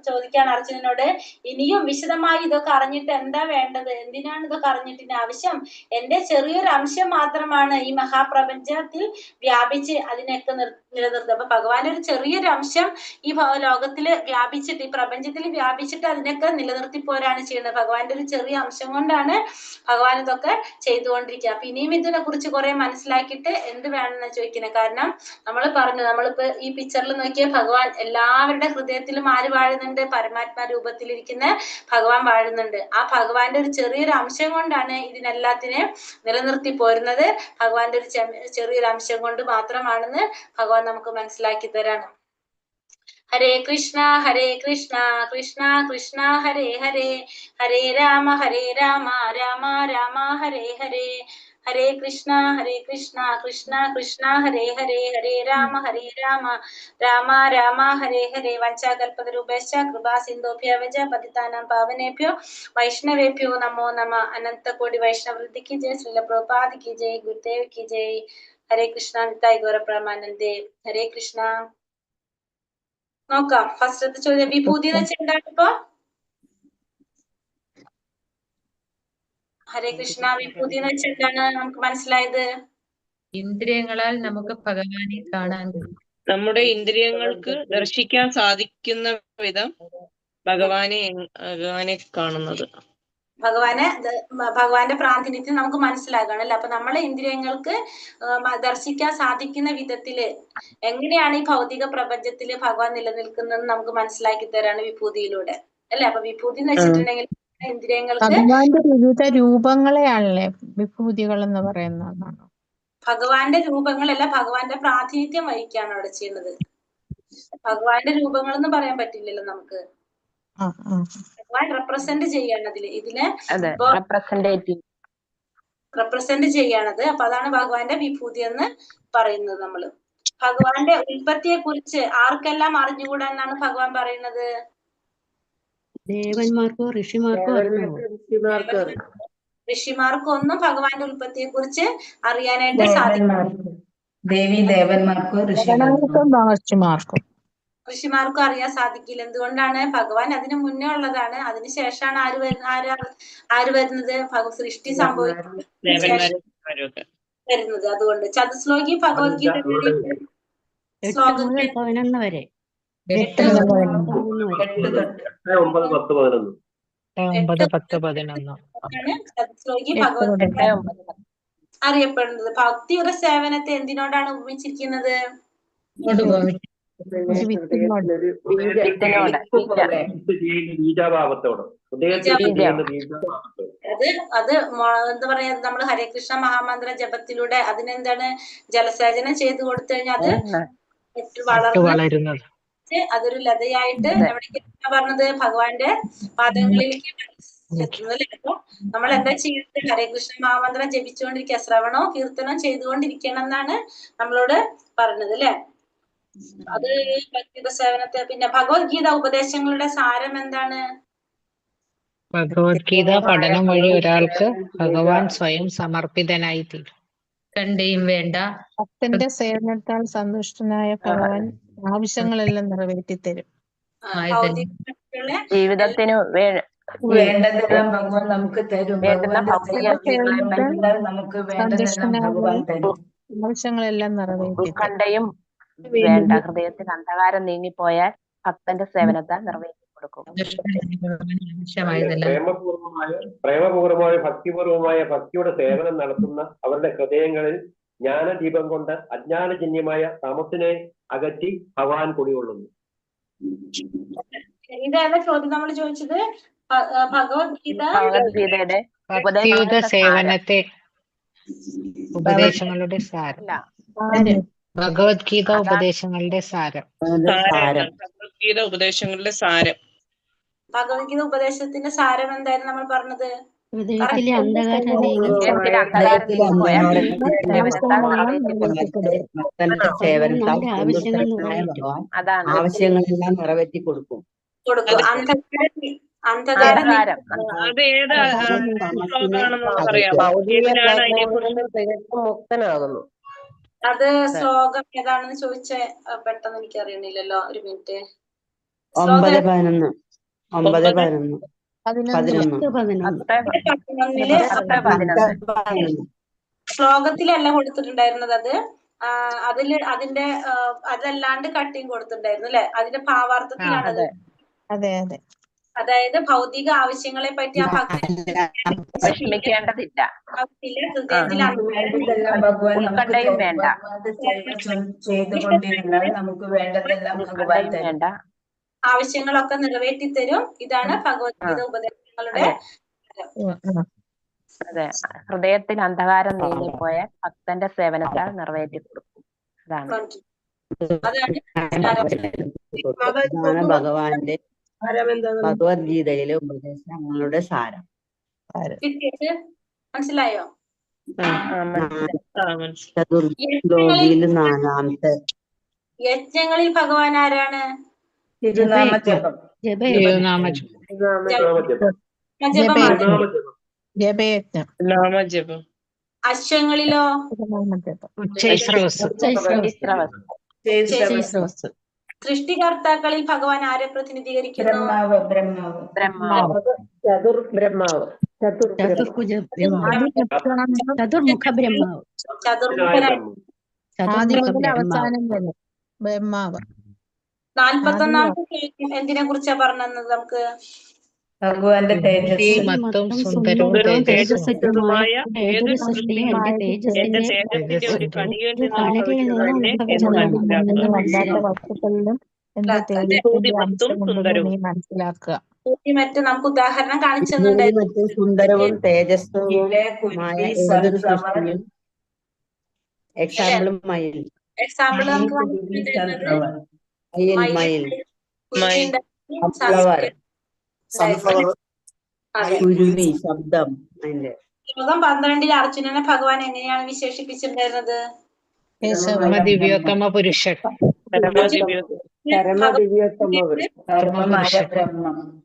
ചോദിക്കാണ് അർജുനനോട്, ഇനിയും വിശദമായി ഇതൊക്കെ അറിഞ്ഞിട്ട് എന്താ വേണ്ടത്? എന്തിനാണ് ഇതൊക്കെ അറിഞ്ഞിട്ട് ആവശ്യം? എന്റെ ചെറിയൊരു അംശം മാത്രമാണ് ഈ മഹാപ്രപഞ്ചത്തിൽ വ്യാപിച്ച് അതിനെയൊക്കെ നിലനിർത്തുന്നത്. അപ്പൊ ഭഗവാൻ ഒരു ചെറിയൊരു അംശം ഈ ലോകത്തില് വ്യാപിച്ചിട്ട്, ഈ പ്രപഞ്ചത്തിൽ വ്യാപിച്ചിട്ട് അതിനൊക്കെ നിലനിർത്തി പോരാണ് ചെയ്യുന്നത്. ഭഗവാന്റെ ഒരു ചെറിയ അംശം കൊണ്ടാണ് ഭഗവാൻ ഇതൊക്കെ ചെയ്തുകൊണ്ടിരിക്കുക. അപ്പൊ ഇനിയും ഇതിനെ കുറിച്ച് കുറെ മനസ്സിലാക്കിയിട്ട് എന്ത് വേണമെന്ന് ചോദിക്കുന്നത്. കാരണം നമ്മളിപ്പോ ഈ പിക്ചറിൽ നോക്കിയ ഭഗവാൻ എല്ലാവരുടെ ഹൃദയത്തിലും ആര് വാഴുന്നുണ്ട്? പരമാത്മാ രൂപത്തിലിരിക്കുന്ന ഭഗവാൻ വാഴുന്നുണ്ട്. ആ ഭഗവാന്റെ ഒരു ചെറിയൊരു അംശം കൊണ്ടാണ് ഇതിനെല്ലാത്തിനെയും നിലനിർത്തി പോരുന്നത്. ഭഗവാന്റെ ഒരു ചെറിയൊരു അംശം കൊണ്ട് മാത്രമാണെന്ന് ഭഗവാൻ നമുക്ക് മനസ്സിലാക്കി തരാണ്. ഹരേ കൃഷ്ണ കൃഷ്ണ കൃഷ്ണ ഹരേ ഹരേ, ഹരേ രാമ രാമ രാമ ഹരേ ഹരേ, ഹരേ കൃഷ്ണ കൃഷ്ണ കൃഷ്ണ ഹരേ ഹരേ, ഹരേ രാമ രാമ രാമ ഹരേ ഹരേ. വഞ്ചാകൽപതരൂപേശ്ച കൃപാ സിന്ധോഭ്യവച പതിതാനാം പാവനേഭ്യോ വൈഷ്ണവേഭ്യോ നമോ നമ. അനന്തകോടി വൈഷ്ണവൃദ്ധി കി ജയ്, ശ്രീല പ്രഭുപാദ് കി ജയ്, ഗുരുദേവ് കി ജയ്. ഹരേ കൃഷ്ണ. നിതായ് ഗൗരപ്രമാനന്ദേ. ഹരേ കൃഷ്ണ. നോക്കാം ഫസ്റ്റത്തെ ചോദ്യം. വിഭൂതി എന്ന് വെച്ചാൽ എന്താണ്? ഇപ്പൊ ഹരേ കൃഷ്ണ, വിഭൂതി എന്ന് വെച്ചാൽ എന്താണ് നമുക്ക് മനസ്സിലായത്? ഇന്ദ്രിയങ്ങളാൽ നമുക്ക് ഭഗവാനെ കാണാൻ, നമ്മുടെ ഇന്ദ്രിയങ്ങൾക്ക് ദർശിക്കാൻ സാധിക്കുന്ന വിധം ഭഗവാനെ കാണുന്നത്. ഭഗവാന്റെ പ്രാതിനിധ്യം നമുക്ക് മനസ്സിലാക്കണം അല്ലെ? അപ്പൊ നമ്മളെ ഇന്ദ്രിയങ്ങൾക്ക് ദർശിക്കാൻ സാധിക്കുന്ന വിധത്തില് എങ്ങനെയാണ് ഈ ഭൗതിക പ്രപഞ്ചത്തില് ഭഗവാൻ നിലനിൽക്കുന്നത് നമുക്ക് മനസ്സിലാക്കി തരാണ് വിഭൂതിയിലൂടെ അല്ലെ? അപ്പൊ വിഭൂതി എന്ന് വെച്ചിട്ടുണ്ടെങ്കിൽ ഇന്ദ്രിയങ്ങൾക്ക് ഭഗവാന്റെ വിവിധ രൂപങ്ങളെയാണല്ലേ വിഭൂതികൾ എന്ന് പറയുന്നതാണ്. ഭഗവാന്റെ രൂപങ്ങളല്ല, ഭഗവാന്റെ പ്രാതിനിധ്യം വഹിക്കുകയാണ് അവിടെ ചെയ്യുന്നത്. ഭഗവാന്റെ രൂപങ്ങൾ എന്ന് പറയാൻ പറ്റില്ലല്ലോ നമുക്ക്. ഭഗവാൻ റെപ്രസെന്റ് ചെയ്യാണ് ഇതിനെ റെപ്രസെന്റ് ചെയ്യാണത്. അപ്പൊ അതാണ് ഭഗവാന്റെ വിഭൂതി എന്ന് പറയുന്നത്. നമ്മള് ഭഗവാന്റെ ഉൽപ്പത്തിയെ കുറിച്ച് ആർക്കെല്ലാം അറിഞ്ഞുകൂടാ എന്നാണ് ഭഗവാൻ പറയുന്നത്? ദേവന്മാർക്കോ ഋഷിമാർക്കോ ഒന്നും ഭഗവാന്റെ ഉൽപ്പത്തിയെ കുറിച്ച് അറിയാനായിട്ട് സാധിക്കും. ഋഷിമാർക്കും അറിയാൻ സാധിക്കില്ല. എന്തുകൊണ്ടാണ്? ഭഗവാൻ അതിന് മുന്നേ ഉള്ളതാണ്. അതിനുശേഷമാണ് ആര് വരുന്നത്? സൃഷ്ടി സംഭവിക്കുന്നത് വരുന്നത്. അതുകൊണ്ട് ചതുശ്ലോകി ഭഗവത്ഗീത 8 മുതൽ 11 വരെ. 8, 9, 10, 11. 9, 10, 11 ചതുശ്ലോകി ഭഗവത്ഗീത അറിയപ്പെടുന്നത്. ഭക്തിയുടെ സേവനത്തെ എന്തിനോടാണ് ഉപമിച്ചിരിക്കുന്നത്? അത് എന്താ പറയാ, നമ്മള് ഹരേ കൃഷ്ണ മഹാമന്ത്ര ജപത്തിലൂടെ അതിനെന്താണ് ജലസേചനം ചെയ്തു കൊടുത്തു കഴിഞ്ഞാൽ അത് വളർന്ന് അതൊരു ലതയായിട്ട് എവിടേക്ക് പറഞ്ഞത്? ഭഗവാന്റെ പാദങ്ങളിലേക്ക് എത്തുന്നത്. അപ്പൊ നമ്മൾ എന്താ ചെയ്യുന്നത്? ഹരേ കൃഷ്ണ മഹാമന്ത്രം ജപിച്ചുകൊണ്ടിരിക്കുക, ശ്രവണോ കീർത്തനോ ചെയ്തുകൊണ്ടിരിക്കണം എന്നാണ് നമ്മളോട് പറഞ്ഞത് അല്ലെ. അത് ഭക്തിയുടെ സേവനത്തെ. പിന്നെ ഭഗവത്ഗീത ഉപദേശങ്ങളുടെ സാരം എന്താണ്? ഭഗവത്ഗീത പഠനം വഴി ഒരാൾക്ക് ഭഗവാൻ സ്വയം സമർപ്പിതനായി തീരും. കണ്ടയും വേണ്ട ഭക്തന്റെ സേവനത്താൽ സന്തുഷ്ടനായ ഭഗവാൻ ആവശ്യങ്ങളെല്ലാം നിറവേറ്റിത്തരും. ജീവിതത്തിന് വേണ്ടതെല്ലാം ഭഗവാൻ നമുക്ക് തരും. നമുക്ക് വേണ്ടതെല്ലാം ഭഗവാൻ തരും. ആവശ്യങ്ങളെല്ലാം നിറവേറ്റി. ഉത്കണ്ഠയും വേണ്ട. ഹൃദയത്തിൽ അന്ധകാരം നീങ്ങിപ്പോയാൽ ഭക്തന്റെ സേവനത്താൽ നിറവേറ്റി കൊടുക്കും. പ്രേമപൂർവമായ ഭക്തിപൂർവമായ ഭക്തിയുടെ സേവനം നടത്തുന്ന അവരുടെ ഹൃദയങ്ങളിൽ ജ്ഞാനദീപം കൊണ്ട് അജ്ഞാനജന്യമായ തമസിനെ അകറ്റി ഭഗവാൻ കുടികൊള്ളുന്നു. ഇതാണ് ചോദ്യം നമ്മൾ ചോദിച്ചത്. ഭഗവത്ഗീതയുടെ ഭക്തിയുടെ സേവനത്തെ ഉപദേശങ്ങളുടെ സാരം. ഭഗവത്ഗീത ഉപദേശങ്ങളുടെ സാരം. ഭഗവത്ഗീത ഉപദേശങ്ങളുടെ സാരം. ഭഗവത്ഗീത ഉപദേശത്തിന്റെ സാരം എന്തായിരുന്നു നമ്മൾ പറഞ്ഞത്? ഹൃദയത്തിലെ അന്ധകാരം ആവശ്യങ്ങളെല്ലാം നിറവേറ്റി കൊടുക്കും. മുക്തനാകുന്നു. അത് ശ്ലോകം ഏതാണെന്ന് ചോദിച്ച പെട്ടെന്ന് എനിക്ക് അറിയണില്ലല്ലോ. ഒരു മിനിറ്റ്. 9, 11. 9, 11. 11. ശ്ലോകത്തിലല്ല കൊടുത്തിട്ടുണ്ടായിരുന്നത്. അതിന്റെ അതല്ലാണ്ട് കട്ടിങ് കൊടുത്തിട്ടുണ്ടായിരുന്നു അല്ലെ. അതിന്റെ ഭാവാർത്ഥത്തിലാണത്. അതായത് ഭൗതിക ആവശ്യങ്ങളെ പറ്റി ആ വിഷമിക്കേണ്ടതില്ല. ഉത്കണ്ഠയും വേണ്ട. ചെയ്തുകൊണ്ടിരുന്നാൽ നമുക്ക് വേണ്ടതെല്ലാം ഭഗവാൻ വേണ്ട. ആവശ്യങ്ങളൊക്കെ നിറവേറ്റി തരും. ഇതാണ് ഭഗവത്ഗീത ഉപദേശങ്ങളുടെ. അതെ, ഹൃദയത്തിൽ അന്ധകാരം നീങ്ങിപ്പോയാൽ ഭക്തന്റെ സേവനത്താൽ നിറവേറ്റി കൊടുക്കും. അതാണ് ഭഗവാന്റെ ഭഗവത്ഗീതയിലെ ഉപദേശങ്ങളുടെ സാരം. മനസ്സിലായോ? ചതുർലോകിയിൽ 4-ാമത്തെ. യജ്ഞങ്ങളിൽ ഭഗവാൻ ആരാണ്? അശ്വങ്ങളിലോ? സൃഷ്ടികർത്താക്കളിൽ ഭഗവാൻ ആരെ പ്രതിനിധീകരിക്കുന്നു? ചതുർമുഖ ബ്രഹ്മാവ്. അവസാനം വരെ ബ്രഹ്മാവ്. 41-ാമത്തെ എന്തിനെ കുറിച്ചാ പറഞ്ഞത് നമുക്ക്? ഭഗവാന്റെ വസ്തുക്കളിലും മനസ്സിലാക്കുക. മറ്റ് നമുക്ക് ഉദാഹരണം കാണിച്ചു തന്നിട്ടുണ്ടായിരുന്നു. മറ്റ് സുന്ദരവും തേജസ്സുമായ കുരുവി, ഏതൊരു സൺഫ്ലവർ, സൃഷ്ടിയും എക്സാമ്പിളും മയിൽ. എക്സാമ്പിൾ നമുക്ക് കുരുവി, കാണിച്ചിട്ടുണ്ടായിരുന്നത് സൺഫ്ലവർ. മയിൽ മയിൽ. ഫ്ലവർ അതെ. കുരുവി ശബ്ദം അതിന്റെ ശ്ലോകം 12 അർജുനനെ ഭഗവാൻ എങ്ങനെയാണ് വിശേഷിപ്പിച്ചിട്ടുണ്ടായിരുന്നത്? ദിവ്യോത്തമ പുരുഷൻ. പരമദിവ്യോത്തമ പരമമായ ബ്രഹ്മം.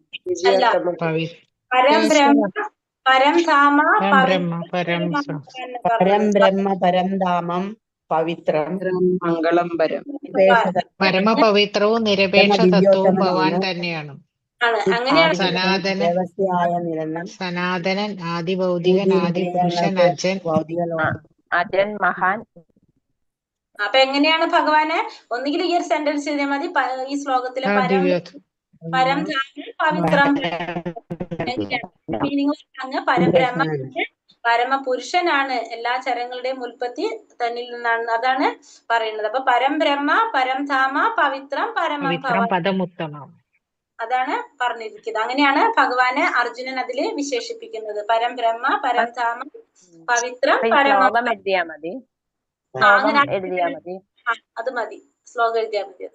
അല്ല, പവി- പരം ബ്രഹ്മ പരം ധാമ ബ്രഹ്മ പരം പരം ബ്രഹ്മ പരം ധാമം പവിത്രം മംഗളം പരം. പരമപവിത്രവും നിരപേക്ഷ തത്വവും ഭഗവാൻ തന്നെയാണ്. ആണ്. അങ്ങനെയാണ് സനാതന വ്യവസ്ഥയായ നിലനം സനാതനൻ ആദിഭൗതികൻ ആദിപുരുഷൻ അജൻ ഭൗതിക ലോകം അജൻ മഹാൻ. അപ്പൊ എങ്ങനെയാണ് ഭഗവാന് ഒന്നുകിൽ ഈ ഒരു സെന്റൻസ് എഴുതിയാൽ മതി. ഈ ശ്ലോകത്തിലെ പരം പരം ധാമ പവിത്രം മീനിങ് അങ്ങ് പരബ്രഹ്മ പരമപുരുഷനാണ്. എല്ലാ ചരങ്ങളുടെയും ഉൽപ്പത്തി തന്നിൽ നിന്നാണ്. അതാണ് പറയുന്നത്. അപ്പൊ പരം ബ്രഹ്മ പരം ധാമ പവിത്രം പരമഭവ പദമുത്തമം. അതാണ് പറഞ്ഞിരിക്കുന്നത്. അങ്ങനെയാണ് ഭഗവാന് അർജുനൻ അതില് വിശേഷിപ്പിക്കുന്നത്. പരം ബ്രഹ്മ പരം ധാമ പവിത്രം ശ്ലോകം എഴുതിയാ മതി. അങ്ങനെ എഴുതിയാ മതി. അത് മതി. ശ്ലോകം എഴുതിയാൽ മതി.